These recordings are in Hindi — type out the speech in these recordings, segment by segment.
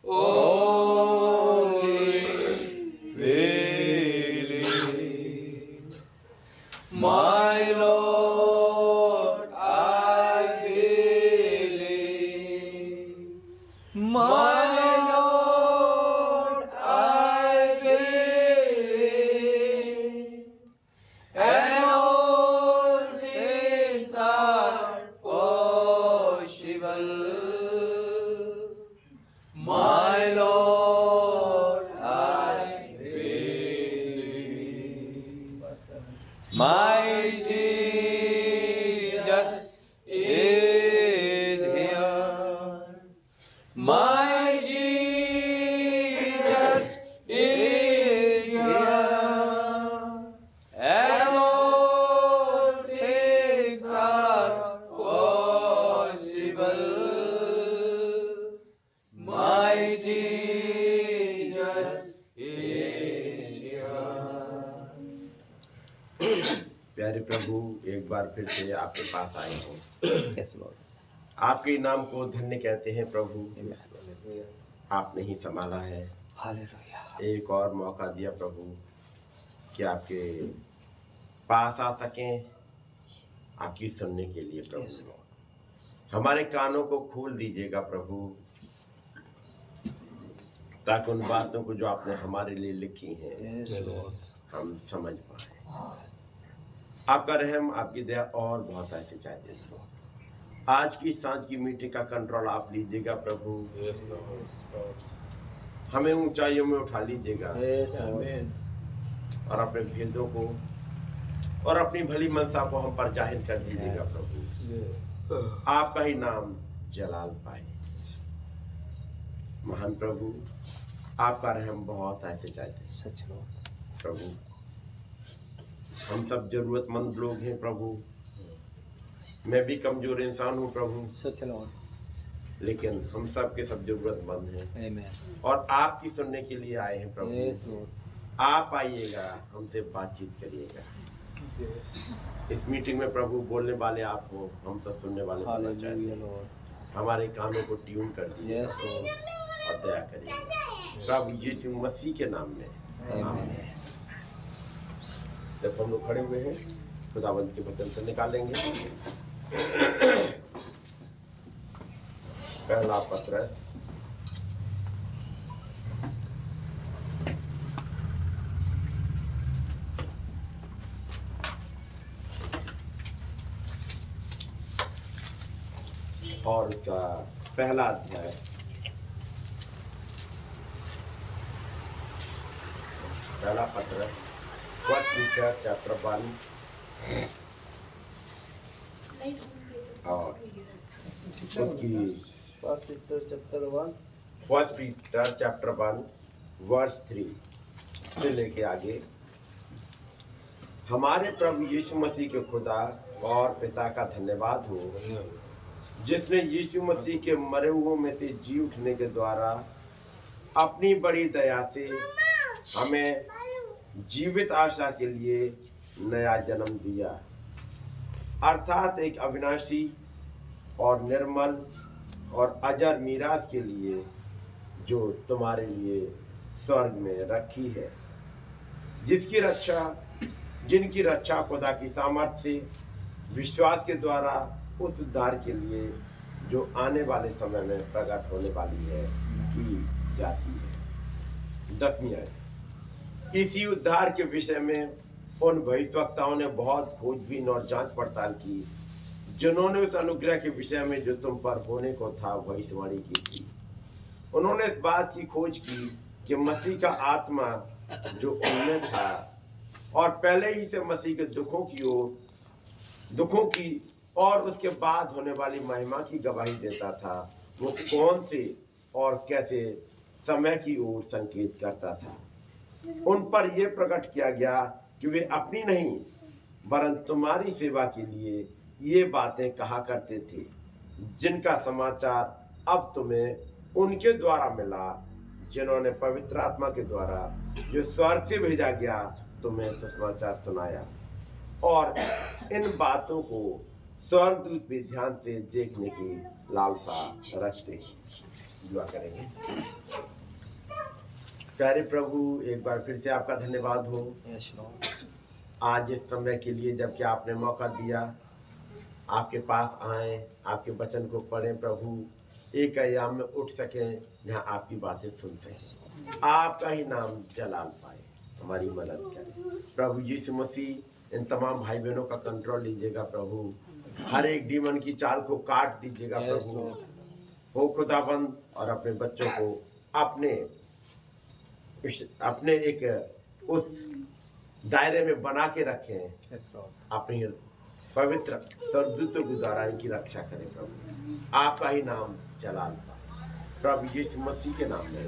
only feeling. My Lord, I believe. My Lord, I believe. And all things are possible. My Lord, I believe. My Jesus is here. My Jesus is here. And all things are possible. My Jesus is here. प्यारे प्रभु, एक बार फिर से आपके पास आए हैं। Yes, Lord. आपके नाम को धन्य कहते हैं प्रभु। आपने ही संभाला है। Hallelujah. एक और मौका दिया प्रभु कि आपके पास आ सकें, आपकी सुनने के लिए प्रभु। Yes, Lord. हमारे कानों को खोल दीजिएगा प्रभु, ताकि उन बातों को जो आपने हमारे लिए लिखी हैं Yes, Lord. हम समझ पाए। आपका रहम, आपकी दया और बहुत ऐसे चाहिए। आज की सांझ की मीटिंग का कंट्रोल आप लीजिएगा प्रभु। Yes, Lord. हमें ऊंचाइयों में उठा लीजिएगा। Yes, Lord. और अपने भेदों को और अपनी भली मनसा को हम पर जाहिर कर दीजिएगा प्रभु। आपका ही नाम जलाल पाए। महान प्रभु, आपका रहम बहुत ऐसे चाहते हैं। सच Lord. प्रभु, हम सब जरूरतमंद लोग हैं प्रभु। मैं भी कमजोर इंसान हूँ प्रभु, सच Lord. लेकिन हम सब के सब जरूरतमंद हैं। Amen. और आपकी सुनने के लिए आए हैं प्रभु। Yes, Lord. आप आइएगा, हमसे बातचीत करिएगा। इस मीटिंग में प्रभु बोलने वाले आप हो, हम सब सुनने वाले होना चाहते Hallelujah, हैं। Lord. हमारे कानों को ट्यून कर दीजिए Yes, Lord. और दया करिए प्रभु यीशु मसीह के नाम में। Amen. जब हम लोग खड़े हुए हैं, खुदावंत के वचन से निकालेंगे। पहला पत्रस और उसका पहला अध्याय पहला पत्रस फर्स्ट पीटर चैप्टर 1 और उसकी First Peter chapter 1. First Peter chapter 1 verse 3 से लेके आगे। हमारे प्रभु यीशु मसीह के खुदा और पिता का धन्यवाद हो, जिसने यीशु मसीह के मरे हुओं में से जी उठने के द्वारा अपनी बड़ी दया से हमें जीवित आशा के लिए नया जन्म दिया, अर्थात एक अविनाशी और निर्मल और अजर मीरास के लिए जो तुम्हारे लिए स्वर्ग में रखी है, जिनकी रक्षा खुदा की सामर्थ्य से विश्वास के द्वारा उस उद्धार के लिए जो आने वाले समय में प्रकट होने वाली है की जाती है। 10वीं आयत। इसी उद्धार के विषय में उन भविष्यवक्ताओं ने बहुत खोजबीन और जांच पड़ताल की, जिन्होंने उस अनुग्रह के विषय में जो तुम पर होने को था भविष्यवाणी की थी। उन्होंने इस बात की खोज की कि मसीह का आत्मा जो उनमें था और पहले ही से मसीह के दुखों की और उसके बाद होने वाली महिमा की गवाही देता था, वो कौन से और कैसे समय की ओर संकेत करता था। उन पर यह प्रकट किया गया कि वे अपनी नहीं वरन तुम्हारी सेवा के लिए ये बातें कहा करते थे, जिनका समाचार अब तुम्हें उनके द्वारा मिला, जिन्होंने पवित्र आत्मा के द्वारा जो स्वर्ग से भेजा गया तुम्हें सुसमाचार सुनाया। और इन बातों को स्वर्गदूत भी ध्यान से देखने की लालसा रखते हैं। दुआ करेंगे। प्यारे प्रभु, एक बार फिर से आपका धन्यवाद हो आज इस समय के लिए, जबकि आपने मौका दिया आपके पास आए, आपके वचन को पढ़ें प्रभु, एक आयाम में उठ सकें जहाँ आपकी बातें सुन सकें, आपका ही नाम जलाल पाए। हमारी मदद करें प्रभु यीशु मसीह। इन तमाम भाई बहनों का कंट्रोल लीजिएगा प्रभु, हर एक डीमन की चाल को काट दीजिएगा प्रभु। हो खुदाबंद, और अपने बच्चों को अपने एक उस दायरे में बना के रखें, अपनी पवित्र स्वर्गदूतों के द्वारा इनकी रक्षा करें प्रभु, आपका ही नाम जलाल पाए प्रभु यीशु मसीह के नाम में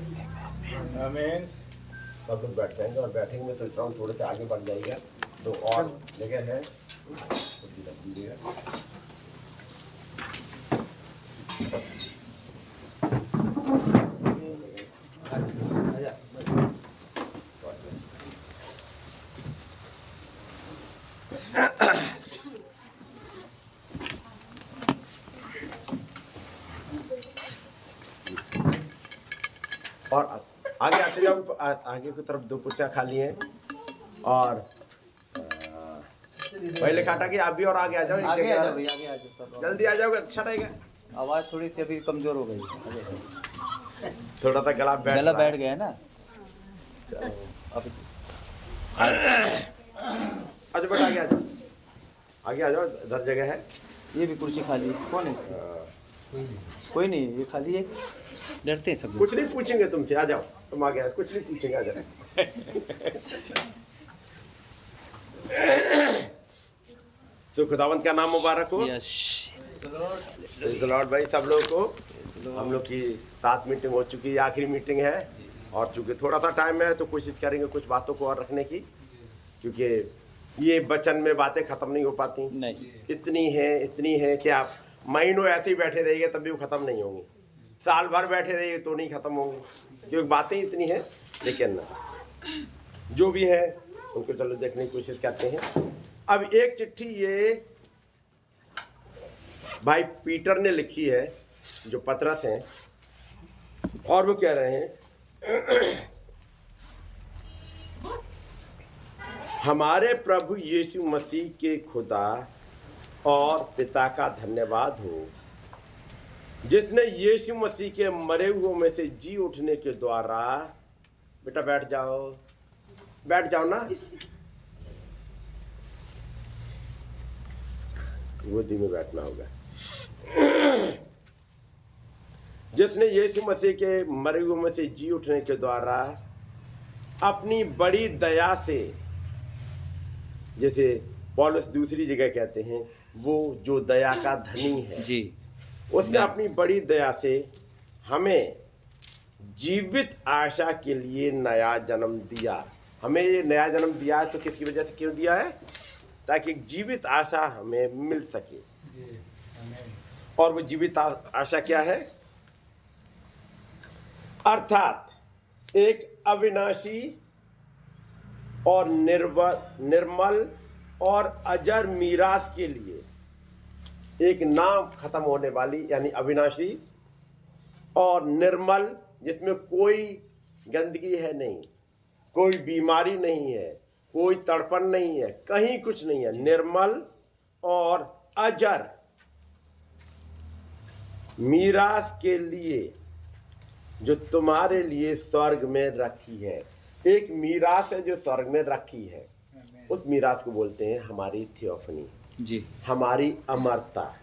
आमीन। सब लोग बैठ जाएंगे, और बैठेंगे मैं सोच रहा हूँ थोड़े से आगे बढ़ जाएगा, तो और जगह है रख दीजिएगा। और आगे आते जाओ, आगे की तरफ 2 कुर्सियां खाली हैं, और पहले काटा कि आप भी और आगे आ जाओ, आगे आ जाओ भैया, आगे आ जाओ, जल्दी आ जाओगे, अच्छा रहेगा। आवाज थोड़ी सी अभी कमजोर हो गई, थोड़ा सा गला बैठ गया है ना। अच्छा बेटा आगे आ जाओ, आगे आ जाओ, इधर जगह है। ये भी कुर्सी खाली है, कौन है? कोई नहीं, ये खाली है, डरते हैं सब। कुछ नहीं पूछेंगे तुमसे, आ जाओ, तुम आ गया, कुछ नहीं पूछेंगे, आ जाओ। तो खुदावंत का नाम मुबारक हो। लॉर्ड भाई, सब लोगों को हम लोग की 7 मीटिंग हो चुकी है, आखिरी मीटिंग है, और चूंकि थोड़ा सा टाइम है तो कोशिश करेंगे कुछ बातों को और रखने की, क्योंकि ये वचन में बातें खत्म नहीं हो पाती, नहीं, इतनी है कि आप महीनों ऐसे ही बैठे रहिए तब भी वो खत्म नहीं होंगी, साल भर बैठे रहिए तो नहीं खत्म होंगी, क्योंकि बातें इतनी हैं। लेकिन जो भी है उनको चलो देखने की कोशिश करते हैं। अब एक चिट्ठी ये भाई पीटर ने लिखी है, जो पतरस हैं, और वो कह रहे हैं हमारे प्रभु यीशु मसीह के खुदा और पिता का धन्यवाद हो, जिसने यीशु मसीह के मरे हुओं में से जी उठने के द्वारा, बेटा बैठ जाओ ना, गोदी में बैठना होगा। जिसने यीशु मसीह के मरे हुओं में से जी उठने के द्वारा अपनी बड़ी दया से, जैसे पौलुस दूसरी जगह कहते हैं, वो जो दया का धनी है जी, उसने अपनी बड़ी दया से हमें जीवित आशा के लिए नया जन्म दिया। हमें ये नया जन्म दिया तो किसकी वजह से क्यों दिया है? ताकि जीवित आशा हमें मिल सके। और वो जीवित आशा क्या है? अर्थात एक अविनाशी और निर्मल और अजर मीरास के लिए, एक नाम खत्म होने वाली, यानी अविनाशी और निर्मल, जिसमें कोई गंदगी है नहीं, कोई बीमारी नहीं है, कोई तड़पन नहीं है, कहीं कुछ नहीं है, निर्मल और अजर मीरास के लिए जो तुम्हारे लिए स्वर्ग में रखी है। एक मीरास है जो स्वर्ग में रखी है, उस मीरास को बोलते हैं हमारी थियोफनी जी, हमारी अमरता,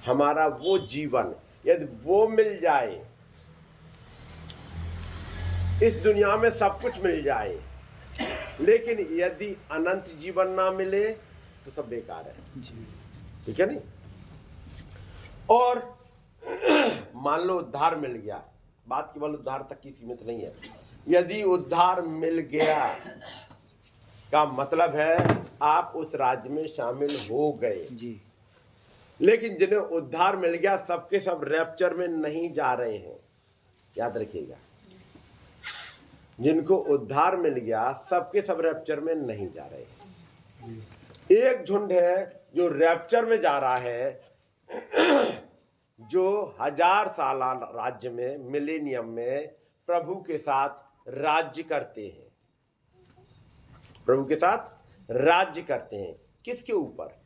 हमारा वो जीवन। यदि वो मिल जाए, इस दुनिया में सब कुछ मिल जाए, लेकिन यदि अनंत जीवन ना मिले तो सब बेकार है, ठीक है नहीं? और मान लो उद्धार मिल गया, बात केवल उद्धार तक की सीमित नहीं है। यदि उद्धार मिल गया का मतलब है आप उस राज्य में शामिल हो गए जी। लेकिन जिन्हें उद्धार मिल गया सबके सब रैप्चर में नहीं जा रहे हैं, याद रखिएगा। जिनको उद्धार मिल गया सबके सब रैप्चर में नहीं जा रहे हैं। एक झुंड है जो रैप्चर में जा रहा है, जो 1000 साल राज्य में, मिलेनियम में प्रभु के साथ राज्य करते हैं। प्रभु के साथ राज्य करते हैं किसके ऊपर?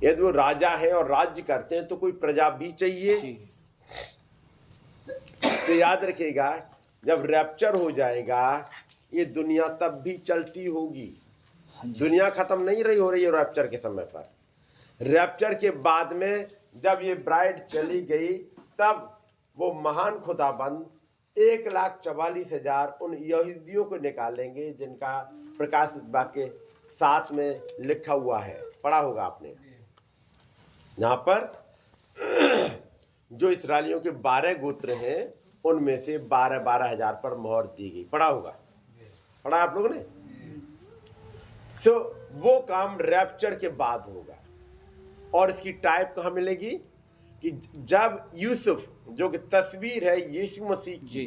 यदि वो राजा है और राज्य करते हैं तो कोई प्रजा भी चाहिए। तो याद रखिएगा, जब रैप्चर हो जाएगा ये दुनिया तब भी चलती होगी। दुनिया खत्म नहीं रही हो रही है रैप्चर के समय पर। रैप्चर के बाद में जब ये ब्राइड चली गई तब वो महान खुदाबंद 1,44,000 उन यहूदियों को निकालेंगे जिनका प्रकाशित वाक्य 7 में लिखा हुआ है, पढ़ा होगा आपने, यहाँ पर जो इस्राएलियों के 12 गोत्र हैं उनमें से 12 हजार पर मोहर दी गई, पढ़ा होगा, पढ़ा आप लोगों ने। तो वो काम रैप्चर के बाद होगा और इसकी टाइप कहाँ मिलेगी कि जब यूसुफ, जो कि तस्वीर है यीशु मसीह की,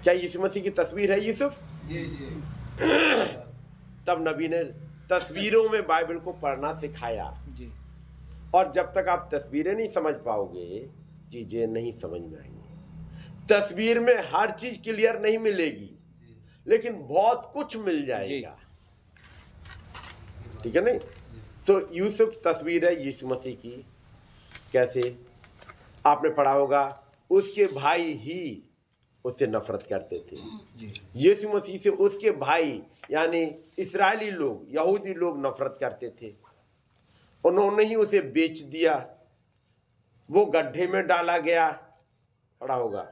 क्या यीशु मसीह की तस्वीर है यूसुफ? तब नबी ने तस्वीरों में बाइबल को पढ़ना सिखाया जी। और जब तक आप तस्वीरें नहीं समझ पाओगे चीजें नहीं समझ में आएंगी। तस्वीर में हर चीज क्लियर नहीं मिलेगी लेकिन बहुत कुछ मिल जाएगा, ठीक है नहीं? तो यूसुफ तस्वीर है यीशु मसीह की। कैसे? आपने पढ़ा होगा, उसके भाई ही उससे नफरत करते थे। यीशु मसीह से उसके भाई यानी इस्राएली लोग, यहूदी लोग नफरत करते थे। उन्होंने ही उसे बेच दिया, वो गड्ढे में डाला गया, पढ़ा होगा।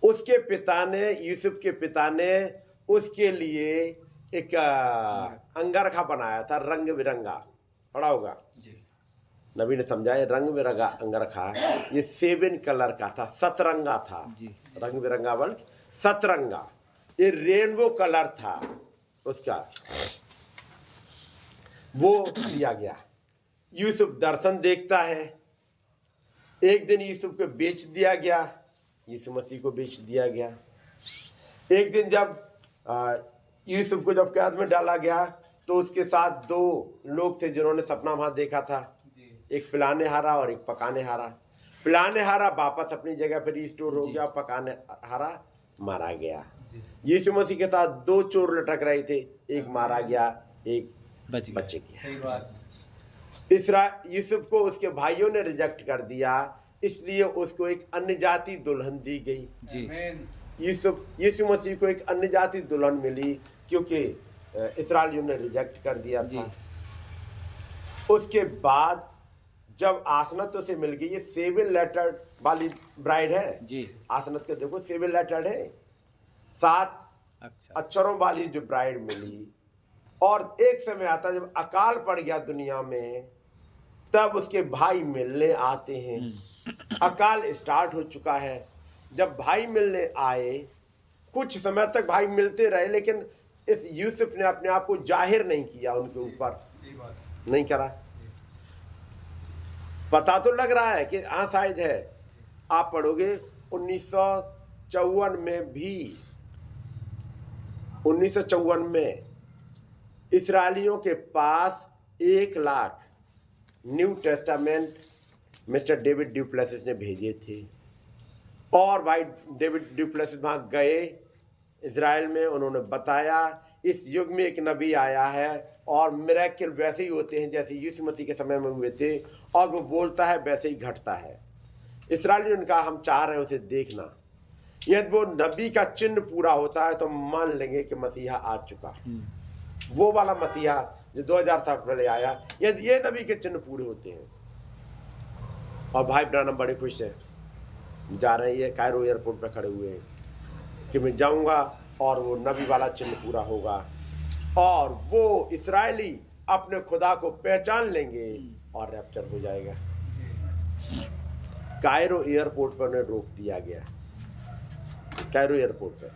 उसके पिता ने, यूसुफ के पिता ने उसके लिए एक अंगरखा बनाया था रंग बिरंगा, पढ़ा होगा जी। नबी ने समझाया रंग बिरंगा अंगरखा ये 7 कलर का था, सतरंगा था जी। रंग बिरंगा बल्कि सतरंगा, ये रेनबो कलर था उसका, वो दिया गया। यूसुफ दर्शन देखता है। एक दिन यूसुफ को बेच दिया गया, यीशु मसीह को बेच दिया गया। एक दिन जब यूसुफ को जब कैद में डाला गया तो उसके साथ 2 लोग थे जिन्होंने सपना वहां देखा था, एक पिलाने हारा और एक पकाने हारा। पिलाने हारा वापस अपनी जगह पर रिस्टोर हो गया, पकाने हारा मारा गया। यीशु मसीह के साथ 2 चोर लटक रहे थे, एक मारा गया एक बच गया। यूसुफ को उसके भाइयों ने रिजेक्ट कर दिया, इसलिए उसको एक अन्य जाति दुल्हन दी गई जी। यीशु मसीह को एक अन्य जाति दुल्हन मिली क्योंकि इस्राएलियों ने रिजेक्ट कर दिया था। उसके बाद जब आसनत उसे मिल गई, ये 7 लेटर वाली ब्राइड है जी। आसनत के देखो 7 लेटर है, 7 अक्षरों वाली जो ब्राइड मिली। और एक समय आता जब अकाल पड़ गया दुनिया में, तब उसके भाई मिलने आते हैं। अकाल स्टार्ट हो चुका है। जब भाई मिलने आए, कुछ समय तक भाई मिलते रहे, लेकिन इस यूसुफ ने अपने आप को जाहिर नहीं किया, उनके ऊपर नहीं करा। पता तो लग रहा है कि हाँ शायद है। आप पढ़ोगे 1954 में भी, 1954 में इस्राएलियों के पास 1 lakh new testament mister David du Plessis ने भेजे थे। और भाई डेविड ड्यूप्लेसिस वहाँ गए इज़राइल में, उन्होंने बताया इस युग में एक नबी आया है और मिरेकल वैसे ही होते हैं जैसे यीशु मसीह के समय में हुए थे, और वो बोलता है वैसे ही घटता है। इस्राएलियों ने कहा हम चाह रहे हैं उसे देखना। यदि वो नबी का चिन्ह पूरा होता है तो मान लेंगे कि मसीहा आ चुका, वो वाला मसीहा जो 2000 साल पहले आया, यदि ये नबी के चिन्ह पूरे होते हैं। और भाई ब्रानम बड़े खुश हैं, जा रहे हैं, ये कायरो एयरपोर्ट पर खड़े हुए हैं कि मैं जाऊंगा और वो नबी वाला चिन्ह पूरा होगा और वो इस्राएली अपने खुदा को पहचान लेंगे और रैप्चर हो जाएगा। कायरो एयरपोर्ट पर उन्हें रोक दिया गया। कायरो एयरपोर्ट पर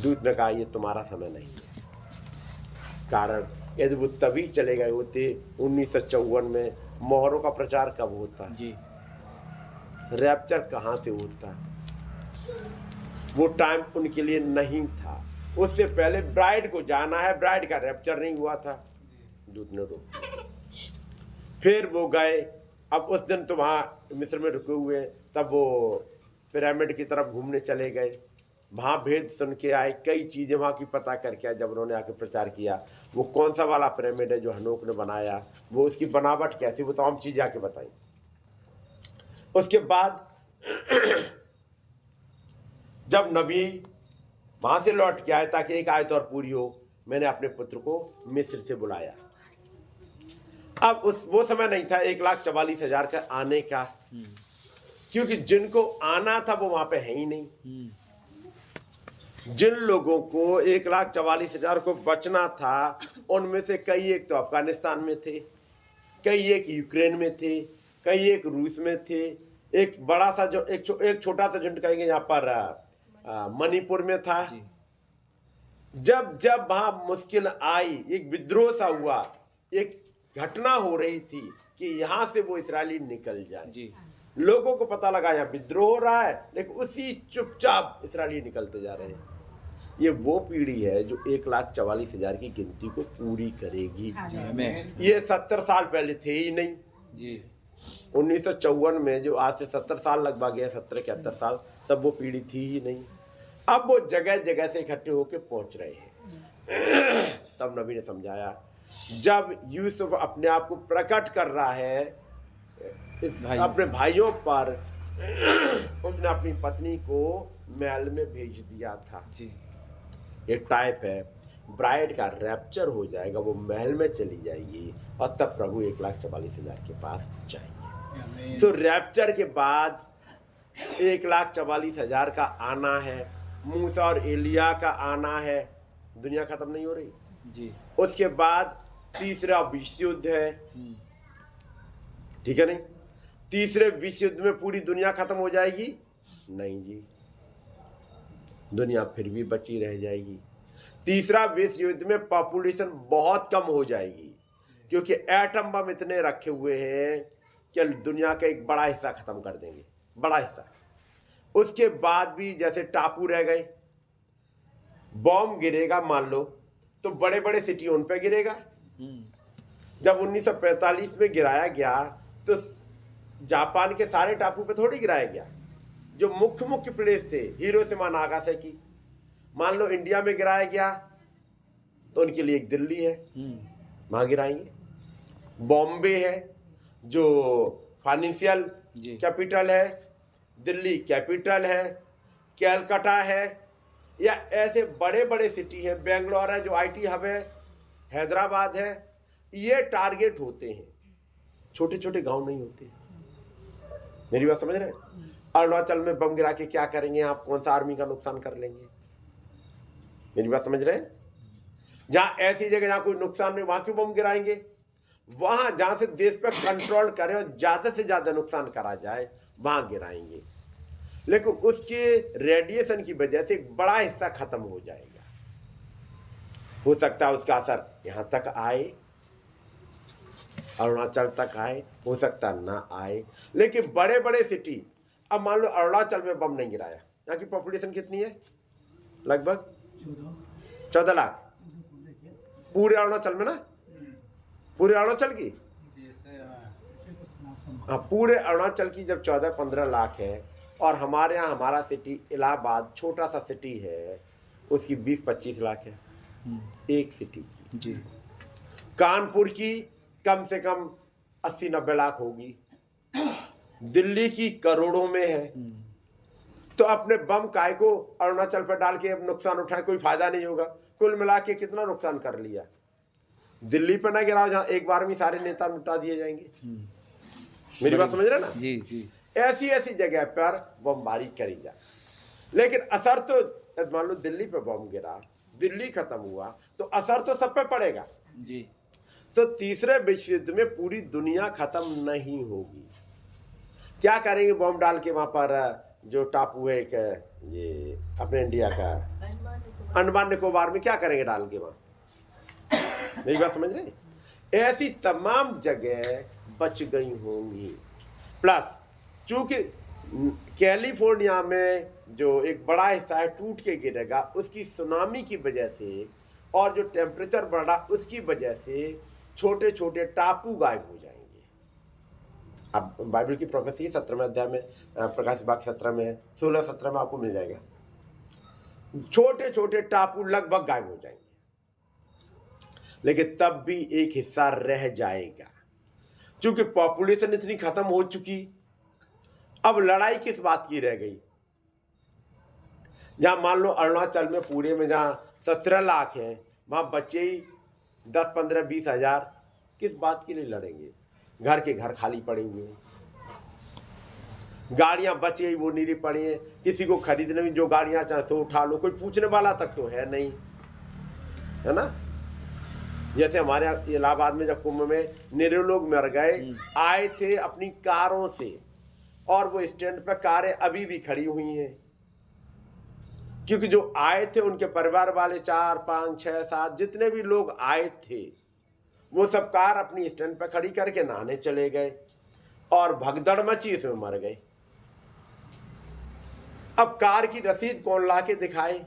दूत ने कहा ये तुम्हारा समय नहीं है। कारण यदि वो तभी चले गए होते 1954 में, मोहरों का प्रचार कब होता जी, रैप्चर कहाँ से होता? वो टाइम उनके लिए नहीं था। उससे पहले ब्राइड को जाना है, ब्राइड का रैप्चर नहीं हुआ था। दूत ने रोक। फिर वो गए, अब उस दिन तो वहाँ मिस्र में रुके हुए हैं, तब वो पिरामिड की तरफ घूमने चले गए, वहाँ भेद सुन के आए, कई चीज़ें वहाँ की पता करके आए। जब उन्होंने आके प्रचार किया वो कौन सा वाला पिरामिड है जो हनोक ने बनाया, वो उसकी बनावट कैसी, वो तमाम चीज़ें आके बताई। उसके बाद जब नबी वहां से लौट के आए ताकि एक आयत और पूरी हो, मैंने अपने पुत्र को मिस्र से बुलाया। अब वो समय नहीं था 1,44,000 का आने का, क्योंकि जिनको आना था वो वहां पे है ही नहीं। जिन लोगों को 1,44,000 को बचना था, उनमें से कई एक तो अफगानिस्तान में थे, कई एक यूक्रेन में थे, कई एक रूस में थे, एक बड़ा सा जो एक छोटा सा झुंड कहेंगे यहाँ पर मणिपुर में था। जब जब वहां मुश्किल आई, एक विद्रोह सा हुआ, एक घटना हो रही थी कि यहां से वो इस्राएली निकल जाए जी। लोगों को पता लगा यहाँ विद्रोह हो रहा है, लेकिन उसी चुपचाप इस्राएली निकलते जा रहे हैं। ये वो पीढ़ी है जो 1,44,000 की गिनती को पूरी करेगी। ये 70 साल पहले थे ही नहीं जी। 1954 में, जो आज से 70 साल लगभग है, 70-71 साल, तब वो पीढ़ी थी ही नहीं। अब वो जगह जगह से इकट्ठे होकर पहुंच रहे हैं। तब नबी ने समझाया, जब यूसुफ अपने आप को प्रकट कर रहा है अपने भाइयों पर, उसने अपनी पत्नी को महल में भेज दिया था जी। ये टाइप है, ब्राइड का रैप्चर हो जाएगा, वो महल में चली जाएगी और तब प्रभु 1,44,000 के पास जाएंगे। तो रैप्चर के बाद 1,44,000 का आना है, मूसा और एलिया का आना है, दुनिया खत्म नहीं हो रही जी। उसके बाद तीसरा विश्व युद्ध है, ठीक है नहीं? तीसरे विश्व युद्ध में पूरी दुनिया खत्म हो जाएगी? नहीं जी, दुनिया फिर भी बची रह जाएगी। तीसरा विश्व युद्ध में पॉपुलेशन बहुत कम हो जाएगी, क्योंकि एटम बम इतने रखे हुए हैं कि दुनिया का एक बड़ा हिस्सा खत्म कर देंगे, बड़ा हिस्सा। उसके बाद भी जैसे टापू रह गए, बॉम्ब गिरेगा मान लो तो बड़े बड़े सिटी उन पे गिरेगा। जब 1945 में गिराया गया तो जापान के सारे टापू पे थोड़ी गिराया गया, जो मुख्य मुख्य प्लेस थे, हिरोशिमा नागासाकी, मान लो इंडिया में गिराया गया तो उनके लिए एक दिल्ली है, वहां गिराएंगे। बॉम्बे है जो फाइनेंशियल कैपिटल है, दिल्ली कैपिटल है, कैलकाटा है, या ऐसे बड़े बड़े सिटी है, बेंगलोर है जो आईटी हब है, हैदराबाद है, ये टारगेट होते हैं, छोटे छोटे गांव नहीं होते। मेरी बात समझ रहे हैं? अरुणाचल में बम गिरा के क्या करेंगे आप? कौन सा आर्मी का नुकसान कर लेंगे? मेरी बात समझ रहे हैं? जहां ऐसी जगह जहां कोई नुकसान नहीं, वहां क्यों बम गिराएंगे? वहां जहां से देश पे कंट्रोल करें और ज्यादा से ज्यादा नुकसान करा जाए, वहां गिराएंगे। लेकिन उसके रेडिएशन की वजह से एक बड़ा हिस्सा खत्म हो जाएगा। हो सकता है उसका असर यहां तक आए, अरुणाचल तक आए, हो सकता ना आए, लेकिन बड़े बड़े सिटी, अब मान लो अरुणाचल में बम नहीं गिराया, यहाँ की पॉपुलेशन कितनी है? लगभग 14 लाख पूरे अरुणाचल में ना, पूरे अरुणाचल की, हाँ पूरे अरुणाचल की जब 14-15 लाख है, और हमारे यहाँ हमारा सिटी इलाहाबाद छोटा सा सिटी है, उसकी 20-25 लाख है एक सिटी की जी। कानपुर की कम से कम 80-90 लाख होगी, दिल्ली की करोड़ों में है। तो अपने बम काय को अरुणाचल पर डाल के अब नुकसान उठाए, कोई फायदा नहीं होगा। कुल मिला के कितना नुकसान कर लिया। दिल्ली पर ना गिराओ जहां एक बार में सारे नेता लुटा दिए जाएंगे। मेरी बात समझ रहे ना जी जी। ऐसी ऐसी जगह पर बमबारी करी जाए, लेकिन असर तो, मान लो दिल्ली पे बम गिरा, दिल्ली खत्म हुआ, तो असर तो सब पे पड़ेगा जी। तो तीसरे विश्व युद्ध में पूरी दुनिया खत्म नहीं होगी। क्या करेंगे बम डाल के वहां पर? जो टापू है एक ये अपने इंडिया का अंडमान निकोबार में, क्या करेंगे डाल के वहां? मेरी बात समझ रहे? ऐसी तमाम जगह बच गई होंगी। प्लस चूंकि कैलिफोर्निया में जो एक बड़ा हिस्सा है टूट के गिरेगा, उसकी सुनामी की वजह से और जो टेम्परेचर बढ़ा उसकी वजह से छोटे छोटे टापू गायब हो जाएंगे। अब बाइबल की प्रोफेसी 17वें अध्याय में, प्रकाश वाक्य 17 में, 16-17 में आपको मिल जाएगा। छोटे छोटे टापू लगभग गायब हो जाएंगे, लेकिन तब भी एक हिस्सा रह जाएगा, क्योंकि पॉपुलेशन इतनी खत्म हो चुकी। अब लड़ाई किस बात की रह गई? जहां मान लो अरुणाचल में पूरे में जहां 17 लाख हैं, वहां बच्चे ही 10, 15, 20 हजार, किस बात के लिए लड़ेंगे? घर के घर खाली पड़े हुए हैं, गाड़ियां बची ही वो नीरी पड़ी हैं, किसी को खरीदने में जो गाड़ियां चाहे सो उठा लो, कोई पूछने वाला तक तो है नहीं, है ना। जैसे हमारे इलाहाबाद में जब कुंभ में निरे लोग मर गए, आए थे अपनी कारों से, और वो स्टैंड पे कारें अभी भी खड़ी हुई हैं, क्योंकि जो आए थे उनके परिवार वाले 4, 5, 6, 7 जितने भी लोग आए थे, वो सब कार अपनी स्टैंड पे खड़ी करके नहाने चले गए, और भगदड़ मची, इसमें मर गए। अब कार की रसीद कौन ला के दिखाए?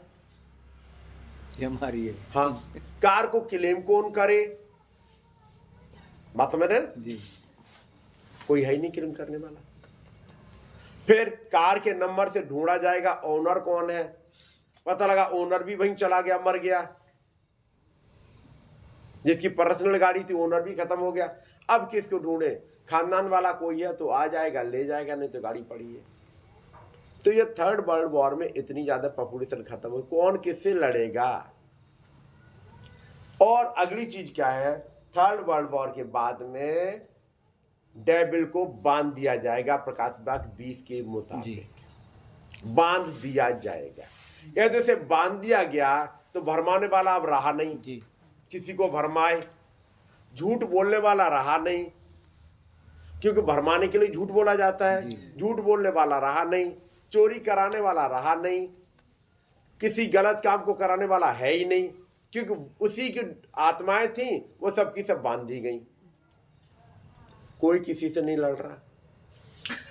ये हमारी है। हाँ, कार को क्लेम कौन करे? बात समझ रहे हैं? जी। कोई है ही नहीं क्लेम करने वाला। फिर कार के नंबर से ढूंढा जाएगा ओनर कौन है, पता लगा ओनर भी वहीं चला गया, मर गया। जिसकी पर्सनल गाड़ी थी ओनर भी खत्म हो गया। अब किसको ढूंढे? खानदान वाला कोई है तो आ जाएगा, ले जाएगा, नहीं तो गाड़ी पड़ी है। तो ये थर्ड वर्ल्ड वॉर में इतनी ज्यादा पॉपुलेशन खत्म हुई, कौन किससे लड़ेगा? और अगली चीज क्या है? थर्ड वर्ल्ड वॉर के बाद में डेविल को बांध दिया जाएगा, प्रकाश वाक्य 20 के मुताबिक बांध दिया जाएगा। यदि उसे बांध दिया गया तो भरमाने वाला अब रहा नहीं जी। किसी को भरमाए, झूठ बोलने वाला रहा नहीं, क्योंकि भरमाने के लिए झूठ बोला जाता है। झूठ बोलने वाला रहा नहीं, चोरी कराने वाला रहा नहीं, किसी गलत काम को कराने वाला है ही नहीं, क्योंकि उसी की आत्माएं थी, वो सब की सब बांध दी गई। कोई किसी से नहीं लड़ रहा,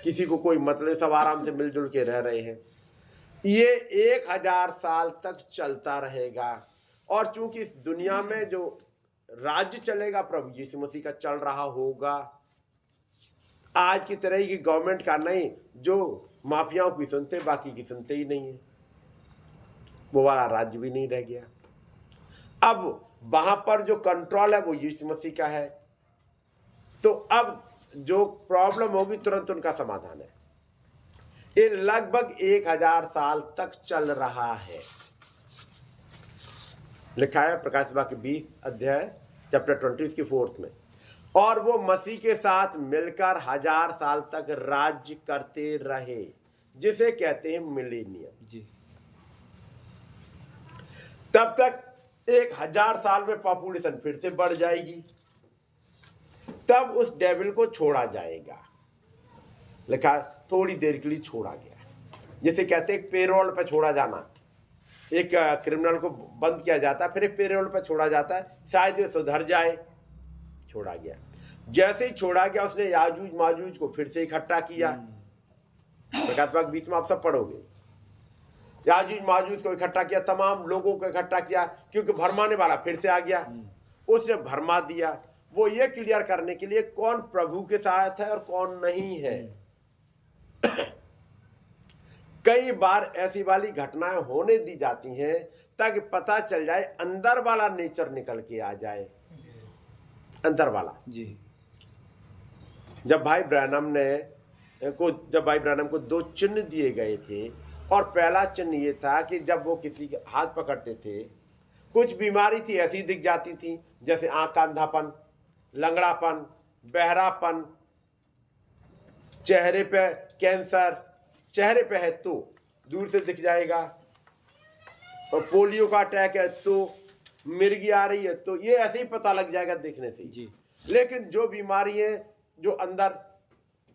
किसी को कोई मतलब, सब आराम से मिलजुल के रह रहे हैं। ये 1000 साल तक चलता रहेगा। और चूंकि इस दुनिया में जो राज्य चलेगा प्रभु यीशु मसीह का चल रहा होगा, आज की तरह की गवर्नमेंट का नहीं, जो माफियाओं की सुनते बाकी की सुनते ही नहीं है, वो वाला राज्य भी नहीं रह गया। अब वहां पर जो कंट्रोल है वो यीशु मसीह का है। तो अब जो प्रॉब्लम होगी तुरंत उनका समाधान है। ये लगभग 1000 साल तक चल रहा है। लिखा है प्रकाश वाक्य 20 अध्याय चैप्टर 20 की 4 में, और वो मसीह के साथ मिलकर 1000 साल तक राज्य करते रहे, जिसे कहते हैं मिलेनियम। जी। तब तक 1000 साल में पॉपुलेशन फिर से बढ़ जाएगी, तब उस डेविल को छोड़ा जाएगा। लिखा थोड़ी देर के लिए छोड़ा गया, जैसे कहते हैं पेरोल पे छोड़ा जाना। एक क्रिमिनल को बंद किया जाता है, फिर एक पेरोल पे छोड़ा जाता है, शायद ये सुधर जाए, छोड़ा गया। जैसे ही छोड़ा गया उसने याजूज माजूज को फिर से इकट्ठा किया। प्रकाश वाक्य 20 में आप सब पढ़ोगे। याजूज माजूज को इकट्ठा किया, तमाम लोगों को इकट्ठा किया, क्योंकि भरमाने वाला फिर से आ गया, उसने भरमा दिया। वो ये क्लियर करने के लिए कौन प्रभु के साथ है और कौन नहीं है। कई बार ऐसी वाली घटनाएं होने दी जाती हैं ताकि पता चल जाए, अंदर वाला नेचर निकल के आ जाए, अंदर वाला। जी। जब भाई ब्रैनम को 2 चिन्ह दिए गए थे, और पहला चिन्ह ये था कि जब वो किसी के हाथ पकड़ते थे, कुछ बीमारी थी ऐसी दिख जाती थी, जैसे आंख का अंधापन, लंगड़ापन, बहरापन, चेहरे पे कैंसर, चेहरे पे है तो दूर से दिख जाएगा, और पोलियो का अटैक है तो, मिर्गी आ रही है तो, ये ऐसे ही पता लग जाएगा देखने से जी। लेकिन जो बीमारी है जो अंदर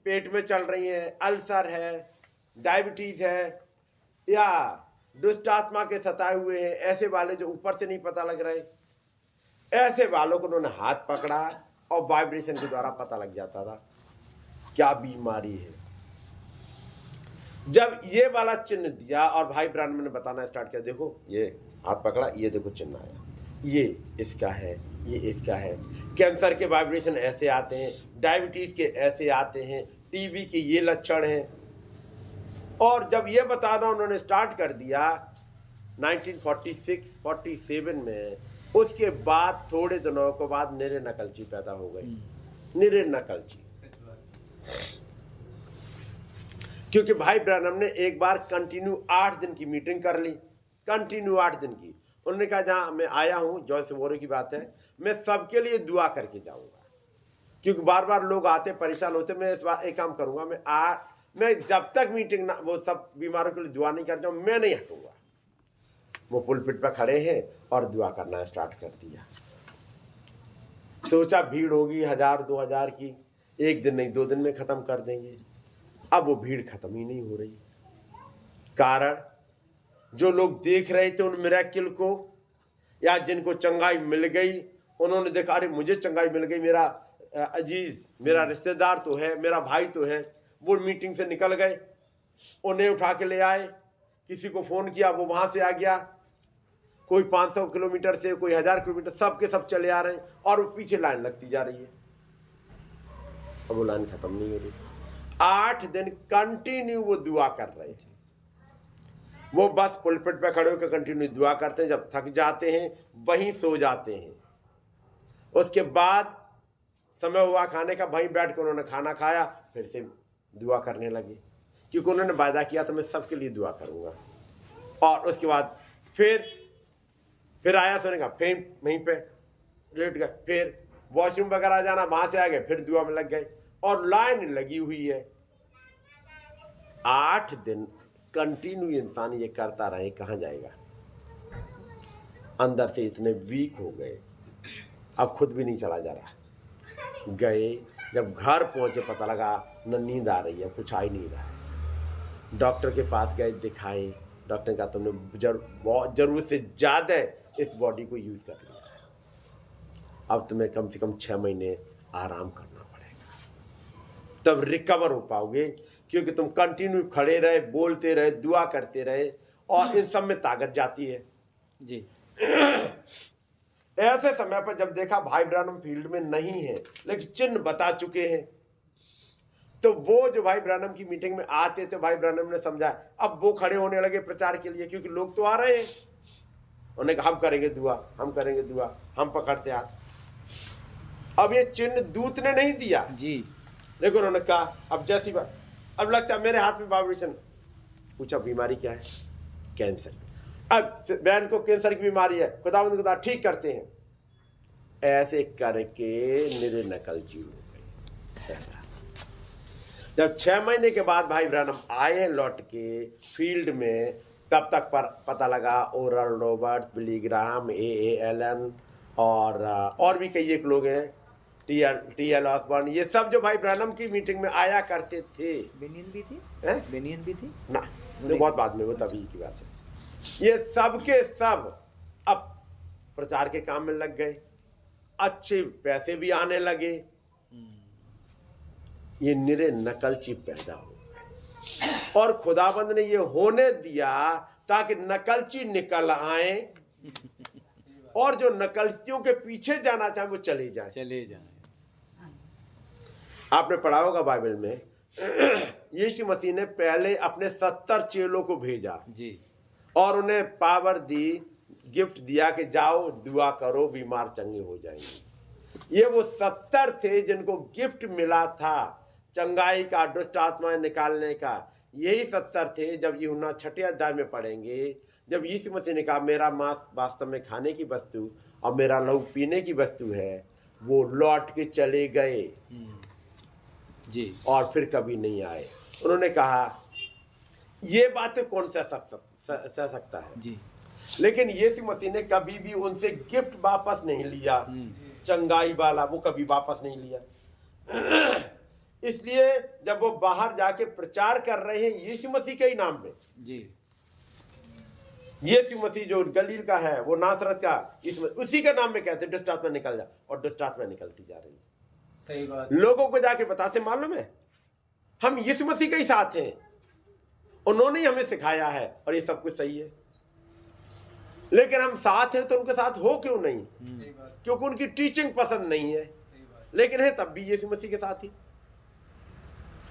पेट में चल रही है, अल्सर है, डायबिटीज है, या दुष्ट आत्मा के सताए हुए हैं, ऐसे वाले जो ऊपर से नहीं पता लग रहे, ऐसे वालों को उन्होंने हाथ पकड़ा और वाइब्रेशन के द्वारा पता लग जाता था क्या बीमारी है। जब ये वाला चिन्ह दिया और भाई ब्राह्मण ने बताना स्टार्ट किया, देखो ये हाथ पकड़ा, ये देखो चिन्ह आया, ये इसका है, ये इसका है। कैंसर के वाइब्रेशन ऐसे आते हैं, डायबिटीज के ऐसे आते हैं, टीबी के ये लक्षण हैं। और जब ये बताना उन्होंने स्टार्ट कर दिया 1946-47 में, उसके बाद थोड़े दिनों के बाद निरे नकलची पैदा हो गई। निरे नकलची, क्योंकि भाई ब्रैनम ने एक बार कंटिन्यू 8 दिन की मीटिंग कर ली, कंटिन्यू 8 दिन की। उन्होंने कहा जहां मैं आया हूं, जॉयस वोरे की बात है, मैं सबके लिए दुआ करके जाऊंगा, क्योंकि बार बार लोग आते परेशान होते। मैं इस बार एक काम करूंगा, मैं जब तक मीटिंग ना, वो सब बीमारों के लिए दुआ नहीं कर जाऊं, मैं नहीं हटूंगा। वो पुलपिट पर खड़े हैं और दुआ करना स्टार्ट कर दिया। सोचा भीड़ होगी 1000-2000 की, एक दिन नहीं 2 दिन में खत्म कर देंगे। अब वो भीड़ खत्म ही नहीं हो रही। कारण जो लोग देख रहे थे उन मिरेकल को, या जिनको चंगाई मिल गई, उन्होंने देखा अरे मुझे चंगाई मिल गई, मेरा अजीज, मेरा रिश्तेदार तो है, मेरा भाई तो है, वो मीटिंग से निकल गए, उन्हें उठा के ले आए, किसी को फोन किया वो वहां से आ गया, कोई 500 किलोमीटर से, कोई 1000 किलोमीटर, सब के सब चले आ रहे हैं, और वो पीछे लाइन लगती जा रही है। अब वो लाइन खत्म नहीं हो रही। 8 दिन कंटिन्यू वो दुआ कर रहे थे। वो बस पुलपिट पे खड़े होकर कंटिन्यू दुआ करते हैं, जब थक जाते हैं वहीं सो जाते हैं। उसके बाद समय हुआ खाने का, वहीं बैठ कर उन्होंने खाना खाया, फिर से दुआ करने लगे, क्योंकि उन्होंने वादा किया तो मैं सबके लिए दुआ करूंगा। और उसके बाद फिर आया सोने का, फिर वहीं पे लेट गए, फिर वॉशरूम वगैरह जाना, वहां से आ गए, फिर दुआ में लग गए, और लाइन लगी हुई है। 8 दिन कंटिन्यू इंसान ये करता रहे, कहां जाएगा? अंदर से इतने वीक हो गए, अब खुद भी नहीं चला जा रहा। गए, जब घर पहुंचे पता लगा न नींद आ रही है, कुछ आ ही नहीं रहा है। डॉक्टर के पास गए, दिखाए, डॉक्टर ने कहा तुमने जरूरत से ज्यादा इस बॉडी को यूज कर लिया, अब तुम्हें कम से कम 6 महीने आराम करना पड़ेगा, तब रिकवर हो पाओगे, क्योंकि तुम कंटिन्यू खड़े रहे, बोलते रहे, दुआ करते रहे, और इन सब में ताकत जाती है जी। ऐसे समय पर जब देखा भाई ब्रैनम फील्ड में नहीं है, लेकिन चिन्ह बता चुके हैं, तो वो जो भाई ब्रैनम की मीटिंग में आते थे, भाई ब्रैनम ने समझा, अब वो खड़े होने लगे प्रचार के लिए, क्योंकि लोग तो आ रहे हैं। उन्होंने कहा हम करेंगे दुआ, हम करेंगे दुआ, हम पकड़ते हाथ। अब ये चिन्ह दूत ने नहीं दिया जी, देखो, उन्होंने कहा अब जैसी बात, अब लगता है मेरे हाथ में वाइब्रेशन। पूछा बीमारी क्या है? कैंसर। अब बहन को कैंसर की बीमारी है, खुदावंद खुदा ठीक करते हैं। ऐसे करके निरे नकलची हो गई। जब 6 महीने के बाद भाई ब्रैनम आए लौट के फील्ड में, तब तक पर पता लगा ओरल रॉबर्ट्स, बिली ग्राहम, ए एलन और भी कई एक लोग हैं, टी.एल. ऑसबर्न, ये सब जो भाई ब्रैनम की मीटिंग में आया करते थे। बेनियन भी थी? बेनियन भी थी ना, वो बहुत बाद में, वो तभी की बात है। ये सब के सब अब प्रचार के काम में लग गए, अच्छे पैसे भी आने लगे। ये निरे नकलची पैदा हो गए, और खुदाबंद ने ये होने दिया ताकि नकलची निकल आए, और जो नकलचियों के पीछे जाना चाहे वो चले जाए। आपने पढ़ा होगा बाइबल में, यीशु मसीह ने पहले अपने 70 चेलों को भेजा जी, और उन्हें पावर दी, गिफ्ट दिया कि जाओ दुआ करो, बीमार चंगे हो जाएंगे। ये वो 70 थे जिनको गिफ्ट मिला था चंगाई का, दुष्ट आत्माएं निकालने का। यही 70 थे, जब यूहन्ना 6 अध्याय में पढ़ेंगे, जब यीशु मसीह ने कहा मेरा मांस वास्तव में खाने की वस्तु और मेरा लहू पीने की वस्तु है, वो लौट के चले गए जी, और फिर कभी नहीं आए। उन्होंने कहा ये बातें कौन सह सकता है जी, लेकिन यीशु मसीह ने कभी भी उनसे गिफ्ट वापस नहीं लिया, चंगाई वाला वो कभी वापस नहीं लिया। इसलिए जब वो बाहर जाके प्रचार कर रहे हैं यीशु मसीह के ही नाम में जी, यीशु मसीह जो गलील का है, वो नासरत का, उसी के नाम में कहते दुष्ट आत्मा निकल जा, और दुष्ट आत्मा निकलती जा रही है। सही बात। लोगों को जाके बताते, मालूम है हम यीशु मसीह के ही साथ हैं, उन्होंने ही हमें सिखाया है, और ये सब कुछ सही है। लेकिन हम साथ हैं तो उनके साथ हो क्यों नहीं? क्योंकि उनकी टीचिंग पसंद नहीं है, लेकिन है तब भी यीशु मसीह के साथ ही।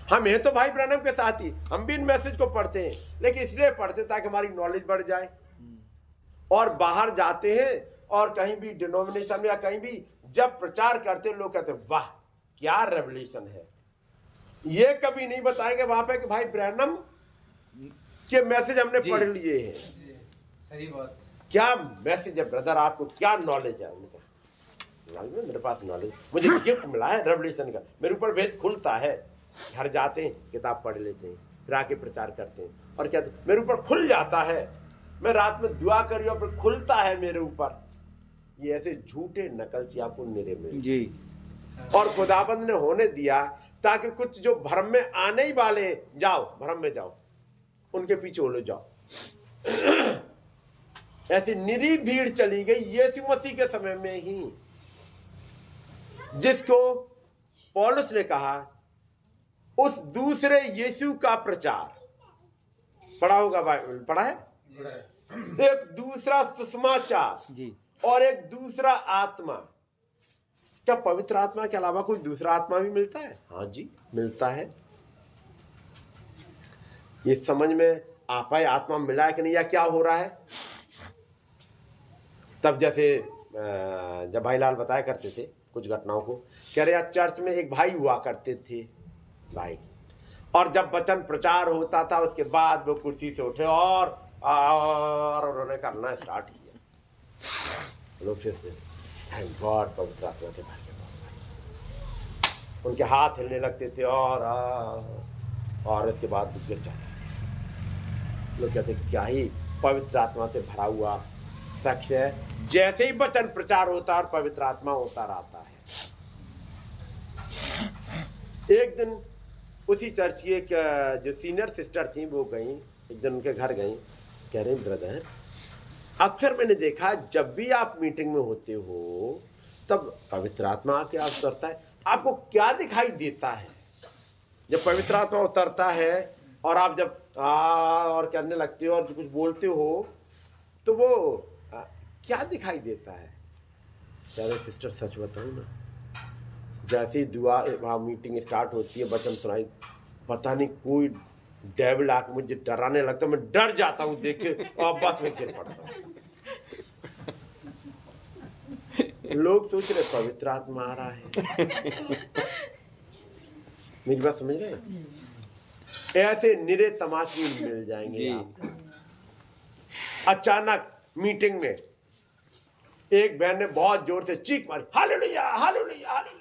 हम हैं तो भाई ब्रैनम के साथ ही, हम भी इन मैसेज को पढ़ते हैं, लेकिन इसलिए पढ़ते ताकि हमारी नॉलेज बढ़ जाए। और बाहर जाते हैं और कहीं भी डिनोमिनेशन या कहीं भी जब प्रचार करते हैं, लोग कहते हैं वाह क्या रेवल्यूशन है। ये कभी नहीं बताएंगे वहां पे कि भाई ब्रैनम के मैसेज हमने पढ़ लिए हैं। सही बात। क्या मैसेज है ब्रदर, आपको क्या नॉलेज है? उनका मेरे पास नॉलेज, मुझे गिफ्ट मिला है रेवल्यूशन का, मेरे ऊपर भेद खुलता है। घर जाते हैं, किताब पढ़ लेते हैं, फिर आके प्रचार करते हैं और क्या मेरे ऊपर खुल जाता है। मैं रात में दुआ करी और फिर खुलता है मेरे ऊपर। ये ऐसे झूठे नकलची आपको निरे में जी। और खुदाबंद ने होने दिया ताकि कुछ जो भ्रम में आने ही वाले, जाओ भ्रम में जाओ, उनके पीछे उलझ जाओ। ऐसी निरी भीड़ चली गई यीशु मसीह के समय में ही, जिसको पौलुस ने कहा उस दूसरे यीशु का प्रचार। पढ़ा होगा, पढ़ा है? एक दूसरा सुसमाचार जी। और एक दूसरा आत्मा। क्या पवित्र आत्मा के अलावा कोई दूसरा आत्मा भी मिलता है? हाँ जी मिलता है। ये समझ में आ पाए आत्मा मिला है कि नहीं, या क्या हो रहा है? तब जैसे जब भाई लाल बताया करते थे कुछ घटनाओं को, कह रहे चर्च में एक भाई हुआ करते थे भाई, और जब वचन प्रचार होता था उसके बाद वो कुर्सी से उठे और उन्होंने करना स्टार्ट किया। लोग से थैंक गॉड पवित्र आत्मा से भर के, उनके हाथ हिलने लगते थे और इसके बाद गिर जाते थे। लोग कहते क्या ही पवित्र आत्मा से भरा हुआ शख्स है। जैसे ही वचन प्रचार होता है और पवित्र आत्मा होता रहता है। एक दिन उसी चर्च की एक जो सीनियर सिस्टर थी वो गई, एक दिन उनके घर गई, कह रहे ब्रदर अक्सर मैंने देखा जब भी आप मीटिंग में होते हो तब पवित्र आत्मा आके आप उतरता है, आपको क्या दिखाई देता है? जब पवित्र आत्मा उतरता है और आप जब और करने लगते हो और कुछ बोलते हो तो वो क्या दिखाई देता है? अरे सिस्टर सच बताऊं ना, जैसे ही दुआ वहाँ मीटिंग स्टार्ट होती है, वचन सुनाई, पता नहीं कोई डेविल आके मुझे डराने लगता, मैं डर जाता हूँ देख के और बस में गिर पड़ता हूँ। लोग सोच रहे पवित्र आत्मा आ रहा है। मेरी बात समझ रहे हैं? ऐसे निरे तमाशे मिल जाएंगे आपको। अचानक मीटिंग में एक बहन ने बहुत जोर से चीख मारी, हालेलुया हालेलुया हालेलुया।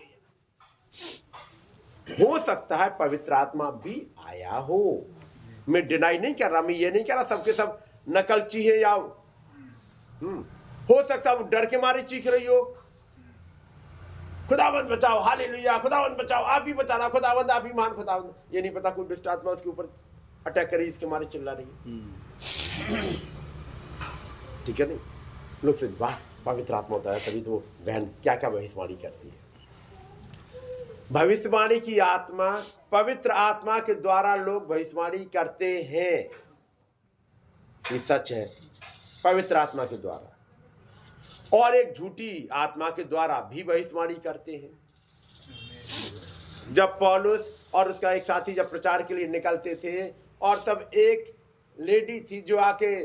हो सकता है पवित्र आत्मा भी आया हो, मैं डिनाई नहीं कर रहा, मैं ये नहीं कह रहा सबके सब नकलची है या हो सकता है वो डर के मारे चीख रही हो, खुदावंद बचाओ हालेलुया, खुदावंद बचाओ, आप भी बचाना, खुदावंद आप ही मान खुदावंद। ये नहीं पता कोई दुष्ट आत्मा उसके ऊपर अटैक करी, इसके मारे चिल्ला रही है। ठीक है नहीं? लोग फिर वाह पवित्र आत्मा होता है, तभी तो वो बहन क्या क्या भविष्यवाणी करती है। भविष्यवाणी की आत्मा, पवित्र आत्मा के द्वारा लोग भविष्यवाणी करते हैं, ये सच है, पवित्र आत्मा के द्वारा। और एक झूठी आत्मा के द्वारा भी भविष्यवाणी करते हैं। जब पौलुस और उसका एक साथी जब प्रचार के लिए निकलते थे और तब एक लेडी थी जो आके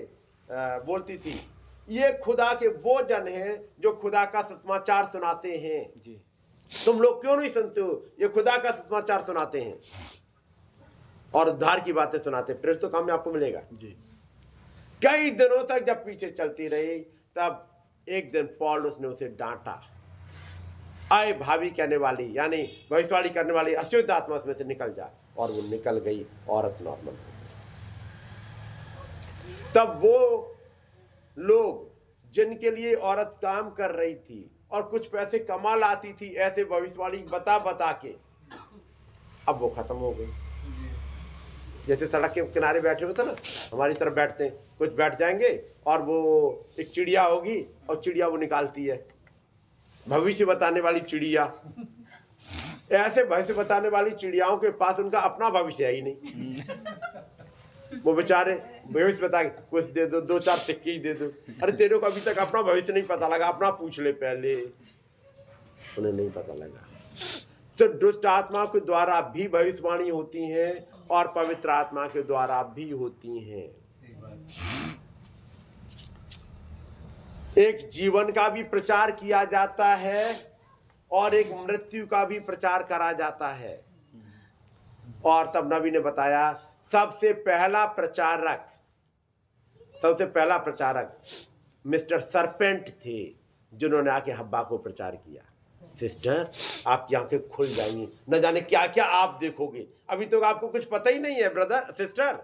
बोलती थी, ये खुदा के वो जन हैं जो खुदा का सुसमाचार सुनाते हैं जी। तुम लोग क्यों नहीं सुनते हो? ये खुदा का सुसमाचार सुनाते हैं और उद्धार की बातें सुनाते हैं, फिर तो काम में आपको मिलेगा जी। कई दिनों तक जब पीछे चलती रही, तब एक दिन पौलुस ने उसे डांटा, आए भाभी कहने वाली यानी भविष्यवाणी करने वाली अशुद्ध आत्मा में से निकल जा। और वो निकल गई, औरत नॉर्मल हो गई। तब वो लोग जिनके लिए औरत काम कर रही थी और कुछ पैसे कमा लाती थी ऐसे भविष्यवाणी बता बता के, अब वो खत्म हो गई। जैसे सड़क के किनारे बैठे होते ना, हमारी तरफ बैठते हैं, कुछ बैठ जाएंगे और वो एक चिड़िया होगी और चिड़िया वो निकालती है, भविष्य बताने वाली चिड़िया। ऐसे भविष्य बताने वाली चिड़ियाओं के पास उनका अपना भविष्य है ही नहीं। वो बेचारे भविष्य बता के कुछ दे दो, 2-4 सिक्के ही दे दो। अरे तेरे को अभी तक अपना भविष्य नहीं पता लगा, अपना पूछ ले पहले। उन्हें नहीं पता लगा। तो दुष्ट आत्मा के द्वारा भी भविष्यवाणी होती है और पवित्र आत्मा के द्वारा भी होती हैं। एक जीवन का भी प्रचार किया जाता है और एक मृत्यु का भी प्रचार करा जाता है। और तब नबी ने बताया सबसे पहला प्रचारक मिस्टर सरपेंट थे, जिन्होंने आके हब्बा को प्रचार किया। सिस्टर, आपकी आंखें खुल जाएंगी, न जाने क्या क्या आप देखोगे। अभी तो आपको कुछ पता ही नहीं है ब्रदर सिस्टर।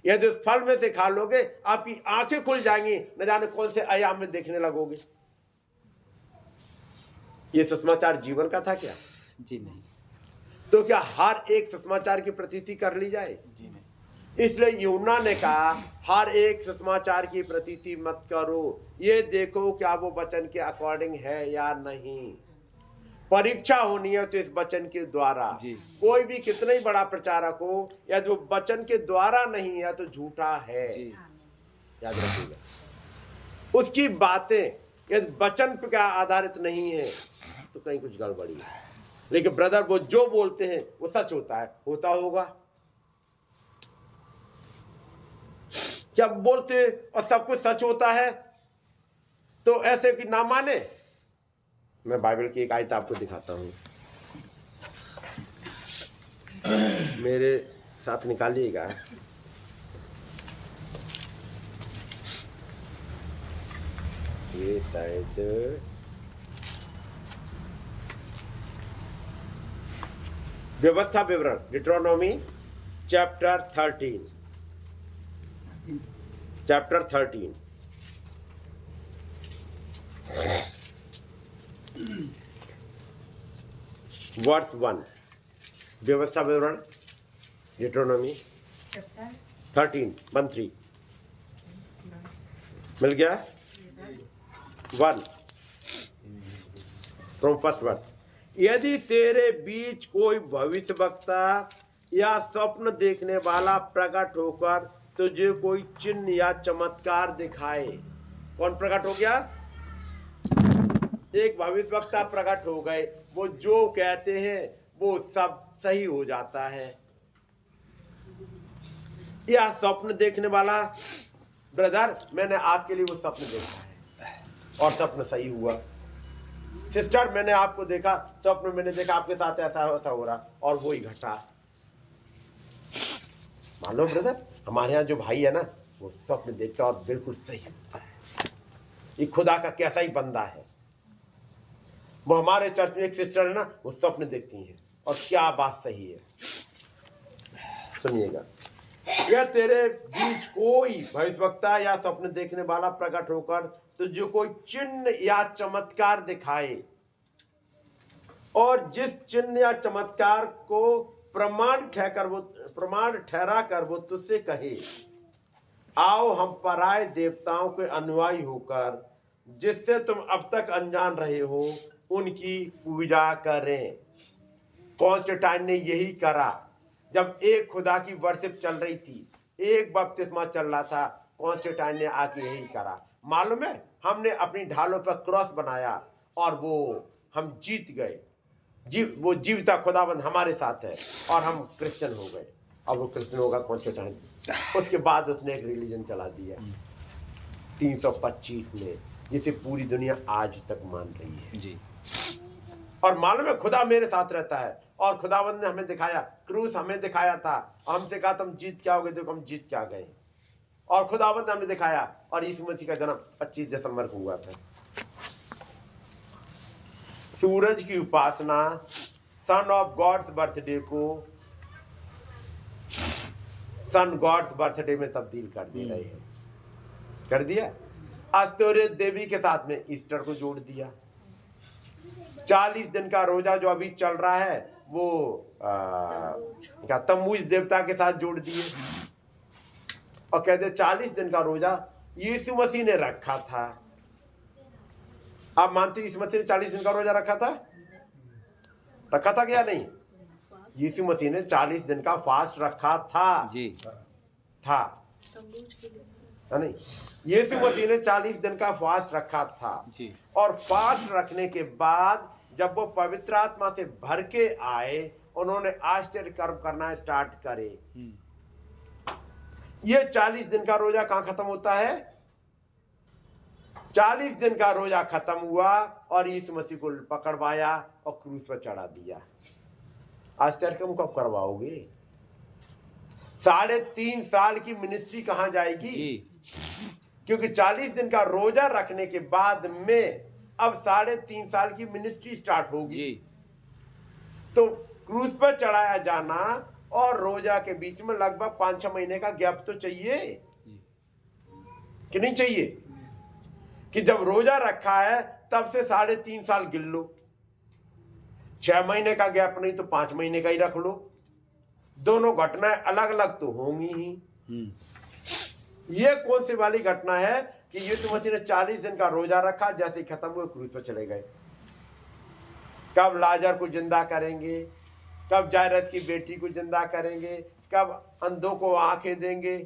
यदि उस फल में से खा लोगे, आपकी आंखें खुल जाएंगी, न जाने कौन से आयाम में देखने लगोगे। ये सुसमाचार जीवन का था क्या? जी नहीं। तो क्या हर एक सुसमाचार की प्रतीति कर ली जाए? जी नहीं। इसलिए यूहन्ना ने कहा हर एक सुसमाचार की प्रतीति मत करो, ये देखो क्या वो वचन के अकॉर्डिंग है या नहीं। परीक्षा होनी है तो इस वचन के द्वारा। कोई भी कितना ही बड़ा प्रचारक हो, यदि वो वचन के द्वारा नहीं है तो झूठा है। याद रखिएगा, उसकी बातें यदि वचन पर आधारित नहीं है तो कहीं कुछ गड़बड़ी है। लेकिन ब्रदर वो जो बोलते हैं वो सच होता है, होता होगा क्या? बोलते और सब कुछ सच होता है तो ऐसे कि ना माने। मैं बाइबल की एक आयत आपको दिखाता हूं, मेरे साथ निकालिएगा। ये शायद व्यवस्था विवरण, डिट्रोनॉमी चैप्टर 13 वर्स 1। व्यवस्था विवरण डिट्रोनॉमी 13:1-3 मिल गया? 1 फ्रॉम फर्स्ट वर्स। यदि तेरे बीच कोई भविष्यवक्ता या स्वप्न देखने वाला प्रकट होकर तुझे कोई चिन्ह या चमत्कार दिखाए। कौन प्रकट हो गया? एक भविष्यवक्ता प्रकट हो गए, वो जो कहते हैं वो सब सही हो जाता है। या स्वप्न देखने वाला, ब्रदर मैंने आपके लिए वो स्वप्न देखा है और स्वप्न सही हुआ। सिस्टर मैंने आपको देखा, स्वप्न मैंने देखा आपके साथ ऐसा हो रहा और वो ही घटा। मान लो ब्रदर, हमारे यहाँ जो भाई है ना, वो स्वप्न देखता और बिल्कुल सही होता है। ये खुदा का कैसा ही बंदा है। वो हमारे चर्च में एक सिस्टर है ना, वो स्वप्न देखती है और क्या बात सही है। सुनिएगा, या तेरे बीच कोई भविष्यवक्ता या स्वप्न देखने वाला प्रकट होकर तो जो कोई चिन्ह या चमत्कार दिखाए, और जिस चिन्ह या चमत्कार को प्रमाण ठहरा कर वो तुझसे कहे, आओ हम पराये देवताओं के अनुयायी होकर जिससे तुम अब तक अनजान रहे हो उनकी पूजा करें। कॉन्स्टेंटाइन ने यही करा। जब एक खुदा की वर्शिप चल रही थी, एक बपतिस्मा चल रहा था, कॉन्स्टेंटाइन ने आके यही करा। मालूम है, हमने अपनी ढालों पर क्रॉस बनाया और वो हम जीत गए। वो जीवता खुदाबंद हमारे साथ है और हम क्रिश्चियन हो गए। अब वो क्रिश्चियन होगा कॉन्स्टेंटाइन। उसके बाद उसने एक रिलीजन चला दिया 325 में, जिसे पूरी दुनिया आज तक मान रही है जी। और मालूम है, खुदा मेरे साथ रहता है और खुदाबंद ने हमें दिखाया, क्रूस हमें दिखाया था, हमसे कहा तुम जीत क्या होगे, देखो हम जीत क्या गए। और खुदाबंद ने हमें दिखाया, और यीशु मसीह का जन्म 25 दिसंबर को हुआ था। सूरज की उपासना सन ऑफ गॉड्स बर्थडे को सन गॉड्स बर्थडे में तब्दील कर दे रहे हैं। कर दिया। अस्तोरियत देवी के साथ में ईस्टर को जोड़ दिया। 40 दिन का रोजा जो अभी चल रहा है वो क्या तम्मूज देवता के साथ जोड़ दिए और कहते 40 दिन का रोजा यीशु मसीह ने रखा था। आप मानते यीशु मसीह ने 40 दिन का रोजा रखा था? रखा था क्या? नहीं, यीशु मसीह ने 40 दिन का फास्ट रखा था जी। था, है नहीं? यीशु मसीह ने 40 दिन का फास्ट रखा था जी। और फास्ट रखने के बाद जब वो पवित्र आत्मा से भर के आए, उन्होंने आश्चर्य कर्म करना स्टार्ट करे। ये 40 दिन का रोजा कहां खत्म होता है? 40 दिन का रोजा खत्म हुआ और यीशु मसीह को पकड़वाया और क्रूस पर चढ़ा दिया। आश्चर्य कर्म कब करवाओगे? 3.5 साल की मिनिस्ट्री कहां जाएगी? क्योंकि 40 दिन का रोजा रखने के बाद में अब 3.5 साल की मिनिस्ट्री स्टार्ट होगी। तो क्रूस पर चढ़ाया जाना और रोजा के बीच में लगभग 5-6 महीने का गैप तो चाहिए कि नहीं चाहिए? कि जब रोजा रखा है तब से 3.5 साल गिन लो, 6 महीने का गैप नहीं तो 5 महीने का ही रख लो। दोनों घटनाएं अलग अलग तो होंगी ही। ये कौन सी वाली घटना है कि यीशु मसीह ने 40 दिन का रोजा रखा, जैसे खत्म हुए क्रूस पर चले गए। कब लाजर को जिंदा करेंगे, कब जायरस की बेटी को जिंदा करेंगे, कब अंधों को आंखें देंगे,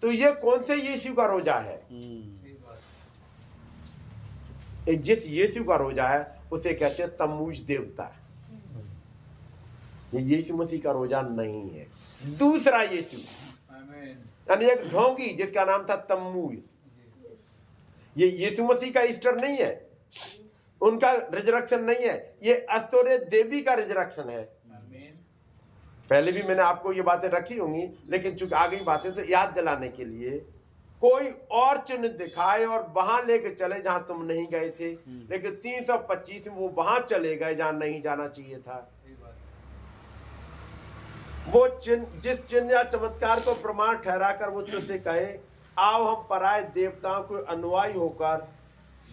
तो ये कौन से यीशु का रोजा है? जिस यीशु का रोजा है उसे कहते हैं तम्मूज देवता। ये यीशु मसीह का रोजा नहीं है। दूसरा यीशु, यानी एक ढोंगी जिसका नाम था तम्मूज। ये यीशु मसीह का ईस्टर नहीं है, उनका रिजरेक्शन नहीं है, ये अस्तोरे देवी का रिजरेक्शन है। पहले भी मैंने आपको ये बातें रखी होंगी, लेकिन चूंकि आ गई बातें तो याद दिलाने के लिए, कोई और चिन्ह दिखाए और वहां लेके चले जहां तुम नहीं गए थे, लेकिन 325 में वो वहां चले गए जहां नहीं जाना चाहिए था। वो चिन्ह, जिस चिन्ह या चमत्कार को प्रमाण ठहरा कर वो तुझसे कहे, आओ हम पराये देवताओं को अनुयायी होकर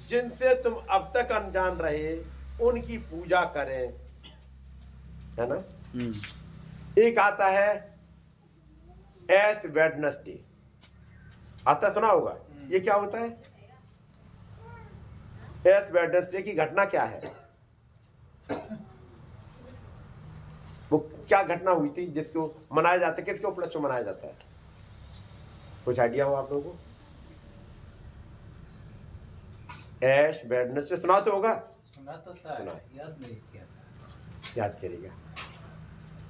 जिनसे तुम अब तक अनजान रहे उनकी पूजा करें, है ना? एक आता है एश वेडनेसडे, आता सुना होगा। ये क्या होता है? एश वेडनेसडे की घटना क्या है? वो क्या घटना हुई थी जिसको मनाया जाता है? किसके उपलक्ष्य में मनाया जाता है? कुछ आइडिया हो आप लोगों को? एश वेडनेसडे सुना तो होगा, सुना तो था, याद नहीं किया था। याद करेगा।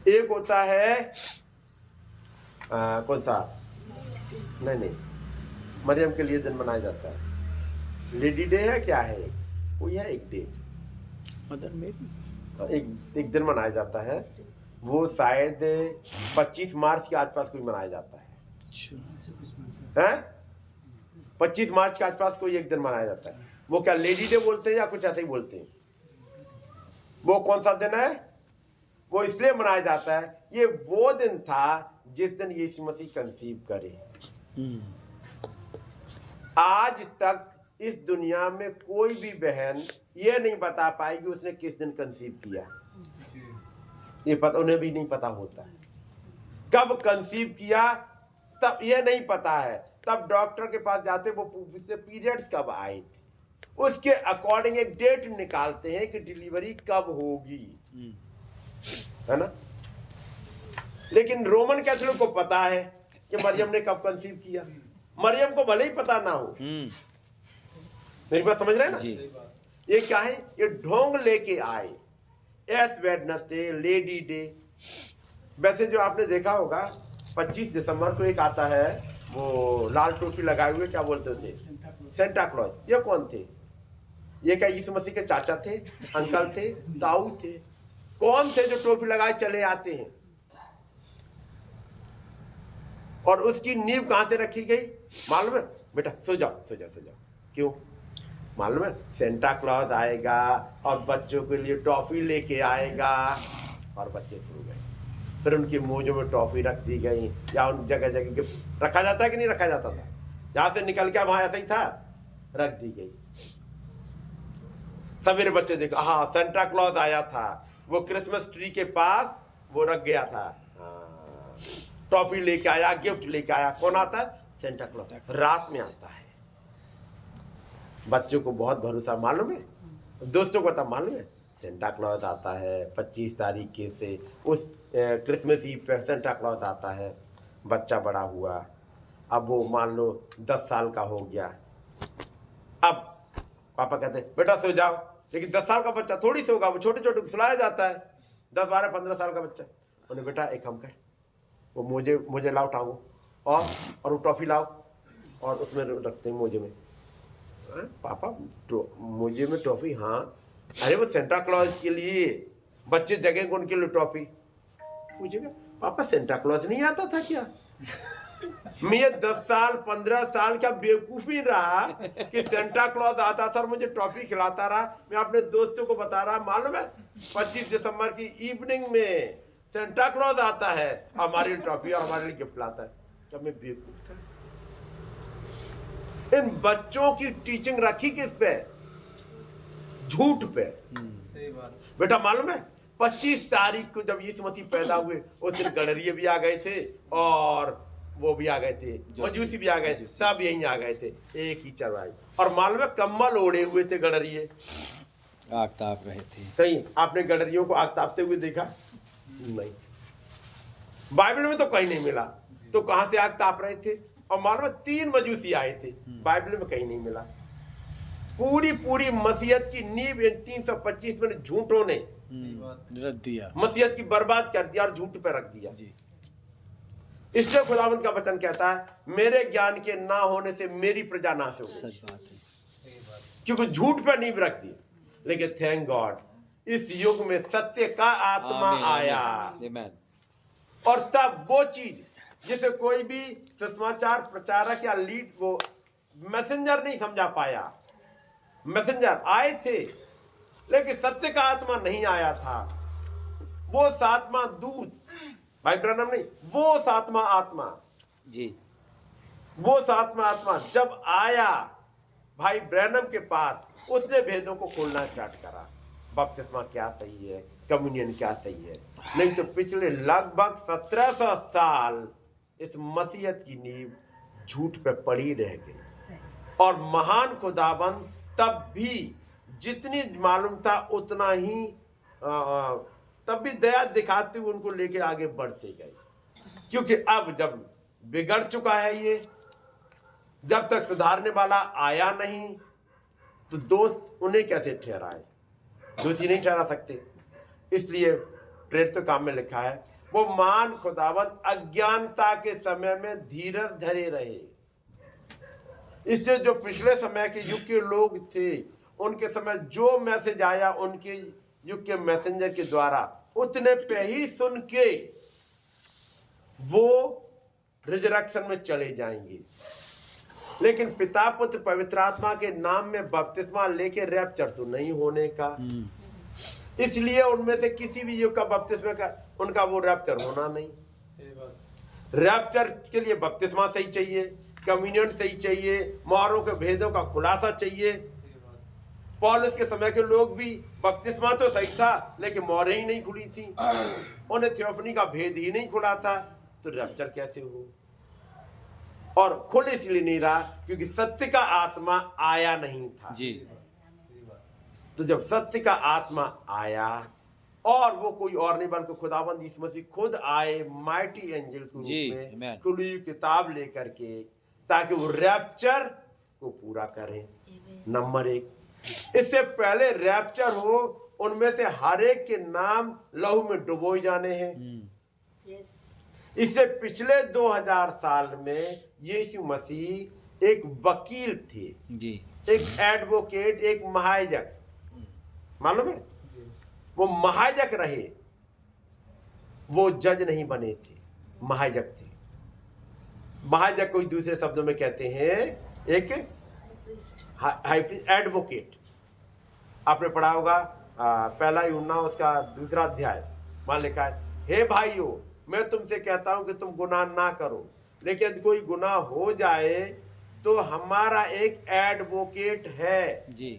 एक होता है कौन सा, नहीं, मरियम के लिए दिन मनाया जाता है। लेडी डे है, क्या है? कोई है एक डे, मदर मेरी, एक दिन मनाया जाता है। वो शायद 25 मार्च के आसपास कोई मनाया जाता है। हैं? 25 मार्च के आसपास कोई एक दिन मनाया जाता है। वो क्या लेडी डे बोलते हैं या कुछ ऐसे ही बोलते हैं? वो कौन सा दिन है? वो इसलिए मनाया जाता है, ये वो दिन था जिस दिन यीशु मसीह कंसीव करे। आज तक इस दुनिया में कोई भी बहन ये नहीं बता पाएगी उसने किस दिन कंसीव किया। ये पता, उन्हें भी नहीं पता होता है कब कंसीव किया, तब ये नहीं पता है। तब डॉक्टर के पास जाते, वो पूछते पीरियड्स कब आए थे, उसके अकॉर्डिंग एक डेट निकालते हैं कि डिलीवरी कब होगी, है ना? लेकिन रोमन कैथोलिक को पता है कि मरियम ने कब कंसीव किया। मरियम को भले ही पता ना हो। मेरी बात समझ रहे हैं ना? ये क्या है? ये ढोंग लेके आए। एश वेडनेसडे, लेडी डे। वैसे जो आपने देखा होगा 25 दिसंबर को एक आता है, वो लाल टोपी लगाए हुए, क्या बोलते थे? Santa Claus. ये कौन थे? ये क्या यीशु मसीह के चाचा थे, अंकल थे, ताऊ थे? कौन थे जो टोपी लगाए चले आते हैं? और उसकी नींव कहां से रखी गई मालूम है? बेटा सो जाओ, सो जाओ, सो जाओ। क्यों मालूम है? सेंटा क्लॉज आएगा और बच्चों के लिए टॉफी लेके आएगा, और बच्चे सो गए। फिर उनकी मोजों में टॉफी रख दी गई, या उन जगह जगह गिफ्ट रखा जाता है कि नहीं रखा जाता था? जहां से निकल के वहां ऐसा ही था, रख दी गई। सवेरे बच्चे देखो, हाँ सेंटा क्लॉज आया था, वो क्रिसमस ट्री के पास वो रख गया था, टॉफी लेके आया, गिफ्ट लेके आया। कौन आता है? Santa Claus. रात में आता है। बच्चों को बहुत भरोसा, मालूम है? दोस्तों को तब मालूम है सेंटा क्लॉज आता है 25 तारीख के से, उस क्रिसमस ईव पे सेंटा क्लॉज आता है। बच्चा बड़ा हुआ, अब वो मान लो 10 साल का हो गया। अब पापा कहते हैं बेटा सो जाओ, लेकिन 10 साल का बच्चा थोड़ी सोगा, वो छोटे छोटे सुलाया जाता है। 10, 12, 15 साल का बच्चा, उन्हें बेटा एक काम कर, वो मुझे लाओ टांगो और वो टॉफी लाओ और उसमें रखते हैं मोजे में। पापा मोजे में टॉफी? हाँ। अरे वो सेंटा क्लॉज के लिए, बच्चे जगेंगे उनके लिए टॉफी। पूछेगा पापा सेंटा क्लॉज नहीं आता था क्या? मैं 10 साल 15 साल का बेवकूफी रहा कि सेंटा क्लॉज आता था और मुझे टॉफी खिलाता रहा। मैं अपने दोस्तों को बता रहा, मालूम है 25 दिसंबर की इवनिंग में सेंटा क्लॉज आता है, हमारे लिए टॉफी और हमारे लिए गिफ्ट लाता है। क्या मैं बेवकूफ था? इन बच्चों की टीचिंग रखी किस पे? झूठ पे। सही बात। बेटा मालूम है 25 तारीख को जब यीशु मसीह पैदा हुए उस दिन गडरिये भी आ गए थे और वो भी आ गए थे, मजूसी भी आ गए थे, सब यहीं आ गए थे, एक ही चरवाही। और मालूम है कम्बल ओढ़े हुए थे गडरिये, आग ताप रहे थे। कहीं आपने गडरियों को आग तापते हुए देखा? नहीं, बाइबल में तो कहीं नहीं मिला। तो कहां से आग ताप रहे थे? और मालूम है 3 मजूसी आए थे, बाइबल में कहीं नहीं मिला। पूरी मसीहत की नींव इन 325 में झूठों ने रख दिया, मसीहत की बर्बाद कर दिया और झूठ पे रख दिया जी। इसलिए खुदावंद का वचन कहता है मेरे ज्ञान के ना होने से मेरी प्रजा नाश हो गई। सच बात है, क्योंकि झूठ पे नींव रख दी। लेकिन थैंक गॉड इस युग में सत्य का आत्मा आया, और तब वो चीज जिसे कोई भी सुसमाचार प्रचारक या लीड वो मैसेंजर नहीं समझा पाया। मैसेंजर आए थे लेकिन सत्य का आत्मा नहीं आया था। वो सातवां दूत भाई ब्रैनम नहीं, वो सातवां आत्मा जी, वो सातवां आत्मा जब आया भाई ब्रैनम के पास, उसने भेदों को खोलना स्टार्ट करा। बपतिस्मा क्या सही है, कम्युनियन क्या सही है। नहीं तो पिछले लगभग 1700 साल इस मसीहत की नींव झूठ पे पड़ी रह गई। और महान खुदाबंद तब भी जितनी मालूम था उतना ही तब भी दया दिखाते हुए उनको लेके आगे बढ़ते गए। क्योंकि अब जब बिगड़ चुका है ये, जब तक सुधारने वाला आया नहीं तो दोस्त उन्हें कैसे ठहराए? दोषी नहीं ठहरा सकते। इसलिए प्रेरित काम में लिखा है वो महान खुदावंत अज्ञानता के समय में धीरज धरे रहे। इसलिए जो पिछले समय के युग के लोग थे उनके समय जो मैसेज आया उनके युग के मैसेंजर के द्वारा उतने पे ही सुन के वो रिजरेक्शन में चले जाएंगे। लेकिन पिता पुत्र पवित्र आत्मा के नाम में बपतिस्मा लेके रैप्चर तो नहीं होने का। इसलिए उनमें से किसी भी युग का बपतिस्मा का उनका वो रैप्चर होना नहीं। रैप्चर के लिए बपतिस्मा सही चाहिए, कम्युनियन सही चाहिए, मोहरों के भेदों का खुलासा चाहिए। पौलुस के समय के लोग भी बपतिस्मा तो सही था लेकिन मोहरें ही नहीं खुली थी, उन्हें थियोफनी का भेद ही नहीं खुला था, तो रैप्चर कैसे हो? और खुल इसलिए नहीं रहा क्योंकि सत्य का आत्मा आया नहीं था जी। तो जब सत्य का आत्मा आया, और वो कोई और नहीं बल्कि खुदावंद यीशु मसीह खुद आए माइटी एंजल के रूप में खुली हुई किताब लेकर के, ताकि वो रैप्चर को पूरा करें। नंबर 1, इससे पहले रैप्चर हो उनमें से हर एक के नाम लहू में डुबोए जाने हैं। इससे पिछले 2000 साल में यीशु मसीह एक वकील थे जी, एक एडवोकेट, एक महायाजक। मालूम है वो महायाजक रहे, वो जज नहीं बने थे, महायाजक थे। महायाजक को दूसरे शब्दों में कहते हैं एक हाई प्रीस्ट, एडवोकेट। आपने पढ़ा होगा पहला यूहन्ना उसका 2 अध्याय, वहां लिखा है हे भाइयों मैं तुमसे कहता हूं कि तुम गुनाह ना करो, लेकिन यदि कोई गुनाह हो जाए तो हमारा एक एडवोकेट है जी।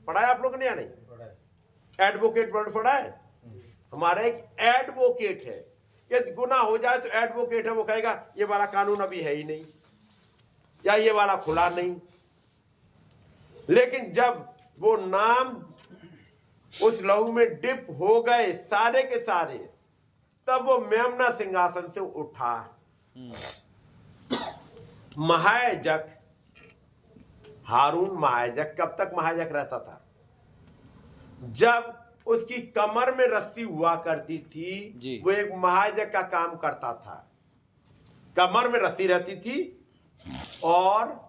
पढ़ा है आप लोगों ने या नहीं? एडवोकेट वर्ड पढ़ा है? हमारा एक एडवोकेट है। यदि गुनाह हो जाए तो एडवोकेट है, वो कहेगा ये वाला कानून अभी है ही नहीं या ये वाला खुला नहीं। लेकिन जब वो नाम उस लहू में डिप हो गए सारे के सारे, तब वो मेमना सिंहासन से उठा महायाजक हारून महायाजक कब तक महायाजक रहता था? जब उसकी कमर में रस्सी हुआ करती थी, वो एक महायाजक का काम करता था। कमर में रस्सी रहती थी और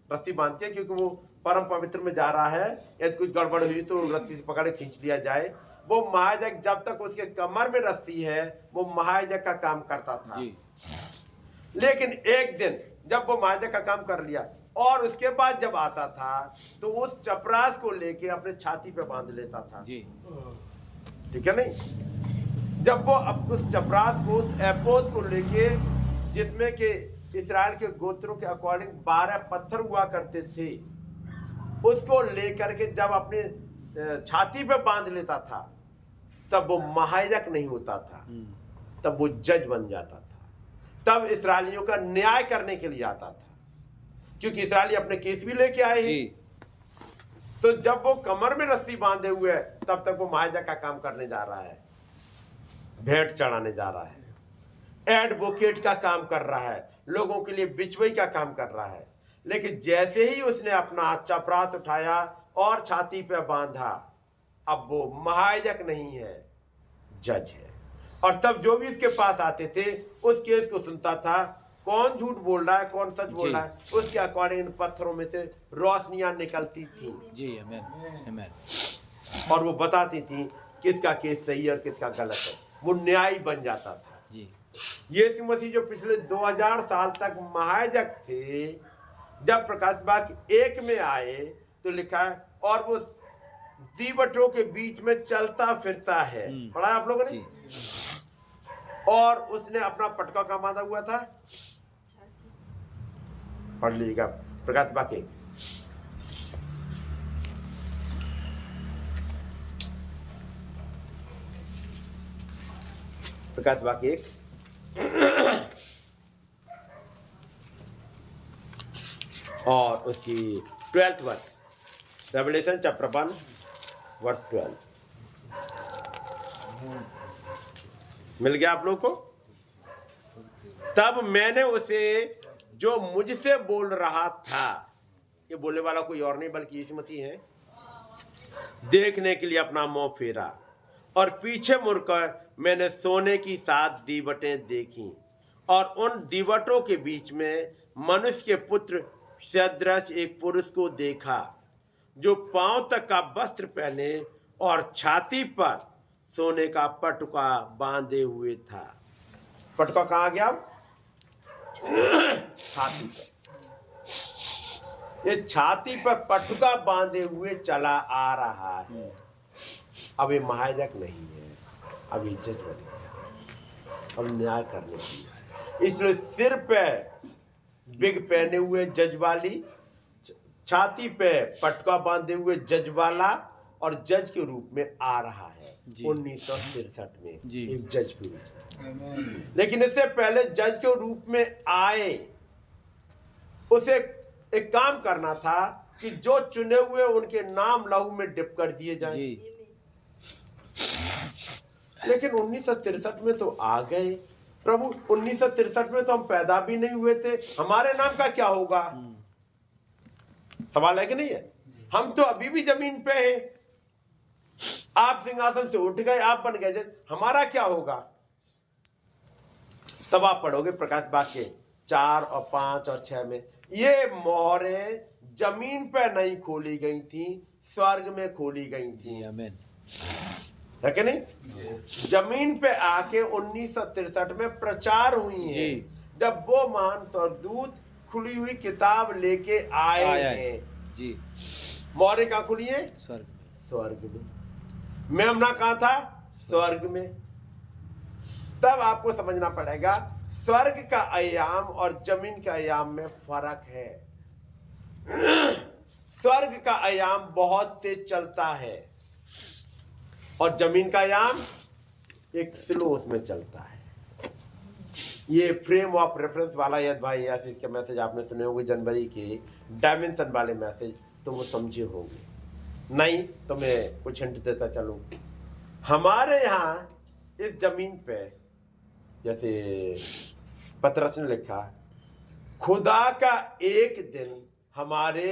रस्सी बांधती है क्योंकि वो परम पवित्र में जा रहा है, यदि कुछ गड़बड़ हुई तो रस्सी से पकड़ खींच लिया जाए। वो महायाजक जब तक उसके कमर में रस्सी है, वो महायाजक का काम करता था जी। लेकिन एक दिन जब वो महायाजक का काम कर लिया और उसके बाद जब आता था तो उस चपरास को लेके अपने छाती पे बांध लेता था जी। ठीक है नहीं? जब वो उस चपरास को, उस एपोद को लेके, जिसमें कि इस्राएल के गोत्रों के अकॉर्डिंग 12 पत्थर हुआ करते थे, उसको लेकर के जब अपने छाती पे बांध लेता था, तब वो महायाजक नहीं होता था, तब वो जज बन जाता था। तब इस्राएलियों का न्याय करने के लिए आता था, क्योंकि इस्राएली अपने केस भी लेके आए हैं। तो जब वो कमर में रस्सी बांधे हुए है, तब तक वो महायाजक का काम करने जा रहा है, भेंट चढ़ाने जा रहा है, एडवोकेट का काम कर रहा है, लोगों के लिए बिचवई का काम कर रहा है। लेकिन जैसे ही उसने अपना चपरास उठाया और छाती पे बांधा, अब वो महायाजक नहीं है, जज है। और तब जो भी इसके पास आते थे उस केस को सुनता था, कौन झूठ बोल रहा है, कौन सच बोल रहा है, उसके अकॉर्डिंग पत्थरों में से रोशनियां निकलती थी जी। और वो बताती थी किसका केस सही है और किसका गलत है। वो न्यायी बन जाता था जी। यीशु मसीह जो पिछले 2000 साल तक महायाजक थे, जब प्रकाश बाग 1 में आए तो लिखा है और वो दीवटों के बीच में चलता फिरता है। पढ़ा आप लोगों ने? और उसने अपना पटका कहाँ बांधा हुआ था? पढ़ लीजिएगा प्रकाश बाग 1। प्रकाश बाग 1 और उसकी 12th वर्ष, रेवलेशन चैप्टर 1 वर्ष 12। मिल गया आप लोग को? तब मैंने उसे जो मुझसे बोल रहा था, ये बोलने वाला कोई और नहीं बल्कि यीशु मसीह है, देखने के लिए अपना मुंह फेरा और पीछे मुड़कर मैंने सोने की 7 दीवटें देखी और उन दीवटों के बीच में मनुष्य के पुत्र सदृश एक पुरुष को देखा, जो पांव तक का वस्त्र पहने और छाती पर सोने का पटुका बांधे हुए था। पटुका कहाँ गया? छाती पर। ये छाती पर पटुका बांधे हुए चला आ रहा है। अब ये महायाजक नहीं है, अब ये जज बन गया, अब न्याय करने के लिए। इसलिए सिर पे बिग पहने हुए जज वाली, छाती पे पटका बांधे हुए जज वाला, और जज के रूप में आ रहा है 1963 में एक जज के रूप में। लेकिन इससे पहले जज के रूप में आए, उसे एक काम करना था कि जो चुने हुए उनके नाम लहू में डिप कर दिए जाएं। लेकिन 1963 में तो आ गए प्रभु, 1963 में तो हम पैदा भी नहीं हुए थे, हमारे नाम का क्या होगा? सवाल है कि नहीं है? हम तो अभी भी जमीन पे हैं। आप सिंहासन से उठ गए, आप बन गए, हमारा क्या होगा? तब आप पढ़ोगे प्रकाश बाग के 4 और 5 और 6 में, ये मोहरें जमीन पे नहीं खोली गई थी, स्वर्ग में खोली गई थी। आमीन। है कि नहीं? जमीन पे आके 1963 में प्रचार हुई है, जब वो महान स्वर्गदूत खुली हुई किताब लेके आए हैं जी। मोहरें कहाँ खुली है? स्वर्ग में। स्वर्ग में। मेमना कहाँ था? स्वर्ग में। तब आपको समझना पड़ेगा स्वर्ग का आयाम और जमीन के आयाम में फर्क है। स्वर्ग का आयाम बहुत तेज चलता है और जमीन का आयाम एक स्लो उसमें चलता है। ये फ्रेम ऑफ रेफरेंस वाला यद भाई आशीष के मैसेज आपने सुने होंगे, जनवरी के डायमेंशन वाले मैसेज, तो वो समझे होंगे। नहीं तो मैं कुछ हिंट देता चलूं। हमारे यहाँ इस जमीन पे जैसे पतरस ने लिखा, खुदा का एक दिन हमारे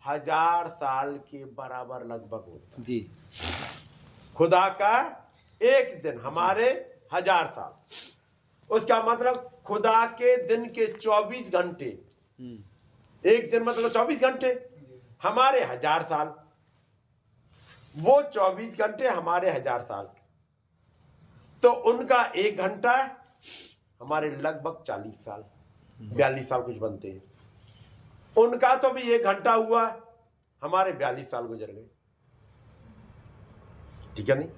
1000 साल के बराबर लगभग होता। जी। खुदा का एक दिन हमारे 1000 साल, उसका मतलब खुदा के दिन के 24 घंटे, एक दिन मतलब 24 घंटे, हमारे 1000 साल, वो 24 घंटे हमारे 1000 साल, तो उनका एक घंटा हमारे लगभग 40 साल, 42 साल कुछ बनते हैं। उनका तो भी एक घंटा हुआ, हमारे 42 साल गुजर गए। ठीक है नहीं?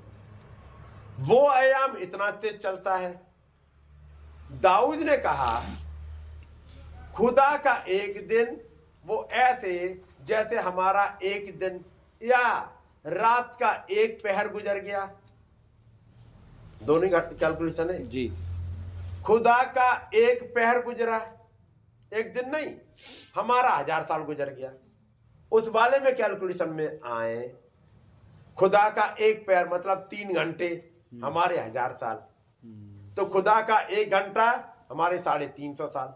वो आयाम इतना तेज चलता है। दाऊद ने कहा, खुदा का एक दिन वो ऐसे जैसे हमारा एक दिन या रात का एक पहर गुजर गया। दोनों कैलकुलेशन है जी। खुदा का एक पहर गुजरा, एक दिन नहीं, हमारा 1000 साल गुजर गया। उस वाले में कैलकुलेशन में आए, खुदा का एक पैर मतलब 3 घंटे, हमारे 1000 साल, तो खुदा का एक घंटा हमारे 350 साल।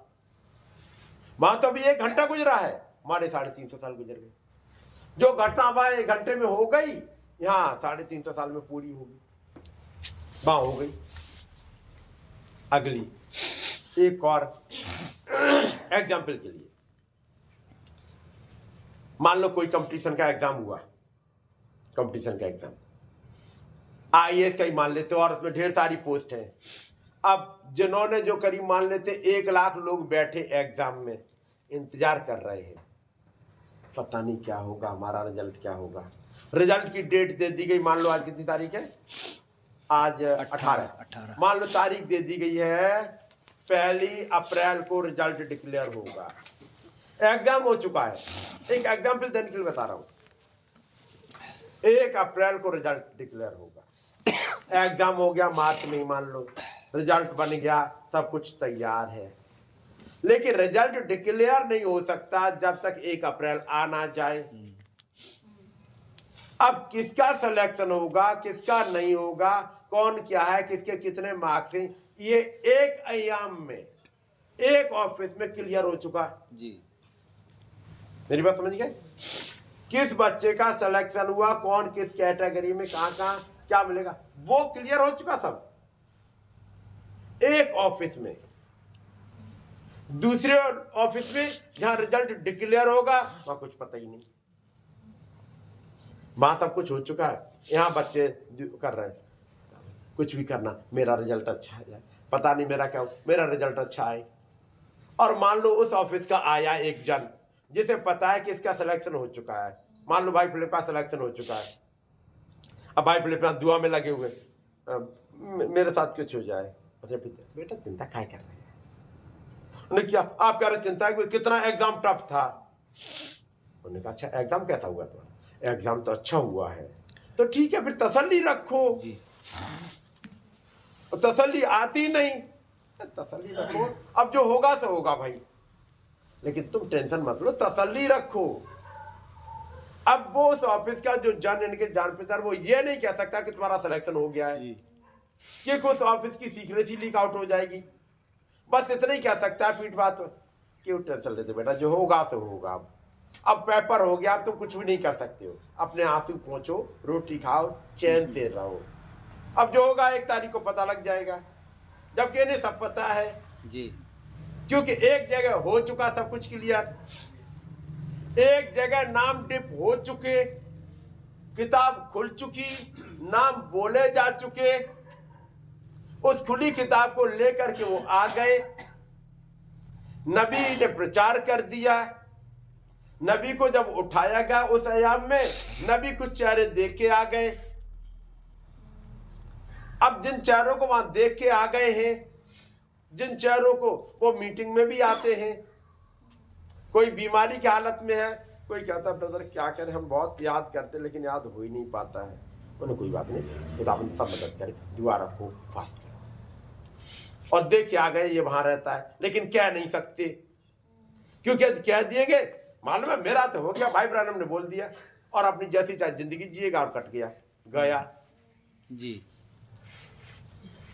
वहां तो अभी एक घंटा गुजरा है, हमारे 350 साल गुजर गए। जो घटना वहां एक घंटे में हो गई, यहां 350 साल में पूरी होगी, वहां हो गई। अगली एक और एग्जाम्पल के लिए, मान लो कोई कंपटीशन का एग्जाम हुआ, कंपटीशन का एग्जाम आईएएस का ही मान लेते हो, और उसमें ढेर सारी पोस्ट हैं। अब जिन्होंने जो करीब मान लेते 1 लाख लोग बैठे एग्जाम में इंतजार कर रहे हैं, पता नहीं क्या होगा, हमारा रिजल्ट क्या होगा। रिजल्ट की डेट दे दी गई, मान लो आज कितनी तारीख है, आज 18। मान लो तारीख दे दी गई है 1 अप्रैल को रिजल्ट डिक्लेयर होगा। एग्जाम हो चुका है, एक एग्जाम्पल देने के लिए बता रहा हूं, 1 अप्रैल को रिजल्ट डिक्लेयर होगा। एग्जाम हो गया मार्च में, मान लो रिजल्ट बन गया, सब कुछ तैयार है, लेकिन रिजल्ट डिक्लेयर नहीं हो सकता जब तक 1 अप्रैल आ ना जाए। अब किसका सिलेक्शन होगा, किसका नहीं होगा, कौन क्या है, किसके कितने मार्क्स हैं, ये एक अयाम में एक ऑफिस में क्लियर हो चुका जी। मेरी बात समझ गए? किस बच्चे का सिलेक्शन हुआ, कौन किस कैटेगरी में कहां क्या मिलेगा, वो क्लियर हो चुका सब एक ऑफिस में। दूसरे ऑफिस में जहां रिजल्ट डिक्लेयर होगा वहां कुछ पता ही नहीं, वहां सब कुछ हो चुका है। यहां बच्चे कर रहे हैं कुछ भी करना, मेरा रिजल्ट अच्छा है, पता नहीं मेरा क्या, मेरा रिजल्ट अच्छा है। और मान लो उस ऑफिस का आया एक जन जिसे पता है कि इसका सिलेक्शन हो चुका है, मान लो भाई फिलिप का सिलेक्शन हो चुका है। अब भाई फिलिप दुआ में लगे हुए, मेरे साथ कुछ हो जाए। बेटा चिंता क्या कर रहे हैं? उन्हें क्या आप कह रहे चिंता है, कितना एग्जाम टफ था। उन्होंने कहा अच्छा एग्जाम कैसा हुआ तुम्हारा? एग्जाम तो अच्छा हुआ है। तो ठीक है, फिर तसल्ली रखो। तसल्ली आती नहीं, तसल्ली रखो, अब जो होगा सो होगा भाई, लेकिन तुम टेंशन मत लो, तसल्ली रखो। अब वो उस ऑफिस का जो जन इनके जान पहचान, वो ये नहीं कह सकता कि तुम्हारा सिलेक्शन हो गया है, कि उस ऑफिस की सीक्रेसी लीक आउट हो जाएगी। बस इतना ही कह सकता है पीठ बात, क्यों टेंशन लेते बेटा, जो होगा तो होगा। अब पेपर हो गया, अब तुम कुछ भी नहीं कर सकते हो, अपने आंसू पोंछो, रोटी खाओ, चैन से रहो। अब जो होगा 1 तारीख को पता लग जाएगा, जबकि इन्हें सब पता है जी, क्योंकि एक जगह हो चुका सब कुछ क्लियर, एक जगह नाम डिप हो चुके, किताब खुल चुकी, नाम बोले जा चुके, उस खुली किताब को लेकर के वो आ गए, नबी ने प्रचार कर दिया। नबी को जब उठाया गया उस अयाम में, नबी कुछ चेहरे देख के आ गए। अब जिन चेहरों को वहां देख के आ गए हैं, जिन चेहरों को वो मीटिंग में भी आते हैं, कोई बीमारी की हालत में है, कोई कहता है ब्रदर क्या करें, हम बहुत याद करते लेकिन याद हो ही नहीं पाता है। उन्हें कोई बात नहीं, खुदा सब मदद करे, दुआ रखो, फास्ट करो। और देख के आ गए ये वहां रहता है, लेकिन कह नहीं सकते क्योंकि कह दिए गए, मालूम है मेरा तो हो गया, भाई ब्रानम ने बोल दिया, और अपनी जैसी चाहे जिंदगी जिएगा और कट गया जी।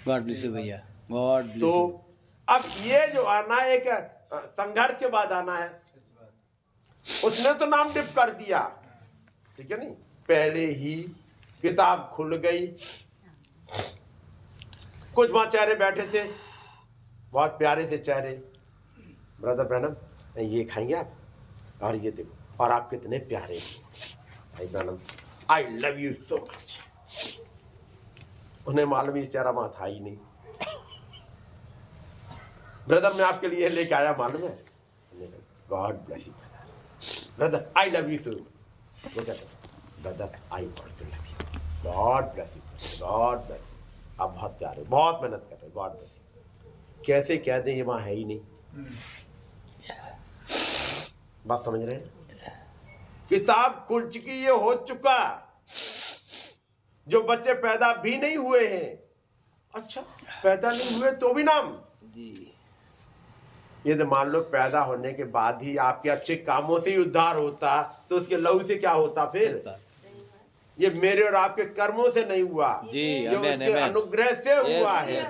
गॉड ब्लेस यू भैया, गॉड ब्लेस तो यू। अब ये जो आना एक संघर्ष के बाद आना है, उसने तो नाम डिप कर दिया, ठीक है नहीं, पहले ही किताब खुल गई। कुछ वहां चेहरे बैठे थे, बहुत प्यारे से चेहरे, ब्रदर ब्रैनम ये खाएंगे आप, और ये देखो, और आप कितने प्यारे हो भाई Branham, I love you so much. उन्हें मालूम ये चेहरा वहां था ही नहीं। ब्रदर मैं आपके लिए लेके आया मालूम है, God bless you brother, I love you so much. Brother I also love you, God bless you, God bless you. आप बहुत प्यारे, बहुत मेहनत कर रहे हो, गॉड ब्लेस यू। कैसे कह दें ये वहां है ही नहीं। बात समझ रहे हैं? किताब खुल चुकी, ये हो चुका। जो बच्चे पैदा भी नहीं हुए हैं, अच्छा पैदा नहीं हुए तो भी नाम, ये तो मान लो पैदा होने के बाद ही आपके अच्छे कामों से ही उद्धार होता, तो उसके लहू से क्या होता फिर? ये मेरे और आपके कर्मों से नहीं हुआ जी, ये उसके अनुग्रह से हुआ है।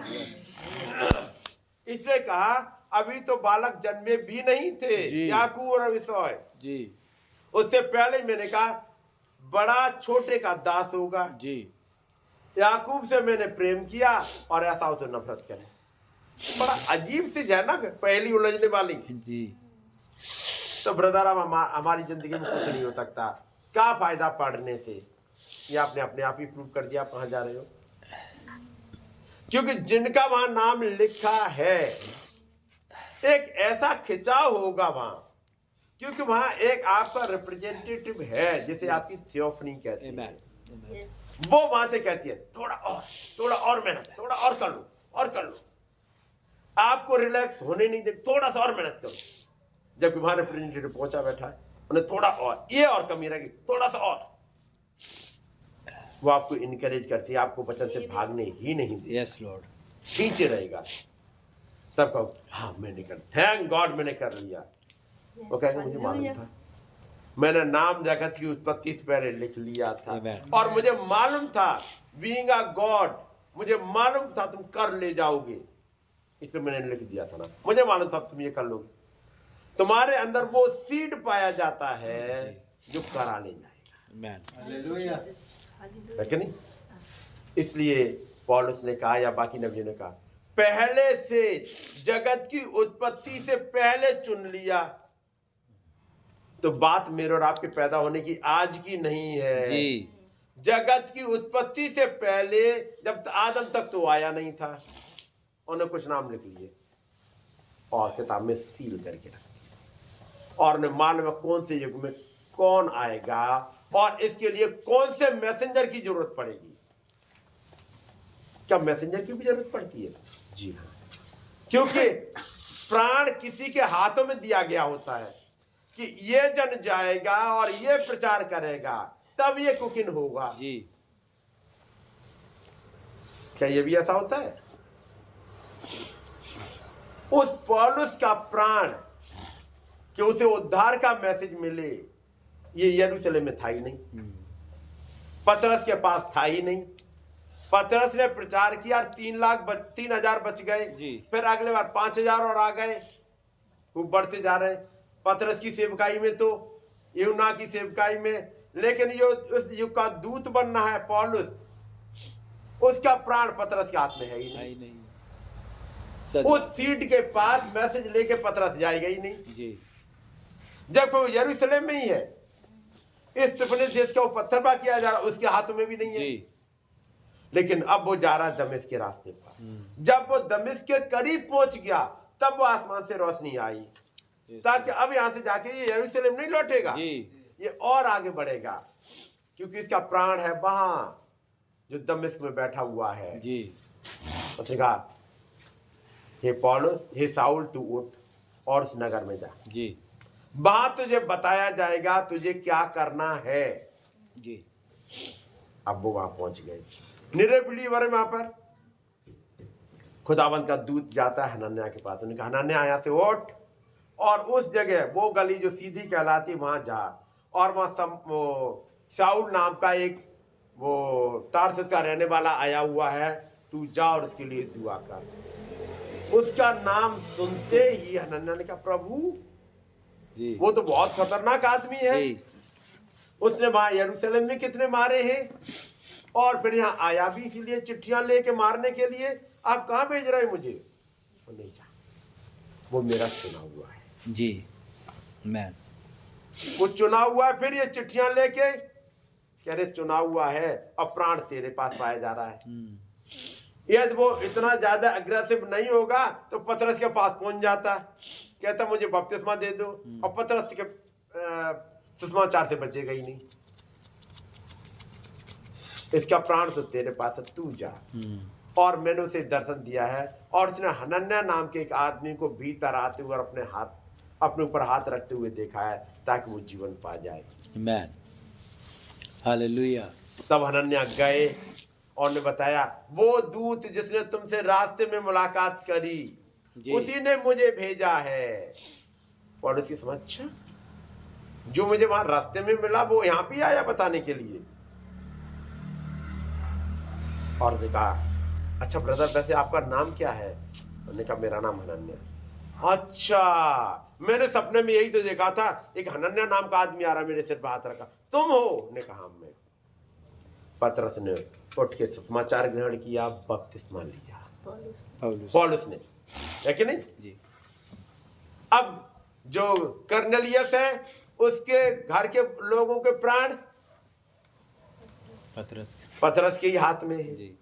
इसलिए कहा अभी तो बालक जन्मे भी नहीं थे याकूब और अविसोय जी, उससे पहले मैंने कहा बड़ा छोटे का दास होगा जी। याकूब से मैंने प्रेम किया और एसाव से नफरत करे। बड़ा अजीब सी है ना, पहली उलझने वाली जी। तो ब्रदर अब हमारी जिंदगी में कुछ नहीं हो सकता। क्या फायदा पढ़ने से? ये आपने अपने आप ही प्रूव कर दिया आप कहां जा रहे हो। क्योंकि जिनका वहां नाम लिखा है, एक ऐसा खिंचाव होगा वहां, क्योंकि वहां एक आपका रिप्रेजेंटेटिव है, जिसे आपकी थियोफनी कहते हैं। वो वहां से कहती है थोड़ा और मेहनत, थोड़ा और कर लो, और कर लो, आपको रिलैक्स होने नहीं दे, थोड़ा सा और मेहनत करो। जबकि वहां रिप्रेजेंटेटिव पहुंचा बैठा है, उन्हें थोड़ा और, ये और कमी रहेगी, थोड़ा सा और। वो आपको इनकरेज करती है, आपको वचन से भागने ही नहीं दे। यस लॉर्ड, नीचे रहेगा। तब कहो हाँ मैंने कर, थैंक गॉड मैंने कर लिया। वो कहेगा मुझे मालूम था, मैंने नाम जगत की उत्पत्ति से पहले लिख लिया था। और मुझे मालूम था, बीइंग अ गॉड, मुझे मालूम था तुम कर ले जाओगे, इसलिए मैंने लिख दिया था ना। मुझे मालूम था तुम ये कर लोगे। तुम्हारे अंदर वो सीड पाया जाता है जो करा ले जाएगा, है कि नहीं? इसलिए पौलुस ने कहा, या बाकी नबियों ने कहा, पहले से जगत की उत्पत्ति से पहले चुन लिया। तो बात मेरे और आपके पैदा होने की आज की नहीं है जी। जगत की उत्पत्ति से पहले, जब आदम तक तो आया नहीं था, उन्हें कुछ नाम लिख लिए और किताब में सील करके रख दिया। और उन्हें मालूम है कौन से युग में कौन आएगा और इसके लिए कौन से मैसेंजर की जरूरत पड़ेगी। क्या मैसेंजर की भी जरूरत पड़ती है? जी हाँ, क्योंकि प्राण किसी के हाथों में दिया गया होता है कि ये जन जाएगा और ये प्रचार करेगा, तब ये कुकिंग होगा जी। क्या ये भी ऐसा होता है? उस पौलुस का प्राण कि उसे उद्धार का मैसेज मिले, ये यरूशलेम में था ही नहीं, पतरस के पास था ही नहीं। पतरस ने प्रचार किया, 3,00,000 बच गए जी। फिर अगले बार 5,000 और आ गए, वो बढ़ते जा रहे। पतरस की सेवकाई में तो, यूहन्ना की सेवकाई में, लेकिन जो उस युग का दूत बनना है पौलुस, उसका प्राण पतरस के हाथ में है ही नहीं। उस सीट के पास मैसेज लेके पतरस जाएगा ही नहीं जी। जब वो यरूशलेम में ही है, इस स्तिफनुस जिसका पत्थरबाज किया जा रहा, उसके हाथों में भी नहीं है जी। लेकिन अब वो जा रहा है दमिश्क के रास्ते पर। जब वो दमिश्क के करीब पहुंच गया, तब वो आसमान से रोशनी आई, ताकि अब यहां से जाके ये यरूशलेम नहीं लौटेगा जी। ये और आगे बढ़ेगा, क्योंकि इसका प्राण है वहां जो दमिश्क में बैठा हुआ है जी। उसने कहा, हे पौलुस, हे साउल, तू उठ और उस नगर में जा जी। वहां तुझे बताया जाएगा तुझे क्या करना है जी। अब वो वहां पहुंच गए। निरे बिलीवर वहां पर खुदावंत का दूत जाता है हनन्याह के पास। उन्होंने कहा, हनन्याह यहाँ से उठ और उस जगह, वो गली जो सीधी कहलाती, वहां जा, और वहां शाऊल नाम का एक वो तारसुस का रहने वाला आया हुआ है, तू जा और उसके लिए दुआ कर। उसका नाम सुनते ही हनन्याह ने कहा, प्रभु जी वो तो बहुत खतरनाक आदमी है, जी उसने वहां यरूशलेम में कितने मारे हैं और फिर यहाँ आया भी इसीलिए चिट्ठियां लेके मारने के लिए। आप कहां भेज रहे हैं मुझे? वो नहीं जा, वो मेरा चुना हुआ है। जी मैन वो चुना हुआ है। फिर ये चिट्ठियां लेके कह रहे चुना हुआ है और प्राण तेरे पास पाया जा रहा है। यदि वो इतना ज्यादा अग्रेसिव नहीं होगा तो पतरस के पास पहुंच जाता, कहता मुझे बपतिस्मा दे दो, और पतरस के सुसमाचार से बचेगा ही नहीं। इसका प्राण तो तेरे पास है, तू जा। और मैंने उसे दर्शन दिया है और उसने हनन्याह नाम के एक आदमी को भीतर आते हुए और अपने ऊपर हाथ रखते हुए देखा है ताकि वो जीवन पा जाए। Man hallelujah. तब हनन्याह गए और ने बताया, वो दूत जिसने तुमसे रास्ते में मुलाकात करी उसी ने मुझे भेजा है। और उसकी समझ, अच्छा, जो मुझे वहां रास्ते में मिला वो यहाँ भी आया बताने के लिए। और ने कहा, अच्छा ब्रदर वैसे आपका नाम क्या है? उन्होंने कहा मेरा नाम हनन्याह। अच्छा, मैंने सपने में यही तो देखा था, एक हनन्याह नाम का आदमी आ रहा मेरे सिर पर हाथ रखा, तुम हो? ने कहा मैं। पतरस ने उठ के सुसमाचार ग्रहण किया, बपतिस्मा लिया। पौलुस ने, है कि नहीं जी। अब जो कर्नेलियस है उसके घर के लोगों के प्राण पतरस के ही हाथ में है जी।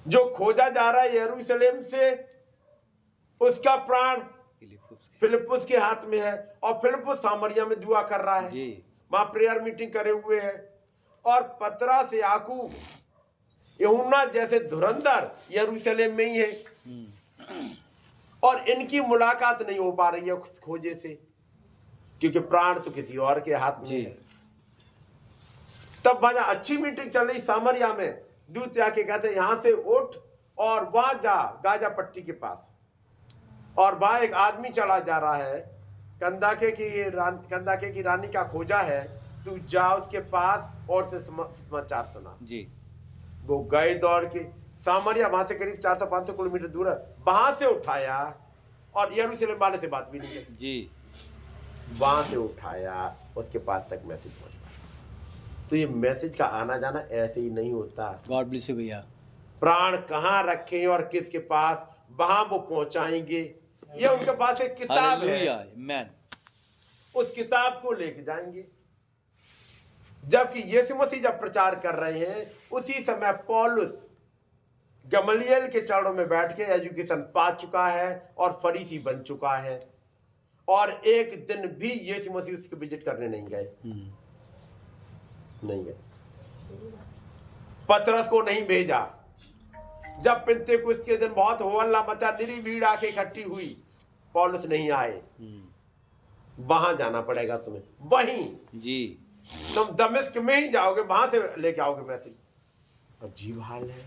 जो खोजा जा रहा है यरूशलेम से उसका प्राण फिलिप्पुस के हाथ में है, और फिलिप्पुस सामरिया में दुआ कर रहा है जी। वहां प्रेयर मीटिंग करे हुए है। और पतरस याकूब यूहन्ना जैसे धुरंधर यरूशलेम में ही है और इनकी मुलाकात नहीं हो पा रही है उस खोजे से, क्योंकि प्राण तो किसी और के हाथ में है। तब वहां अच्छी मीटिंग चल रही सामरिया में, दूत आके कहते यहां से उठ और वहां जा गाजा पट्टी के पास, और वहां एक आदमी चला जा रहा है, कंदाके की रानी का खोजा है, तू जा उसके पास और से समाचार सुना जी। वो गए दौड़ के, सामरिया वहां से करीब 400-500 किलोमीटर दूर है, वहां से उठाया और यरूशलेम वाले से बात भी नहीं की जी। वहां से उठाया उसके पास तक मैसेज पहुंच गया। तो ये मैसेज का आना जाना ऐसे ही नहीं होता। गॉड ब्लेस यू भैया। प्राण कहाँ रखे और किसके पास, वहां वो पहुंचाएंगे। ये उनके पास एक किताब है, मैन उस किताब को लेके जाएंगे। जबकि यीशु मसीह जब प्रचार कर रहे हैं उसी समय पौलुस गमलियल के चरणों में बैठ के एजुकेशन पा चुका है और फरीसी बन चुका है, और एक दिन भी यीशु मसीह उसको विजिट करने नहीं गए। नहीं गए, पतरस को नहीं भेजा। जब पिन्तेकुस्त के दिन बहुत हो हल्ला मचा, निरी भीड़ आके इकट्ठी हुई, पौलुस नहीं आए। वहां जाना पड़ेगा तुम्हें, वहीं जी। तुम दमिश्क में ही जाओगे, वहां से लेके आओगे मैसेज। अजीब हाल है,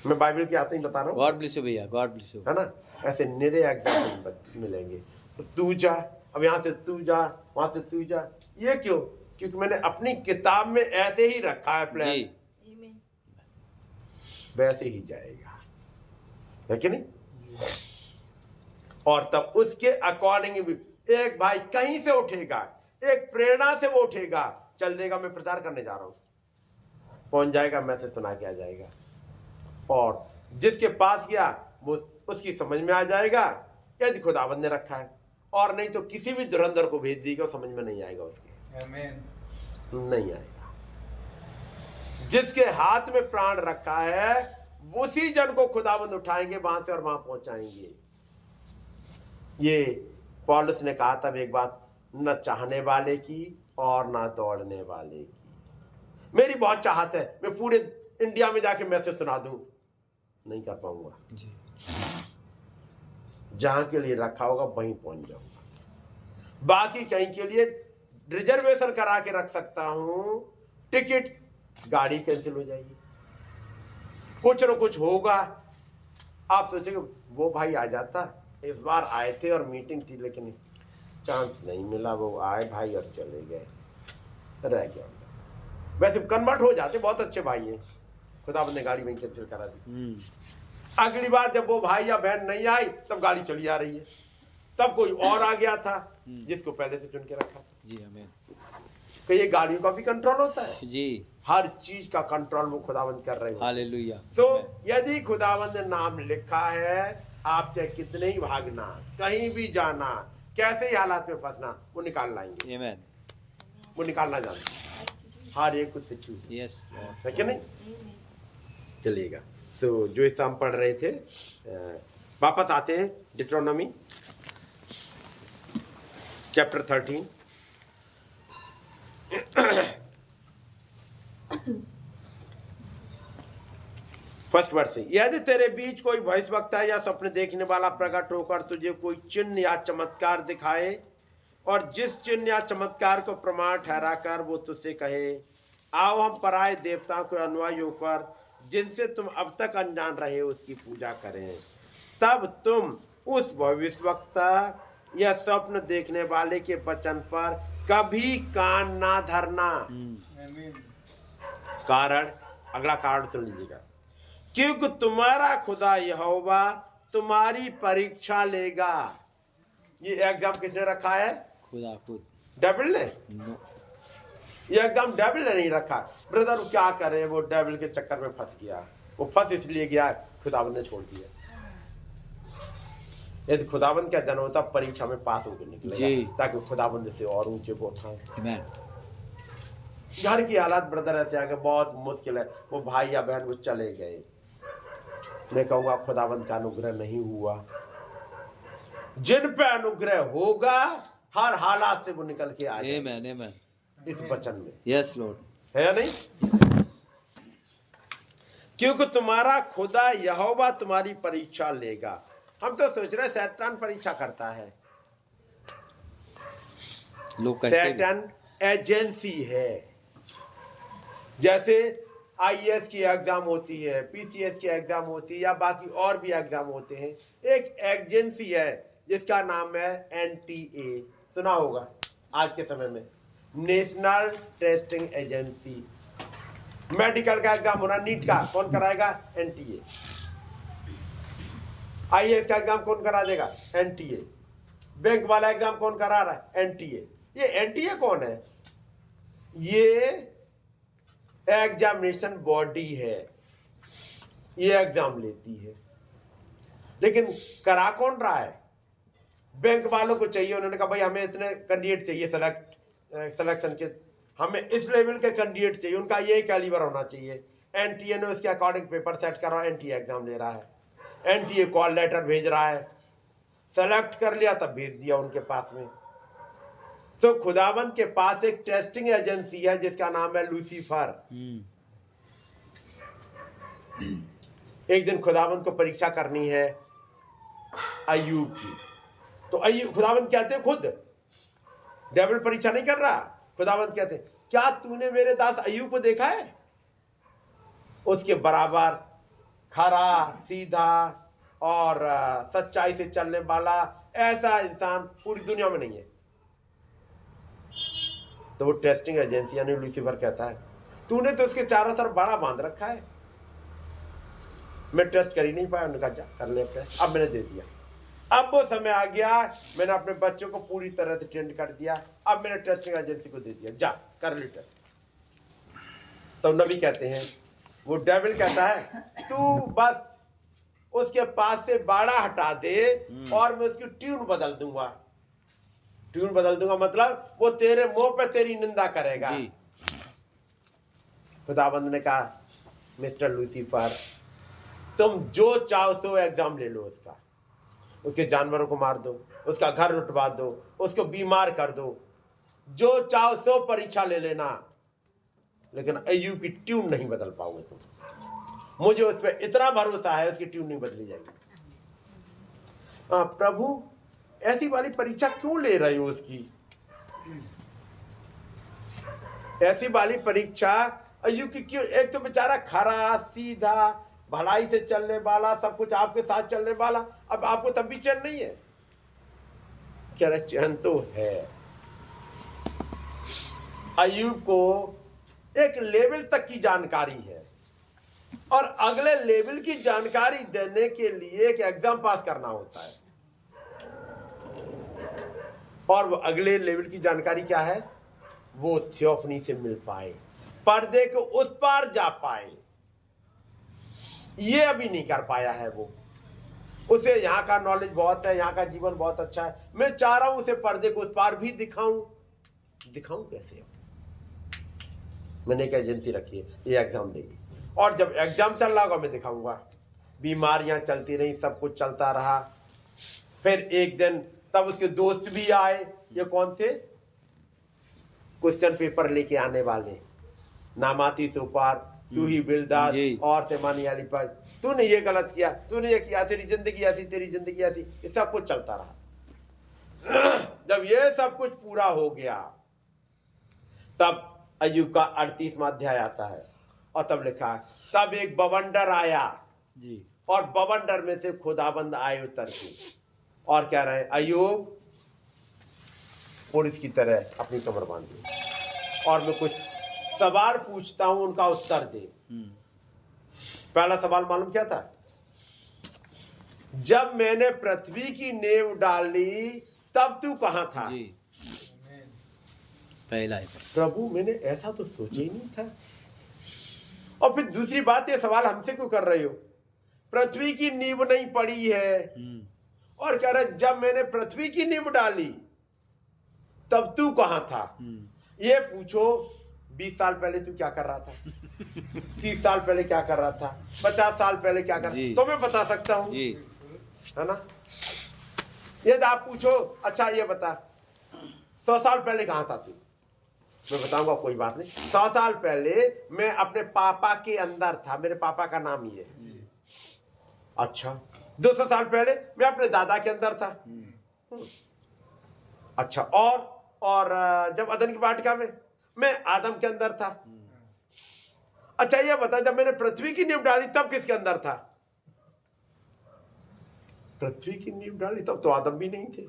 मैं बाइबल के आते ही बता रहा हूँ। गॉड ब्लेस यू भैया, गॉड ब्लेस यू। है ना, ऐसे निरे एग्जाम्पल मिलेंगे। तो तू जा, अब यहाँ से तू जा, वहां से तू जा। ये क्यों? क्योंकि मैंने अपनी किताब में ऐसे ही रखा है प्लान, वैसे ही जाएगा, है कि नहीं? और तब उसके अकॉर्डिंग भी एक भाई कहीं से उठेगा, एक प्रेरणा से वो उठेगा, चल देगा मैं प्रचार करने जा रहा हूं, पहुंच जाएगा, मैसेज सुना के आ जाएगा, और जिसके पास गया वो उसकी समझ में आ जाएगा यदि खुदाबंद ने रखा है, और नहीं तो किसी भी धुरंधर को भेज देगा, समझ में नहीं आएगा उसके। आमीन। नहीं आएगा। जिसके हाथ में प्राण रखा है उसी जन को खुदाबंद उठाएंगे वहां से और वहां पहुंचाएंगे। ये पौलुस ने कहा था एक बात, न चाहने वाले की और ना दौड़ने वाले की। मेरी बहुत चाहत है मैं पूरे इंडिया में जाके मैसेज सुना दूं, नहीं कर पाऊंगा जी। जहां के लिए रखा होगा वहीं पहुंच जाऊंगा। बाकी कहीं के लिए रिजर्वेशन करा के रख सकता हूं, टिकट, गाड़ी कैंसिल हो जाएगी, कुछ न कुछ होगा। आप सोचेंगे वो भाई आ जाता, इस बार आए थे और मीटिंग थी लेकिन चांस नहीं मिला, वो आए भाई और चले गए, रह गया। वैसे कन्वर्ट हो जाते, बहुत अच्छे भाई हैं, खुदा ने गाड़ी वहीं कैंसिल करा दी। अगली बार जब वो भाई या बहन नहीं आई तब गाड़ी चली आ रही है, तब कोई और आ गया था जिसको पहले से चुन के रखा था। जी आमीन। कि ये गाड़ियों का भी कंट्रोल होता है, जी हर चीज का कंट्रोल वो खुदावंद कर रहे हो। हालेलुया। तो यदि खुदावंद ने नाम लिखा है, आप चाहे कितने ही भागना, कहीं भी जाना, कैसे ही हालात में फंसना, वो निकाल लाएंगे, आमीन। वो निकालना जानते हर एक कुछ सिचुएशन, यस है कि नहीं? चलिएगा। तो जो इस हम पढ़ रहे थे, वापस आते हैं डिट्रोनॉमी चैप्टर 13। फर्स्ट वर्ड से, यदि तेरे बीच कोई भविष्यवक्ता या सपने देखने वाला प्रकट होकर तुझे कोई चिन्ह या चमत्कार दिखाए, और जिस चिन्ह या चमत्कार को प्रमाण ठहरा कर वो तुझसे कहे, आओ हम पराये देवताओं के अनुयायी होकर जिनसे तुम अब तक अनजान रहे हो उसकी पूजा करें, तब तुम उस भविष्यवक्ता या स्वप्न देखने वाले के वचन पर कभी कान ना धरना। कारण, अगला कारण सुन लीजिएगा, क्योंकि तुम्हारा खुदा यहोवा तुम्हारी परीक्षा लेगा। ये एग्जाम किसने रखा है? खुदा खुद। डेविल ने? नो। ये एग्जाम डेविल ने नहीं रखा। ब्रदर क्या करे, वो डेविल के चक्कर में फंस गया, वो फंस इसलिए गया खुदावंद ने छोड़ दिया। यदि खुदावंद का जन्म होता परीक्षा में पास होकर निकलेगा, ताकि खुदावंद से और ऊंचे को उठाए। आमीन। घर की हालात ब्रदर ऐसे आगे बहुत मुश्किल है, वो भाई या बहन वो चले गए, मैं कहूंगा खुदावंद का अनुग्रह नहीं हुआ। जिन पे अनुग्रह होगा हर हालात से वो निकल के आ जाए। आमीन आमीन। इस वचन में यस लॉर्ड। है या नहीं? क्योंकि तुम्हारा खुदा यहोवा तुम्हारी परीक्षा लेगा। हम तो सोच रहे शैतान परीक्षा करता है, लोग कहते हैं शैतान एजेंसी है। जैसे आईएएस की एग्जाम होती है, पीसीएस की एग्जाम होती है, या बाकी और भी एग्जाम होते हैं, एक एजेंसी है जिसका नाम है एनटीए, सुना होगा आज के समय में, नेशनल टेस्टिंग एजेंसी। मेडिकल का एग्जाम होना, नीट का कौन कराएगा? एनटीए। आईएएस का एग्जाम कौन करा देगा? एनटीए। बैंक वाला एग्जाम कौन करा रहा है? एनटीए। ये एनटीए कौन है? ये एग्जामिनेशन बॉडी है, ये एग्जाम लेती है, लेकिन करा कौन रहा है? बैंक वालों को चाहिए, उन्होंने कहा भाई हमें इतने कैंडिडेट चाहिए सिलेक्शन के, हमें इस लेवल के कैंडिडेट चाहिए, उनका यही कैलिबर होना चाहिए। एनटीए ने उसके अकॉर्डिंग पेपर सेट करा, एनटीए एग्जाम ले रहा है, एनटीए कॉल लेटर भेज रहा है, सेलेक्ट कर लिया तब भेज दिया उनके पास में। तो खुदावंद के पास एक टेस्टिंग एजेंसी है जिसका नाम है लूसीफर। एक दिन खुदावंद को परीक्षा करनी है अय्यूब की, तो अय्यूब, खुदावंद कहते हैं खुद, डेविल परीक्षा नहीं कर रहा, खुदावंद कहते हैं क्या तूने मेरे दास अय्यूब को देखा है? उसके बराबर खरा, सीधा और सच्चाई से चलने वाला ऐसा इंसान पूरी दुनिया में नहीं है। तो वो टेस्टिंग एजेंसी यानी लूसीफर कहता है तूने तो उसके चारों तरफ बड़ा बांध रखा है, मैं टेस्ट कर ही नहीं पाया। उन्होंने कहा जा कर ले टेस्ट, अब मैंने दे दिया, अब वो समय आ गया, मैंने अपने बच्चों को पूरी तरह से ट्रेंड कर दिया, अब मैंने टेस्टिंग एजेंसी को दे दिया, जा कर ले टेस्ट। तो नबी कहते हैं, वो डेविल कहता है तू बस उसके पास से बाड़ा हटा दे और मैं उसकी ट्यून बदल दूंगा। ट्यून बदल दूंगा मतलब वो तेरे मुंह पे तेरी निंदा करेगा। खुदाबंद ने कहा मिस्टर लूसीफर तुम जो चाहो सो एग्जाम ले लो उसका, उसके जानवरों को मार दो, उसका घर लुटवा दो, उसको बीमार कर दो, जो चाहो सो परीक्षा ले लेना, लेकिन अय्यूब की ट्यून नहीं बदल पाओगे तुम। मुझे उस पर इतना भरोसा है उसकी ट्यून नहीं बदली जाएगी। प्रभु ऐसी वाली परीक्षा क्यों ले रहे हो उसकी? ऐसी वाली परीक्षा अय्यूब की क्यों? एक तो बेचारा खरा, सीधा, भलाई से चलने वाला, सब कुछ आपके साथ चलने वाला, अब आपको तब भी चैन नहीं है? कह रहे चैन तो है। अय्यूब को एक लेवल तक की जानकारी है, और अगले लेवल की जानकारी देने के लिए एक एग्जाम पास करना होता है। और वो अगले लेवल की जानकारी क्या है? वो थियोफनी से मिल पाए, पर्दे के उस पार जा पाए। ये अभी नहीं कर पाया है वो। उसे यहाँ का नॉलेज बहुत है, यहाँ का जीवन बहुत अच्छा है। मैं चाह रहा हूं उसे पर्दे को उस पार भी दिखाऊं। दिखाऊं कैसे? मैंने एक एजेंसी रखी है, ये एग्जाम देगी, और जब एग्जाम चल रहा होगा मैं दिखाऊंगा। बीमारियां चलती रही, सब कुछ चलता रहा। फिर एक दिन तब उसके दोस्त भी आए। ये कौन थे? क्वेश्चन पेपर लेके आने वाले, नामाती सुपार, सूही बिलदास और तेमानी अली पर। तूने ये गलत किया, तूने ये किया, तेरी जिंदगी ऐसी, तेरी जिंदगी ऐसी। ये सब कुछ चलता रहा। जब ये सब कुछ पूरा हो गया तब अय्यूब का 38वां अध्याय आता है, और तब लिखा है, तब एक बवंडर आया जी, और बवंडर में से खुदाबंद आए उतर के, और कह रहे हैं, अय्यूब पुलिस की तरह अपनी कमर बांधी, और मैं कुछ सवाल पूछता हूं, उनका उत्तर दे। पहला सवाल मालूम क्या था? जब मैंने पृथ्वी की नींव डाली तब तू कहां था? जी, पहला ही प्रभु, मैंने ऐसा तो सोचा ही नहीं था। और फिर दूसरी बात, ये सवाल हमसे क्यों कर रहे हो? पृथ्वी की नींव नहीं पड़ी है, और कह रहे जब मैंने पृथ्वी की नींव डाली तब तू कहां था? ये पूछो, 20 साल पहले तू क्या कर रहा था? 30 साल पहले क्या कर रहा था? 50 साल पहले क्या कर रहा था? तो मैं बता सकता हूं, है ना? यदि आप पूछो, अच्छा ये बता 100 साल पहले कहां था तू? मैं बताऊंगा, कोई बात नहीं। 100 साल पहले मैं अपने पापा के अंदर था, मेरे पापा का नाम ये है। अच्छा, 200 साल पहले मैं अपने दादा के अंदर था। अच्छा, और जब अदन की वाटिका में मैं आदम के अंदर था। अच्छा ये बता, जब मैंने पृथ्वी की नींव डाली तब किसके अंदर था? पृथ्वी की नींव डाली तब तो आदम भी नहीं थे।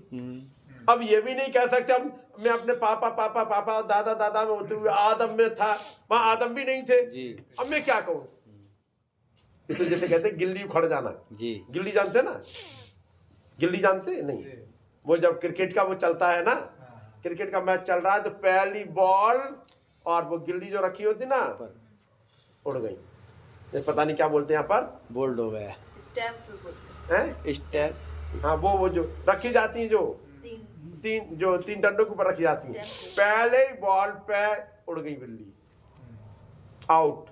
अब ये भी नहीं कह सकते हम मैं अपने पापा दादा दादा में होते हुए आदम में था, वहां आदम भी नहीं थे जी। अब मैं क्या कहूं? ये तो जैसे कहते हैं गिल्ली उखड़ जाना जी। गिल्ली जानते ना? गिल्ली जानते नहीं? वो जब क्रिकेट का वो चलता है ना, क्रिकेट का मैच चल रहा है, तो पहली बॉल और वो गिल्ली जो रखी होती ना उड़ गई। ये पता नहीं क्या बोलते हैं यहाँ पर, बोल्ड हो गया, स्टैम्प। हाँ, वो जो रखी जाती है, जो तीन डंडों के ऊपर रखी जाती है, पहले ही बॉल पे उड़ गई बिल्ली, आउट।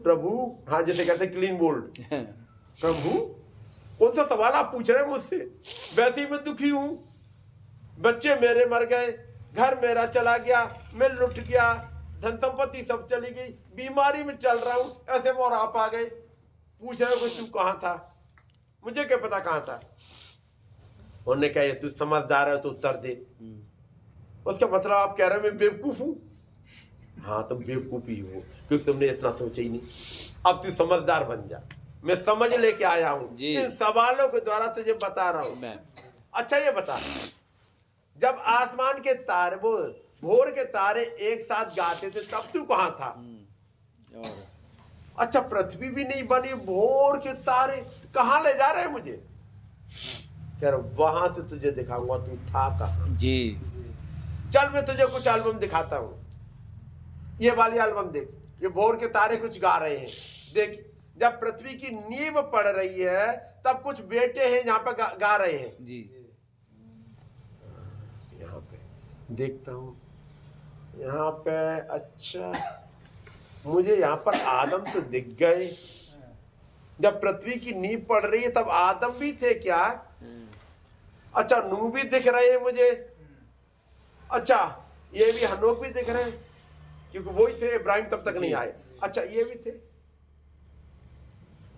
प्रभु, हाँ जैसे कहते हैं क्लीन बोल्ड। प्रभु, कौन सा सवाल आप पूछ रहे हैं मुझसे? वैसे ही मैं दुखी हूं, बच्चे मेरे मर गए, घर मेरा चला गया, मैं लुट गया, धन संपत्ति सब चली गई, बीमारी में चल रहा हूं, ऐसे में और आप आ गए, पूछ रहे हो कि तू कहां था? मुझे क्या पता कहां था? उन्होंने कहा ये तू समझदार है तो उत्तर दे। उसका मतलब आप कह रहे हो मैं बेवकूफ हूं? हाँ, तुम बेवकूफ ही हो, क्योंकि तुमने इतना सोचा ही नहीं। अब तू समझदार बन जा, मैं समझ लेके आया हूं, इन सवालों के द्वारा तुझे बता रहा हूं। अच्छा ये बता, जब आसमान के तारे, वो भोर के तारे एक साथ गाते थे, तब तू कहां था? अच्छा, पृथ्वी भी नहीं बनी, भोर के तारे कहां ले जा रहे हैं मुझे? कह रहा वहां से तुझे दिखाऊंगा तू था कहां जी। चल मैं तुझे कुछ एल्बम दिखाता हूं, ये वाली एल्बम देख, ये भोर के तारे कुछ गा रहे हैं। देख, जब पृथ्वी की नींव पड़ रही है तब कुछ बेटे हैं यहाँ पे गा रहे हैं जी। यहाँ पे देखता हूं, यहाँ पे अच्छा मुझे यहाँ पर आदम तो दिख गए। जब पृथ्वी की नींव पड़ रही है तब आदम भी थे क्या? अच्छा, नूह भी दिख रहे हैं मुझे। अच्छा, ये भी हनोक भी दिख रहे हैं, क्योंकि वही थे, इब्राहिम तब तक नहीं आए। अच्छा, ये भी थे,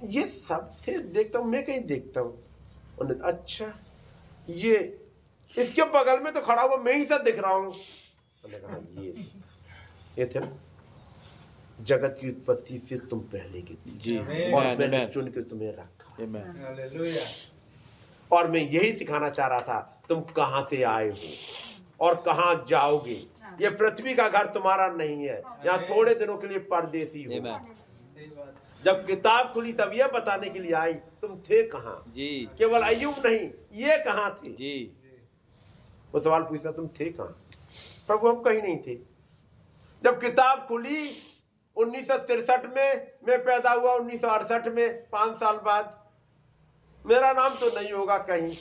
ये सब थे। देखता हूं, मैं कहीं देखता हूं। अच्छा, ये इसके बगल में तो खड़ा हुआ मैं ही सब दिख रहा हूं। कहा ये थे ना, जगत की उत्पत्ति से तुम पहले की थी जी, और मैंने चुन के तुम्हें रखा। और मैं यही सिखाना चाह रहा था, तुम कहां से आए हो और कहां जाओगे। ये पृथ्वी का घर तुम्हारा नहीं है, यहाँ थोड़े दिनों के लिए परदेसी हो। जब किताब खुली तब यह बताने के लिए आई तुम थे कहाँ। जी केवल अय्यूब नहीं, ये कहाँ थे। जी वो सवाल पूछता तुम थे कहाँ। प्रभु हम कहीं नहीं थे। जब किताब खुली 1963 में, मैं पैदा हुआ 1968 में, 5 साल बाद, मेरा नाम तो नहीं होगा कहीं।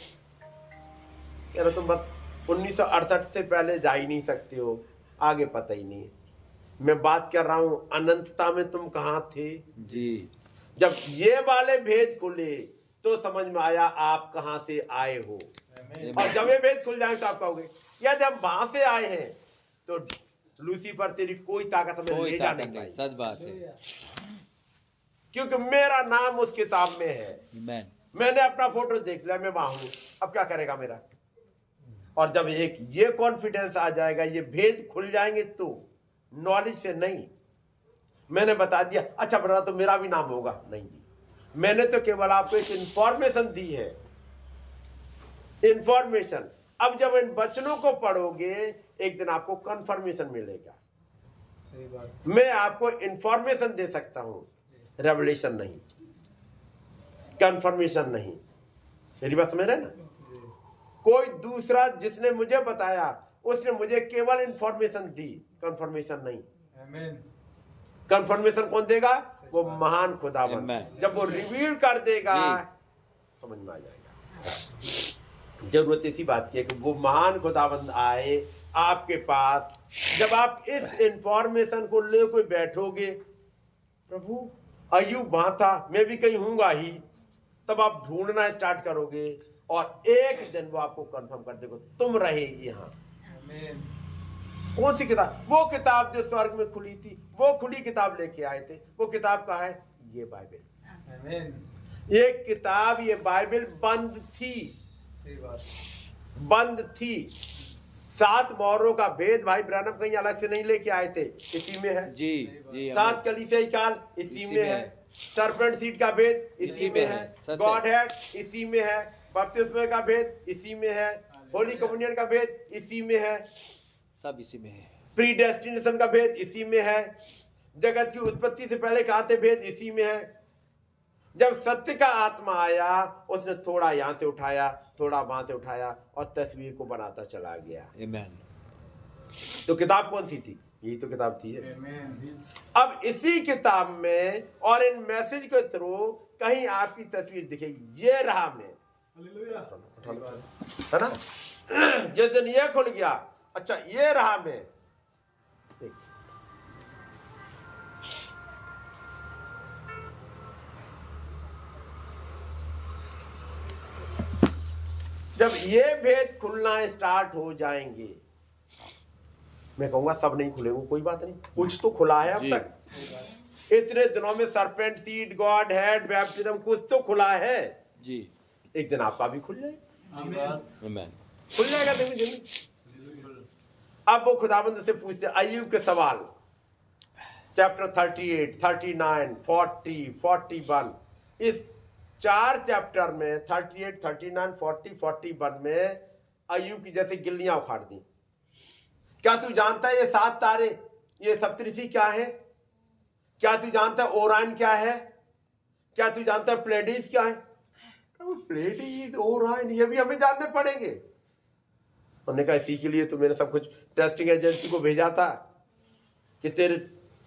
यार तुम बस 1968 से पहले जा ही नहीं सकते हो, आगे पता ही नहीं। मैं बात कर रहा हूं अनंतता में तुम कहाँ थे। जी जब ये वाले भेद खुले तो समझ में आया आप कहां से आए हो। और जब ये भेद खुल जाए तो आप कहोगे यदि हम वहां से आए हैं तो लूसीफर तेरी कोई ताकत हमें कोई ले जा ताकत नहीं नहीं, पाई, सच बात है। क्योंकि मेरा नाम उस किताब में है। आमेन। मैंने अपना फोटो देख लिया, मैं वहां हूं, अब क्या करेगा मेरा। और जब एक ये कॉन्फिडेंस आ जाएगा, ये भेद खुल जाएंगे, तो नॉलेज से नहीं। मैंने बता दिया अच्छा बता तो मेरा भी नाम होगा, नहीं जी, मैंने तो केवल आपको एक इंफॉर्मेशन दी है, इंफॉर्मेशन। अब जब इन वचनों को पढ़ोगे एक दिन आपको कंफर्मेशन मिलेगा। सही बात। मैं आपको इंफॉर्मेशन दे सकता हूं, रेवलेशन नहीं, कंफर्मेशन नहीं। मेरी बात समझ रहे ना। कोई दूसरा जिसने मुझे बताया उसने मुझे केवल इंफॉर्मेशन दी, कंफर्मेशन नहीं। कंफर्मेशन कौन देगा? वो महान खुदावंद। जब वो रिवील कर देगा समझ में आ जाएगा। जरूरत इसी बात की है कि वो महान खुदावंद आए आपके पास। जब आप इस इंफॉर्मेशन को लेकर बैठोगे, प्रभु अय्यूब वहां था, मैं भी कहीं हूंगा ही, तब आप ढूंढना स्टार्ट करोगे और एक दिन वो आपको कंफर्म कर देगा तुम रहे यहाँ। कौन सी किताब? वो किताब जो स्वर्ग में खुली थी, वो खुली किताब लेके आए थे। वो किताब कहाँ है? ये बाइबल। ये किताब, ये बाइबल बंद थी, बंद थी। 7 मोहरों का भेद भाई ब्रैनम कहीं अलग से नहीं लेके आए थे, इसी में है। जी जी 7 कलीसियाई काल इसी में है। सर्पेंट सीड का भेद इसी में है। गॉड हेड इसी में है। बपतिस्मे का भेद इसी में है। होली कम्युनियन का भेद इसी में है। सब इसी में है। प्रीडेस्टिनेशन का भेद इसी में है। जगत की उत्पत्ति से पहले कहा थे भेद इसी में है। जब सत्य का आत्मा आया उसने थोड़ा यहां से उठाया, थोड़ा वहां से उठाया और तस्वीर को बनाता चला गया। आमेन। तो किताब कौन सी थी? यही तो किताब थी। अब इसी किताब में और इन मैसेज के थ्रू कहीं आपकी तस्वीर दिखेगी। ये रहा मैं, है ना। जिस दिन ये खुल गया, अच्छा ये रहा मैं, जब ये भेद खुलना स्टार्ट हो जाएंगे, मैं कहूंगा सब नहीं खुलेंगे, कोई बात नहीं, कुछ तो खुला है अब तक। इतने दिनों में serpent seed, God head, baptism, कुछ तो खुला है जी। एक दिन आपका भी खुल जाएगा। आमेन। खुल जाएगा धीमे धीमे। अब वो खुदाबंद से पूछते अय्यूब के सवाल, चैप्टर 38, 39, 40, 41, इस 4 चैप्टर में 38, 39, 40, 41 में अय्यूब की जैसे गिल्लियां उखाड़ दी। क्या तू जानता है ये 7 तारे, ये सप्तऋषि क्या है? क्या तू जानता है ओराइन क्या है? क्या तू जानता है प्लेडीज क्या है? प्लेडीज, ओराइन, ये भी हमें जानने पड़ेंगे। हमने कहा इसी के लिए तो मैंने सब कुछ टेस्टिंग एजेंसी को भेजा था कि तेरे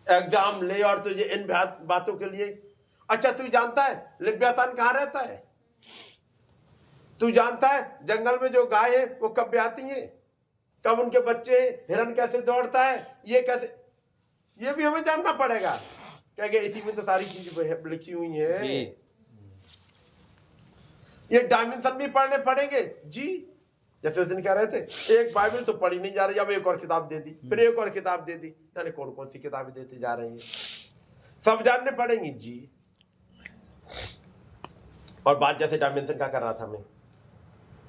एग्जाम ले और तुझे इन बातों के लिए। अच्छा तू जानता है लिव्यातान कहाँ रहता है? तू जानता है जंगल में जो गाय है वो कब ब्याती है, कब उनके बच्चे, हिरन कैसे दौड़ता है, ये कैसे, ये भी हमें जानना पड़ेगा। क्या इसी में तो सारी चीजें लिखी हुई है। ये डायमेंशन भी पढ़ने पड़ेंगे जी। जैसे उस दिन कह रहे थे एक बाइबल तो पढ़ी नहीं जा रही, अब एक और किताब दे दी, फिर एक और किताब दे दी, यानी कौन कौन सी किताबें देते जा रहे हैं, सब जानने पड़ेंगी जी। और बात जैसे डायमेंशन का कर रहा था मैं,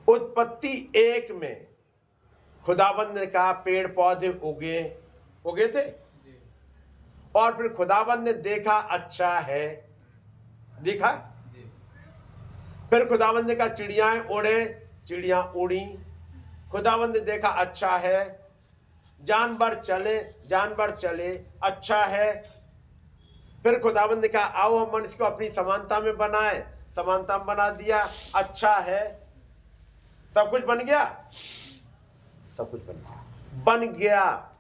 उत्पत्ति 1 में खुदाबंद ने कहा पेड़ पौधे उगे थे, और फिर खुदाबंद ने देखा अच्छा है, देखा। फिर खुदाबंद ने कहा चिड़ियाएं उड़े, चिड़ियां उड़ी। खुदाबंद ने देखा अच्छा है। जानवर चले, जानवर चले, अच्छा है। फिर खुदावंद ने कहा आओ हम मनुष्य को अपनी समानता में बनाए, समानता में बना दिया, अच्छा है, सब कुछ बन गया, सब कुछ बन गया।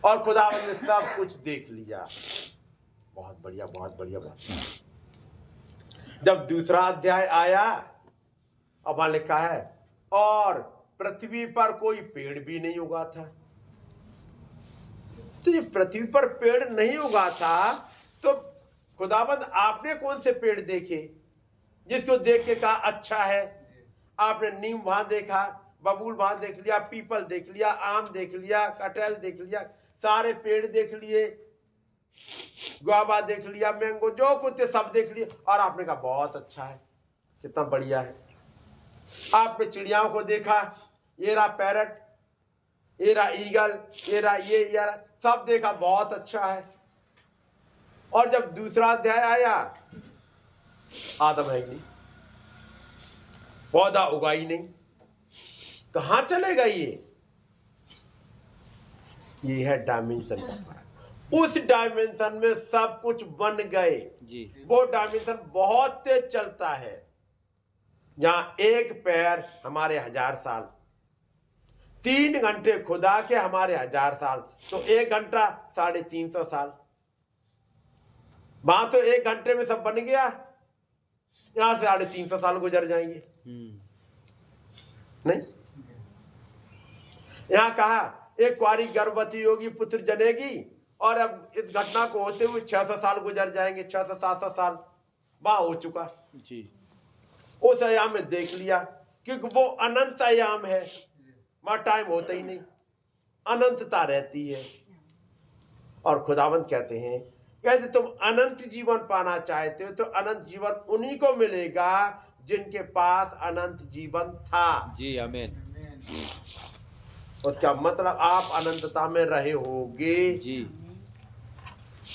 और खुदावंद ने सब कुछ देख लिया, बहुत बढ़िया, बहुत बढ़िया बात। जब दूसरा अध्याय आया, अब वहां लिखा है और पृथ्वी पर कोई पेड़ भी नहीं उगा था। तो ये पृथ्वी पर पेड़ नहीं उगा था, तो खुदाबंद आपने कौन से पेड़ देखे जिसको देख के कहा अच्छा है? आपने नीम वहां देखा, बबूल वहां देख लिया, पीपल देख लिया, आम देख लिया, कटहल देख लिया, सारे पेड़ देख लिए, गुआवा देख लिया, मैंगो, जो कुछ सब देख लिए, और आपने कहा बहुत अच्छा है, कितना बढ़िया है। आपने चिड़ियाओं को देखा, ये रहा पैरट, ये रहा ईगल, ये रहा ये रहा, सब देखा, बहुत अच्छा है। और जब दूसरा अध्याय आया, आदम है नहीं, पौधा उगा ही नहीं, कहां चलेगा ये है डायमेंशन का फर्क। उस डायमेंशन में सब कुछ बन गए जी। वो डायमेंशन बहुत तेज चलता है, जहां एक पैर हमारे 1000 साल, 3 घंटे खुदा के हमारे 1000 साल, तो 1 घंटा 350 साल। वहां तो 1 घंटे में सब बन गया, यहां से 350 साल गुजर जाएंगे। नहीं, यहां कहा एक कुंवारी गर्भवती होगी, पुत्र जनेगी, और अब इस घटना को होते हुए 600 साल गुजर जाएंगे, 600-700 साल वहां हो चुका जी। उस आयाम में देख लिया, क्योंकि वो अनंत आयाम है, वहां टाइम होता ही नहीं, अनंतता रहती है। और खुदावंत कहते हैं यदि तुम अनंत जीवन पाना चाहते हो तो अनंत जीवन उन्हीं को मिलेगा जिनके पास अनंत जीवन था जी। आमीन। उसका मतलब आप अनंतता में रहे होगे जी।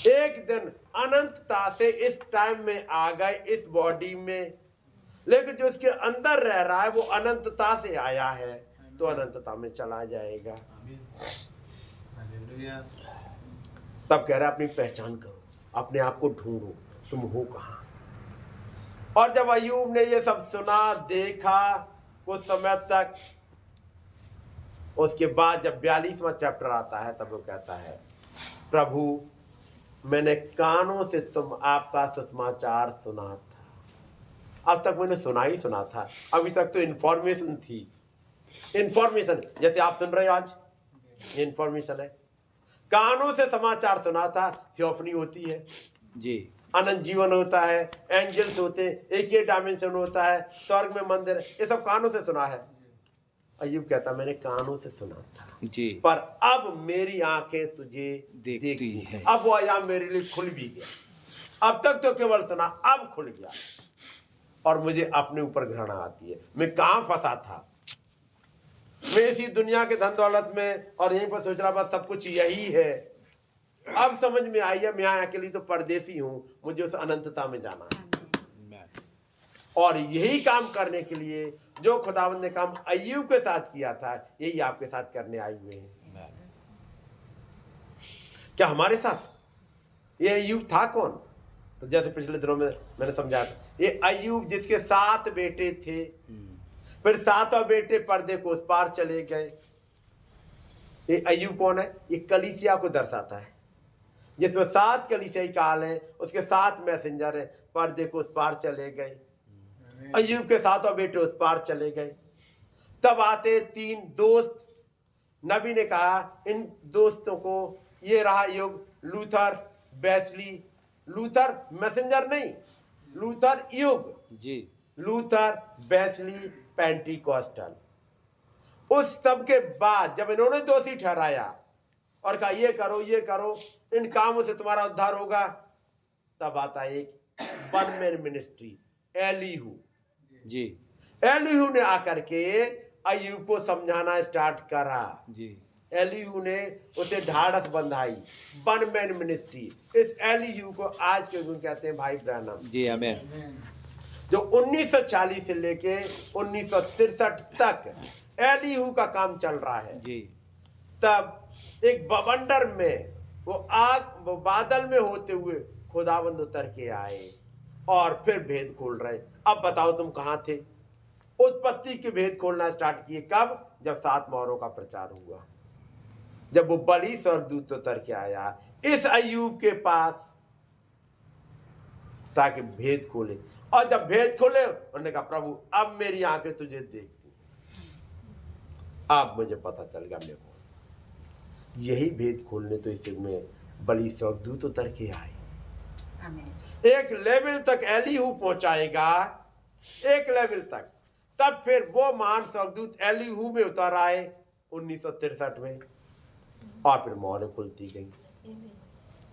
एक दिन अनंतता से इस टाइम में आ गए, इस बॉडी में, लेकिन जो इसके अंदर रह रहा है वो अनंतता से आया है, तो अनंतता में चला जाएगा। तब कह रहा है अपनी पहचान करो, अपने आप को ढूंढो, तुम हो कहां। और जब अय्यूब ने ये सब सुना, देखा कुछ समय तक, उसके बाद जब 42वां चैप्टर आता है, तब वो कहता है प्रभु मैंने कानों से तुम आपका सुसमाचार सुना था। अब तक मैंने सुना ही सुना था, अभी तक तो इंफॉर्मेशन थी, इंफॉर्मेशन जैसे आप सुन रहे हो आज, ये इंफॉर्मेशन है। कानों से समाचार सुना था, थियोफनी होती है जी, अनंत जीवन होता है, एंजल्स होते, एक ही डायमेंशन होता है, स्वर्ग में मंदिर, ये सब कानों से सुना है। अय्यूब कहता मैंने कानों से सुना था जी, पर अब मेरी आंखें तुझे देखती है। अब वो आयाम मेरे लिए खुल भी गया, अब तक तो केवल सुना, अब खुल गया, और मुझे अपने ऊपर घृणा आती है। मैं कहां फंसा था, मैं इसी दुनिया के धन दौलत में, और यहीं पर सोच रहा बस सब कुछ यही है। अब समझ में आई है मैं यहाँ के लिए तो परदेसी हूं, मुझे उस अनंतता में जाना है। और यही काम करने के लिए जो खुदावंद ने काम अय्यूब के साथ किया था, यही आपके साथ करने आए हुए हैं। क्या हमारे साथ ये अय्यूब था कौन? तो जैसे पिछले दिनों में मैंने समझाया था, ये अय्यूब जिसके 7 बेटे थे, फिर 7वां बेटे पर्दे को उस पार चले गए। ये अय्यूब कौन है? ये कलीसिया को दर्शाता है, जिसमें 7 कलीसियाई काल है, उसके 7 मैसेंजर है, पर्दे को उस पार चले गए। अय्यूब के 7वां बेटे उस पार चले गए। तब आते 3 दोस्त, नबी ने कहा इन दोस्तों को, ये रहा युग, लूथर, वेस्ली, लूथर मैसेंजर नहीं, लूथर युग जी, लूथर, वेस्ली, पेंटिकॉस्टल। उस सब के बाद जब इन्होंने दोषी ठहराया और कहा ये करो ये करो, इन कामों से तुम्हारा उद्धार होगा, तब आता एक वन मैन मिनिस्ट्री, एलीहू जी। एलीहू ने आकर के अय्यूब को समझाना स्टार्ट करा जी। एलीहू ने उसे ढाढ़स बंधाई, वन मैन मिनिस्ट्री। इस एलीहू को आज के दिन कहते हैं भाई ब्रैनम जी। आमीन। जो 1940 से लेके 1963 तक एलीहू का काम चल रहा है जी। तब एक बवंडर में वो बादल में होते हुए खुदाबंद उतर के आए और फिर भेद खोल रहे। अब बताओ तुम कहां थे? उत्पत्ति के भेद खोलना स्टार्ट किए कब? जब 7 मोहरों का प्रचार हुआ, जब वो बड़ी स्वर्गदूत उतर के आया इस अय्यूब के पास ताकि भेद खोले। और जब भेद खोले उन्होंने कहा प्रभु अब मेरी आंखें तुझे देखती, अब मुझे पता चल गया मेरे को। यही भेद खोलने तो इस युग में बड़ी स्वर्गदूत उतर के आए। एक लेवल तक एलीहू पहुंचाएगा, एक लेवल तक, तब फिर वो महान स्वर्गदूत एलीहू में उतर आए 1963 में, और फिर मोहरें खुलती गई।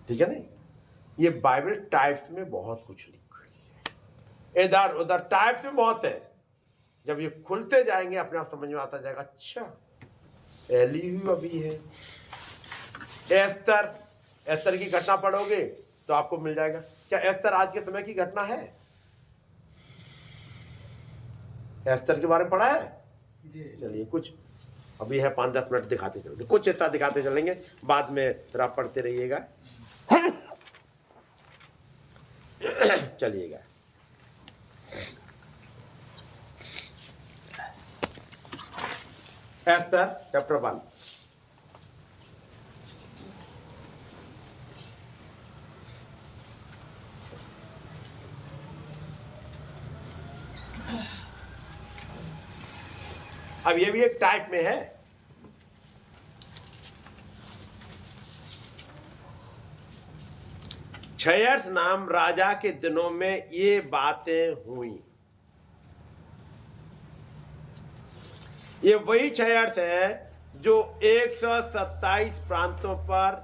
ठीक है नहीं? ये बाइबल टाइप्स में बहुत कुछ लिखी है, इधर उधर टाइप्स में बहुत है। जब ये खुलते जाएंगे अपने आप समझ में आता जाएगा, अच्छा एलीहू अभी है। एस्तर की घटना पढ़ोगे तो आपको मिल जाएगा। क्या एस्तर आज के समय की घटना है? एस्तर के बारे में पढ़ा है? चलिए कुछ अभी है 5-10 मिनट दिखाते चलेंगे, कुछ हिस्सा दिखाते चलेंगे, बाद में फिर आप पढ़ते रहिएगा। चलिएगा एस्तर चैप्टर 1। अब ये भी एक टाइप में है। क्षयर्ष नाम राजा के दिनों में ये बातें हुई। ये वही क्षयर्ष है जो 127 प्रांतों पर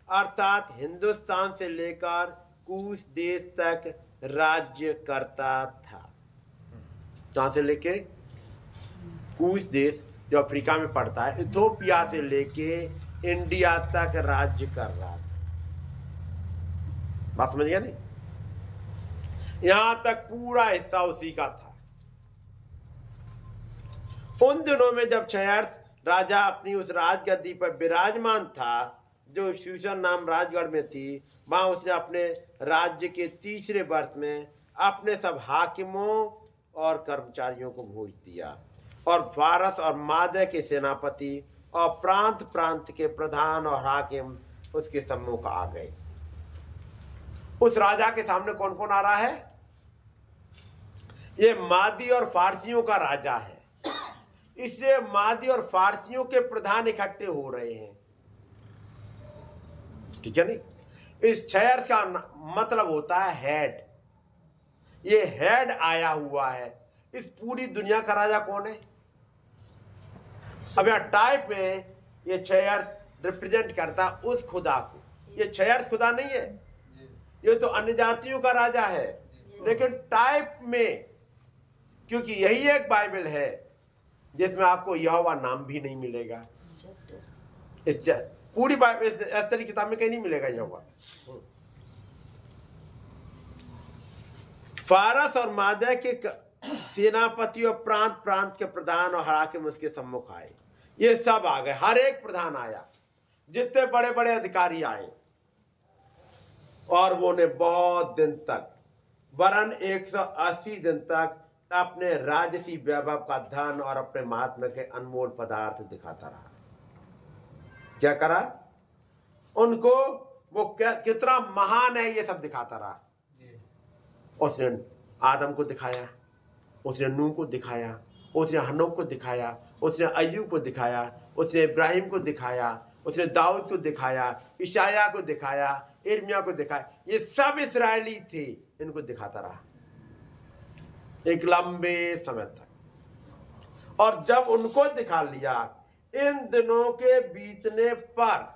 अर्थात हिंदुस्तान से लेकर कूश देश तक राज्य करता था। कहां से लेके? कूश देश जो अफ्रीका में पड़ता है, इथोपिया से लेके इंडिया तक राज्य कर रहा था। बात समझ गया नहीं? यहां तक पूरा हिस्सा उसी का था। उन दिनों में जब क्षयर्ष राजा अपनी उस राजगद्दी पर विराजमान था जो शूशन नाम राजगढ़ में थी, वहां उसने अपने राज्य के 3रे वर्ष में अपने सब हाकिमों और कर्मचारियों को भोज दिया, और फारस और मादे के सेनापति और प्रांत प्रांत के प्रधान और हाकिम उसके सम्मुख आ गए। उस राजा के सामने कौन कौन आ रहा है? ये मादी और फारसियों का राजा है, इसलिए मादी और फारसियों के प्रधान इकट्ठे हो रहे हैं। ठीक है नहीं? इस क्षयर्ष का मतलब होता है हेड। ये हेड आया हुआ है। इस पूरी दुनिया का राजा कौन है? अब यहां टाइप में ये क्षयर्ष रिप्रेजेंट करता उस खुदा को। ये क्षयर्ष खुदा नहीं है, ये तो अन्य जातियों का राजा है। लेकिन टाइप में, क्योंकि यही एक बाइबल है जिसमें आपको यहोवा नाम भी नहीं मिलेगा। इस पूरी बाइबल एस्तर की किताब में कहीं नहीं मिलेगा यहोवा। फारस और मादे के सेनापति और प्रांत प्रांत के प्रधान और हाकिम उसके सम्मुख आए। ये सब आ गए, हर एक प्रधान आया, जितने बड़े बड़े अधिकारी आए, और वो ने बहुत दिन तक, वरन 180 दिन तक अपने राजसी वैभव का धन और अपने महात्मा के अनमोल पदार्थ दिखाता रहा। क्या करा? उनको वो कितना महान है ये सब दिखाता रहा। उसने आदम को दिखाया, उसने नूह को दिखाया, उसने हनोक को दिखाया, उसने अय्यूब को दिखाया, उसने इब्राहिम को दिखाया, उसने दाऊद को दिखाया, इशाया को दिखाया, इर्मिया को दिखाया। ये सब इस्राएली थे, इनको दिखाता रहा एक लंबे समय तक। और जब उनको दिखा लिया, इन दिनों के बीतने पर,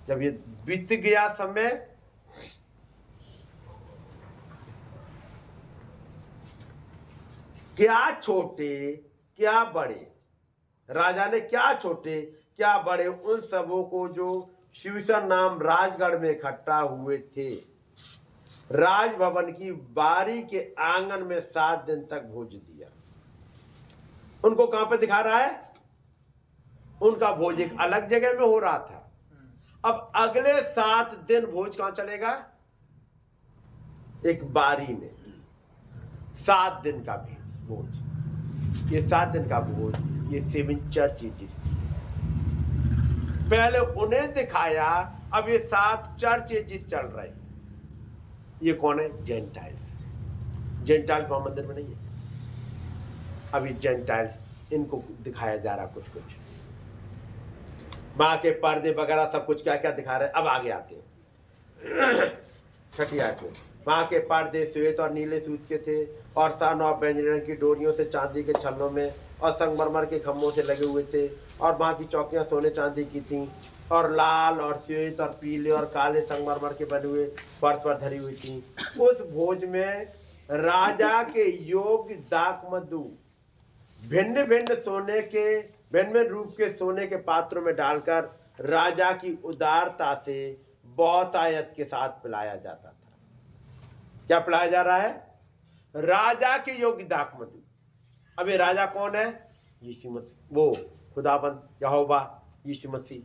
जब ये बीत गया समय, क्या छोटे क्या बड़े, राजा ने क्या छोटे क्या बड़े उन सबों को जो शूशन नाम राजगढ़ में इकट्ठा हुए थे, राजभवन की बारी के आंगन में 7 दिन तक भोज दिया। उनको कहां पे दिखा रहा है? उनका भोज एक अलग जगह में हो रहा था, अब अगले 7 दिन भोज कहां चलेगा? एक बारी में 7 दिन का भी भोज। ये 7 दिन का भोज, ये 7 चर्चेज थी। पहले उन्हें दिखाया, अब ये 7 चर्चेज चल रहे हैं। ये कौन है? जेंटाइल्स। जेंटाइल्स वहां मंदिर में नहीं है। अभी जेंटाइल्स इनको दिखाया जा रहा कुछ कुछ, माँ के पर्दे वगैरह सब कुछ क्या क्या दिखा रहे हैं। अब आगे आते हैं 6 आयत में। माँ के पर्दे श्वेत और नीले सूत के थे और सन और बैंजनी की डोरियों से चांदी के छल्लों में और संगमरमर के खम्भों से लगे हुए थे और माँ की चौकियां सोने चांदी की थीं और लाल और श्वेत और पीले और काले संगमरमर के बने हुए फर्श पर धरी हुई थी। उस भोज में राजा के योग्य दाखमधु भिन्न भिन्न सोने के भिन्न भिन्न रूप के सोने के पात्रों में डालकर राजा की उदारता से बहुत आयत के साथ पिलाया जाता था। क्या पिलाया जा रहा है? राजा के योग्य दाखमधु। अब ये राजा कौन है? यीशु मसीह, वो खुदाबंद यहोवा यीशु मसीह।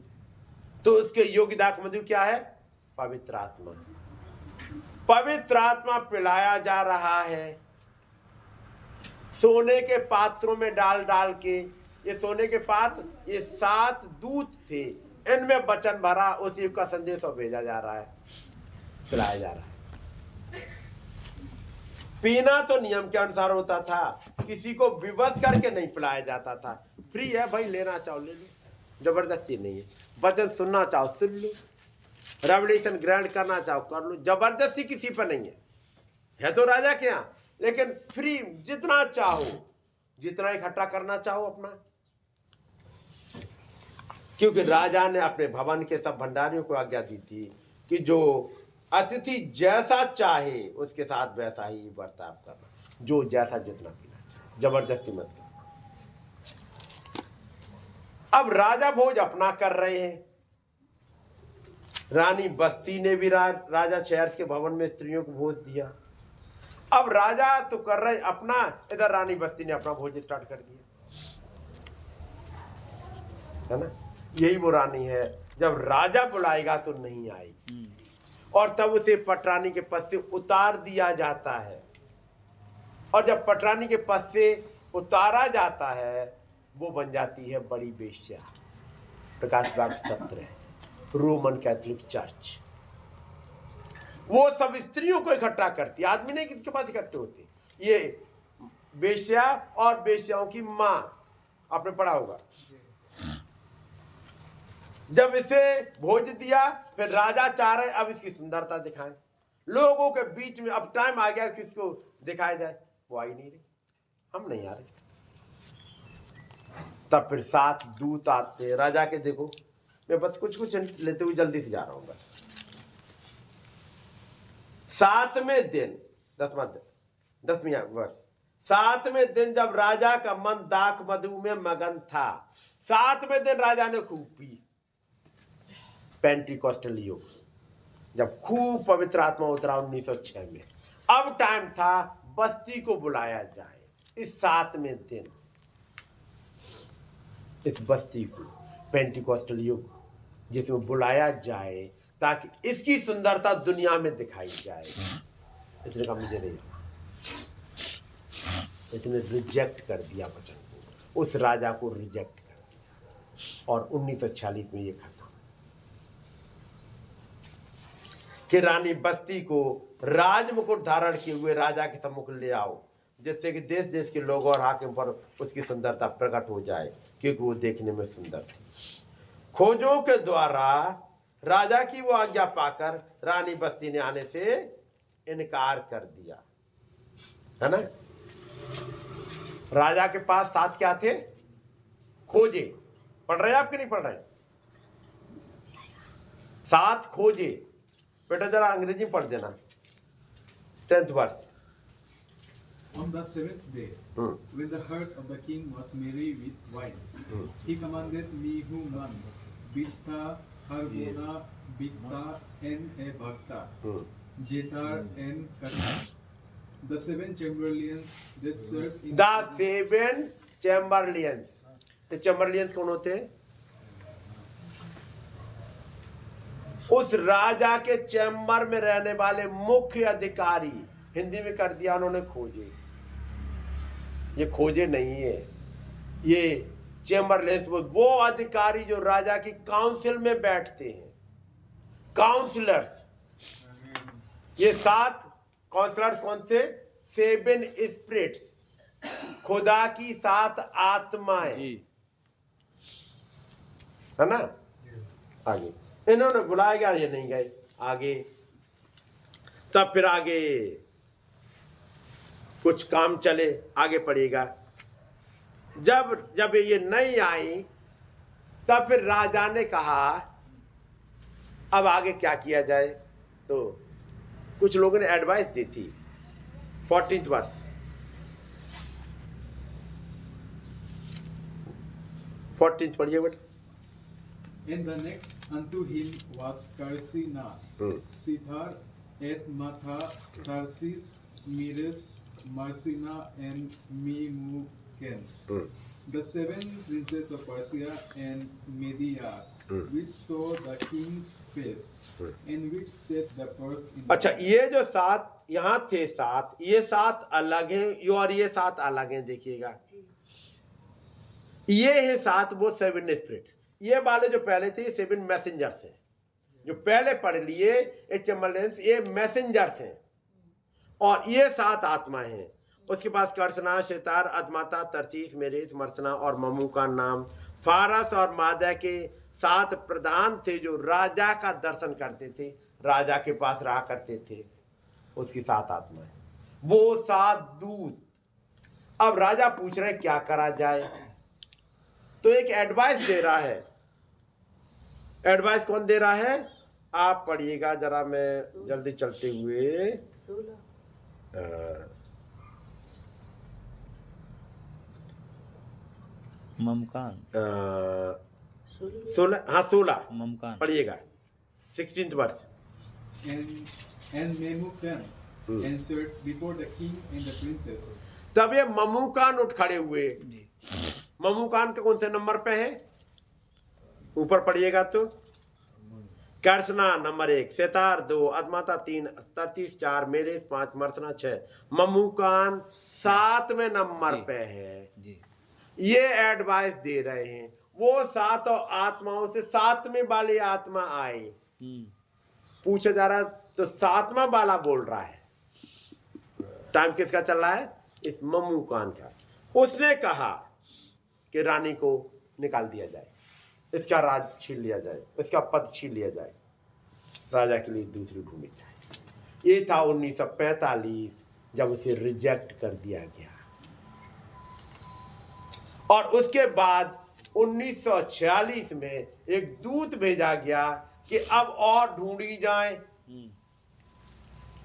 तो उसके योग्य दाखमधु क्या है? पवित्र आत्मा। पवित्र आत्मा पिलाया जा रहा है सोने के पात्रों में डाल डाल के। ये सोने के पात्र, ये 7 दूत थे, इनमें वचन भरा, उस युग का संदेश और भेजा जा रहा है, पिलाया जा रहा है। पीना तो नियम के अनुसार होता था, किसी को विवश करके नहीं पिलाया जाता था। फ्री है भाई, लेना चाहो ले लो, जबरदस्ती नहीं है। वचन सुनना चाहो सुन लो, रेवलेशन ग्रहण करना चाहो कर लो, जबरदस्ती किसी पर नहीं है तो राजा के यहाँ, लेकिन फ्री, जितना चाहो जितना इकट्ठा करना चाहो अपना। क्योंकि राजा ने अपने भवन के सब भंडारियों को आज्ञा दी थी कि जो अतिथि जैसा चाहे उसके साथ वैसा ही बर्ताव करना, जो जैसा जितना पीना चाहे, जबरदस्ती मत करना। अब राजा भोज अपना कर रहे हैं। रानी बस्ती ने भी राजा शहर के भवन में स्त्रियों को भोज दिया। अब राजा तो कर रहे अपना, इधर रानी बस्ती ने अपना भोज स्टार्ट कर दिया, है ना। यही वो रानी है, जब राजा बुलाएगा तो नहीं आएगी, और तब उसे पटरानी के पद से उतार दिया जाता है। और जब पटरानी के पद से उतारा जाता है, वो बन जाती है बड़ी वेश्या। प्रकाश वाक्य 17, रोमन कैथोलिक चर्च वो सब स्त्रियों को इकट्ठा करती, आदमी नहीं किसके पास इकट्ठे होते। ये वेश्या और वेश्याओं की मां, आपने पढ़ा होगा। जब इसे भोज दिया, फिर राजा चाह रहे अब इसकी सुंदरता दिखाएं लोगों के बीच में। अब टाइम आ गया किसको दिखाया जाए, वो आ ही नहीं रहे, हम नहीं आ रहे। तब फिर 7 दूत आते राजा के। देखो मैं बस कुछ कुछ लेते हुए जल्दी से जा रहा हूं बस। 7वें दिन 10वीं वर्ष, 7वें दिन जब राजा का मन दाख मधु में मगन था, 7वें दिन राजा ने खूब पी। पेंटिकॉस्टल युग, जब खूब पवित्र आत्मा उतरा 1906 में। अब टाइम था बस्ती को बुलाया जाए। इस 7वें दिन इस बस्ती को, पेंटिकॉस्टल युग, जिसमें बुलाया जाए ताकि इसकी सुंदरता दुनिया में दिखाई जाए। इसने कहा मुझे नहीं, इसने रिजेक्ट कर दिया वचन को, उस राजा को रिजेक्ट कर दिया। और 1946 में ये खत्म कि रानी बस्ती को राजमुकुट धारण किए हुए राजा के सम्मुख ले आओ, जिससे कि देश देश के लोगों और हाकिम पर उसकी सुंदरता प्रकट हो जाए, क्योंकि वो देखने में सुंदर थी। खोजों के द्वारा राजा की वो आज्ञा पाकर रानी बस्ती ने आने से इनकार कर दिया, है ना। राजा के पास 7 क्या थे? खोजे। पढ़ रहे आप कि नहीं पढ़ रहे? 7 खोजे। बेटा जरा अंग्रेजी में पढ़ देना, 10th वर्ष। On the 7th day, when the heart of the king was merry with wine, he commanded me human, Bishta, Harbona, Bigta, and Bhakta, Jetar, and Kata, the 7 chamberlains that served in the 7 chamberlains। तो चैम्बरलियंस कौन होते हैं? उस राजा के चैम्बर में रहने वाले मुख्य अधिकारी, हिंदी में कर दिया उन्होंने खोजे, ये खोजे नहीं है, ये चैम्बरलेस वो अधिकारी जो राजा की काउंसिल में बैठते हैं, काउंसलर्स। ये 7 काउंसलर्स कौन से? 7 स्पिरिट्स, खुदा की 7 आत्माएं, है ना। आगे इन्होंने बुलाया गया, ये नहीं गए आगे। तब फिर आगे कुछ काम चले, आगे पड़ेगा। जब ये नहीं आई तब फिर राजा ने कहा अब आगे क्या किया जाए। तो कुछ लोगों ने एडवाइस दी थी। 14th वर्ष, 14th पढ़िए बेटा। And the next unto him was Karsina, Sithar, Etmatha, Tarsis, Meres, Marsina, and Memucan. The 7 princes of Persia and Media, which saw the king's face, and which set the first in अच्छा, ये जो 7 यहाँ थे, 7 ये 7 अलग हैं और ये 7 अलग हैं। देखिएगा, ये है 7 वो 7 स्पिरिट। ये वाले जो पहले थे ये 7 मैसेंजर्स हैं, जो पहले पढ़ लिए चैम्बरलेंस, ये मैसेंजर्स हैं। और ये 7 आत्माएं हैं। उसके पास कर्सना, शेतार, अदमाता, तरसीस, मेरेस, मर्सना और ममू का नाम। फारस और मादा के 7 प्रधान थे जो राजा का दर्शन करते थे, राजा के पास रहा करते थे। उसकी 7 आत्माएं, वो 7 दूत। अब राजा पूछ रहे क्या करा जाए, तो एक एडवाइस दे रहा है। एडवाइस कौन दे रहा है? आप पढ़िएगा जरा, मैं जल्दी चलते हुए। ममकान 16, हाँ 16 ममकान पढ़िएगा। 16th वर्ष। and Memucan answered before the king and the princess. तब ये ममूकान उठ खड़े हुए। ममूकान का कौन से नंबर पे है? ऊपर पढ़िएगा तो कर्सना नंबर 1, सेतार 2, अदमाता 3, तरतीस 4, मेरेस 5, मर्सना 6, ममूकान 7वें नंबर पे है। ये एडवाइस दे रहे हैं। वो 7 आत्माओं से 7वें वाली आत्मा आई। पूछा जा रहा तो 7वां वाला बोल रहा है। टाइम किसका चल रहा है? इस ममूकान का। उसने कहा कि रानी को निकाल दिया जाए, इसका राज छीन लिया जाए, इसका पद छीन लिया जाए, राजा के लिए दूसरी ढूंढी जाए। ये था 1945 जब उसे रिजेक्ट कर दिया गया। और उसके बाद 1946 में एक दूत भेजा गया कि अब और ढूंढी जाए।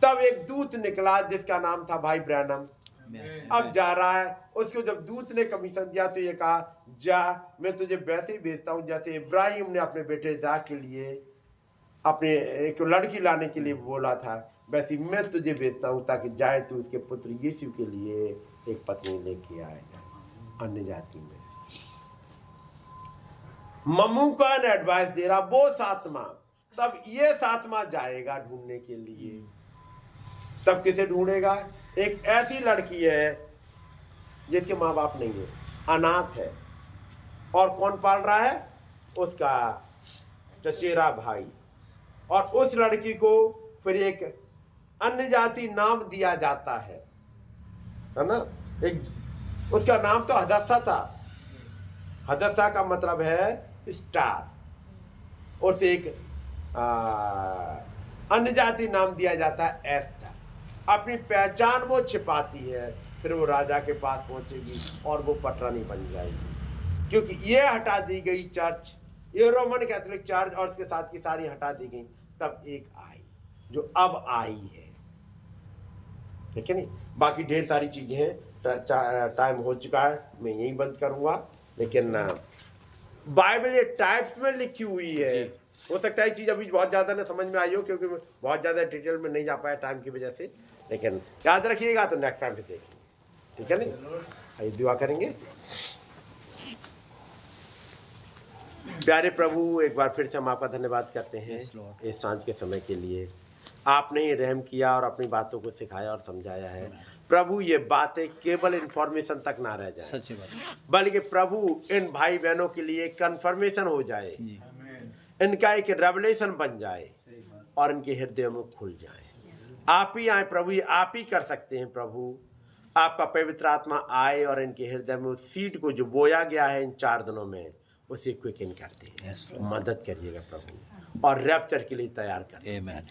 तब एक दूत निकला जिसका नाम था भाई ब्रैनम। अब जा रहा है। उसको जब दूत ने कमीशन दिया तो ये कहा, जा, मैं तुझे वैसे ही भेजता हूं जैसे इब्राहिम ने अपने बेटे इसाक के लिए अपने एक लड़की लाने के लिए बोला था, वैसे ही मैं तुझे भेजता हूं ताकि जाए तो उसके पुत्र यीशु के लिए एक पत्नी लेके आएगा अन्य जाति में। ममूकान एडवाइस दे रहा, वो 7वां। तब ये 7वां जाएगा ढूंढने के लिए। तब किसे ढूंढेगा? एक ऐसी लड़की है जिसके माँ बाप नहीं है, अनाथ है, और कौन पाल रहा है? उसका चचेरा भाई। और उस लड़की को फिर एक अन्य जाति नाम दिया जाता है ना। एक उसका नाम तो हदस्सा था। हदस्सा का मतलब है स्टार। उसे एक अन्य जाति नाम दिया जाता है एस्तर। अपनी पहचान वो छिपाती है, फिर वो राजा के पास पहुंचेगी और वो पटरानी बन जाएगी। क्योंकि ये हटा दी गई चर्च, ये रोमन कैथोलिक चर्च और उसके साथ की सारी हटा दी गई। तब एक आई जो अब आई है, ठीक है नहीं। बाकी ढेर सारी चीजें हैं। टाइम हो चुका है, मैं यही बंद करूंगा। लेकिन बाइबल ये टाइप्स में लिखी हुई है। हो सकता है चीज अभी बहुत ज्यादा ना समझ में आई हो, क्योंकि मैं बहुत ज्यादा डिटेल में नहीं जा पाया टाइम की वजह से। लेकिन याद रखिएगा तो नेक्स्ट टाइम पे देखेंगे, ठीक है नहीं। आइए दुआ करेंगे। प्यारे प्रभु, एक बार फिर से हम आपका धन्यवाद करते हैं Yes, Lord. इस सांझ के समय के लिए। आपने ही रहम किया और अपनी बातों को सिखाया और समझाया है। प्रभु, ये बातें केवल इंफॉर्मेशन तक ना रह जाए, सच्ची बात बल्कि प्रभु इन भाई बहनों के लिए कंफर्मेशन हो जाए, जी। इनका एक रेवलेशन बन जाए और इनके हृदय में खुल जाए। आप ही आए प्रभु, ये आप ही कर सकते हैं प्रभु। आपका पवित्र आत्मा आए और इनके हृदय में उस सीड को जो बोया गया है इन 4 दिनों में, उसे क्विकन करते हैं। Yes, मदद करिएगा प्रभु और रैप्चर के लिए तैयार करिए Amen.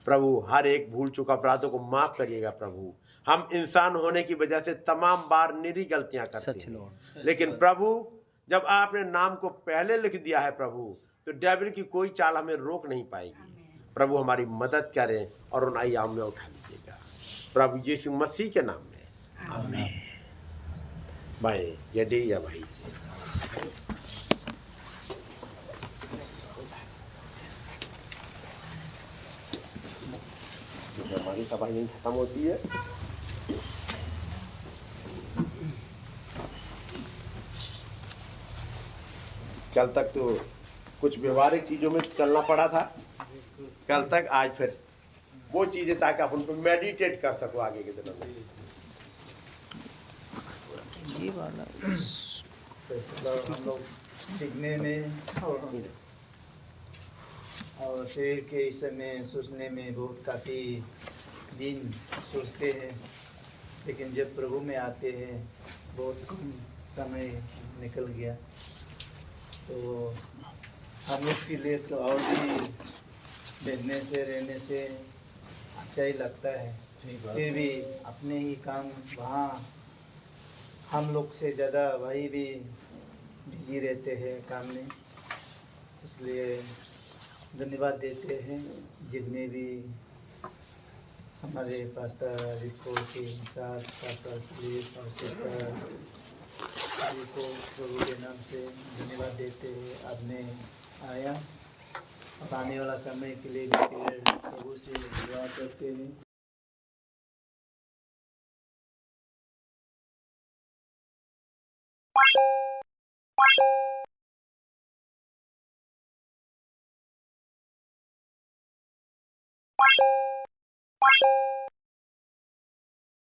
प्रभु। हर एक भूल चूक अपराधों को माफ करिएगा प्रभु। हम इंसान होने की वजह से तमाम बार निरी गलतियां करते सच हैं, Lord. लेकिन प्रभु जब आपने नाम को पहले लिख दिया है प्रभु, तो डेविल की कोई चाल हमें रोक नहीं पाएगी। प्रभु हमारी मदद करें और उन आयाम में उठा लीजिएगा प्रभु यीशु मसीह के नाम में, आमीन। भाई यडी या भाई हमारी सभा यहीं खत्म होती है। कल तक तो कुछ व्यवहारिक चीजों में चलना पड़ा था, कल तक आज फिर वो चीजें ताकि आप उन पर मेडिटेट कर सको आगे के दिनों में। ये वाला हम लोग दिखने में और शरीर के हिस्से में सोचने में बहुत काफ़ी दिन सोचते हैं, लेकिन जब प्रभु में आते हैं बहुत कम समय निकल गया। तो हम लोग के लिए तो और भी बैठने से रहने से अच्छा ही लगता है, फिर भी अपने ही काम वहाँ हम लोग से ज़्यादा वही भी बिजी रहते हैं काम में। इसलिए धन्यवाद देते हैं जितने भी हमारे पास्टर रिको के साथ, पास्टर फिलिप और सिस्टर को प्रभु के नाम से धन्यवाद देते हैं। आपने आया और आने वाला समय के लिए भी फिर प्रभु से दुआ करते हैं।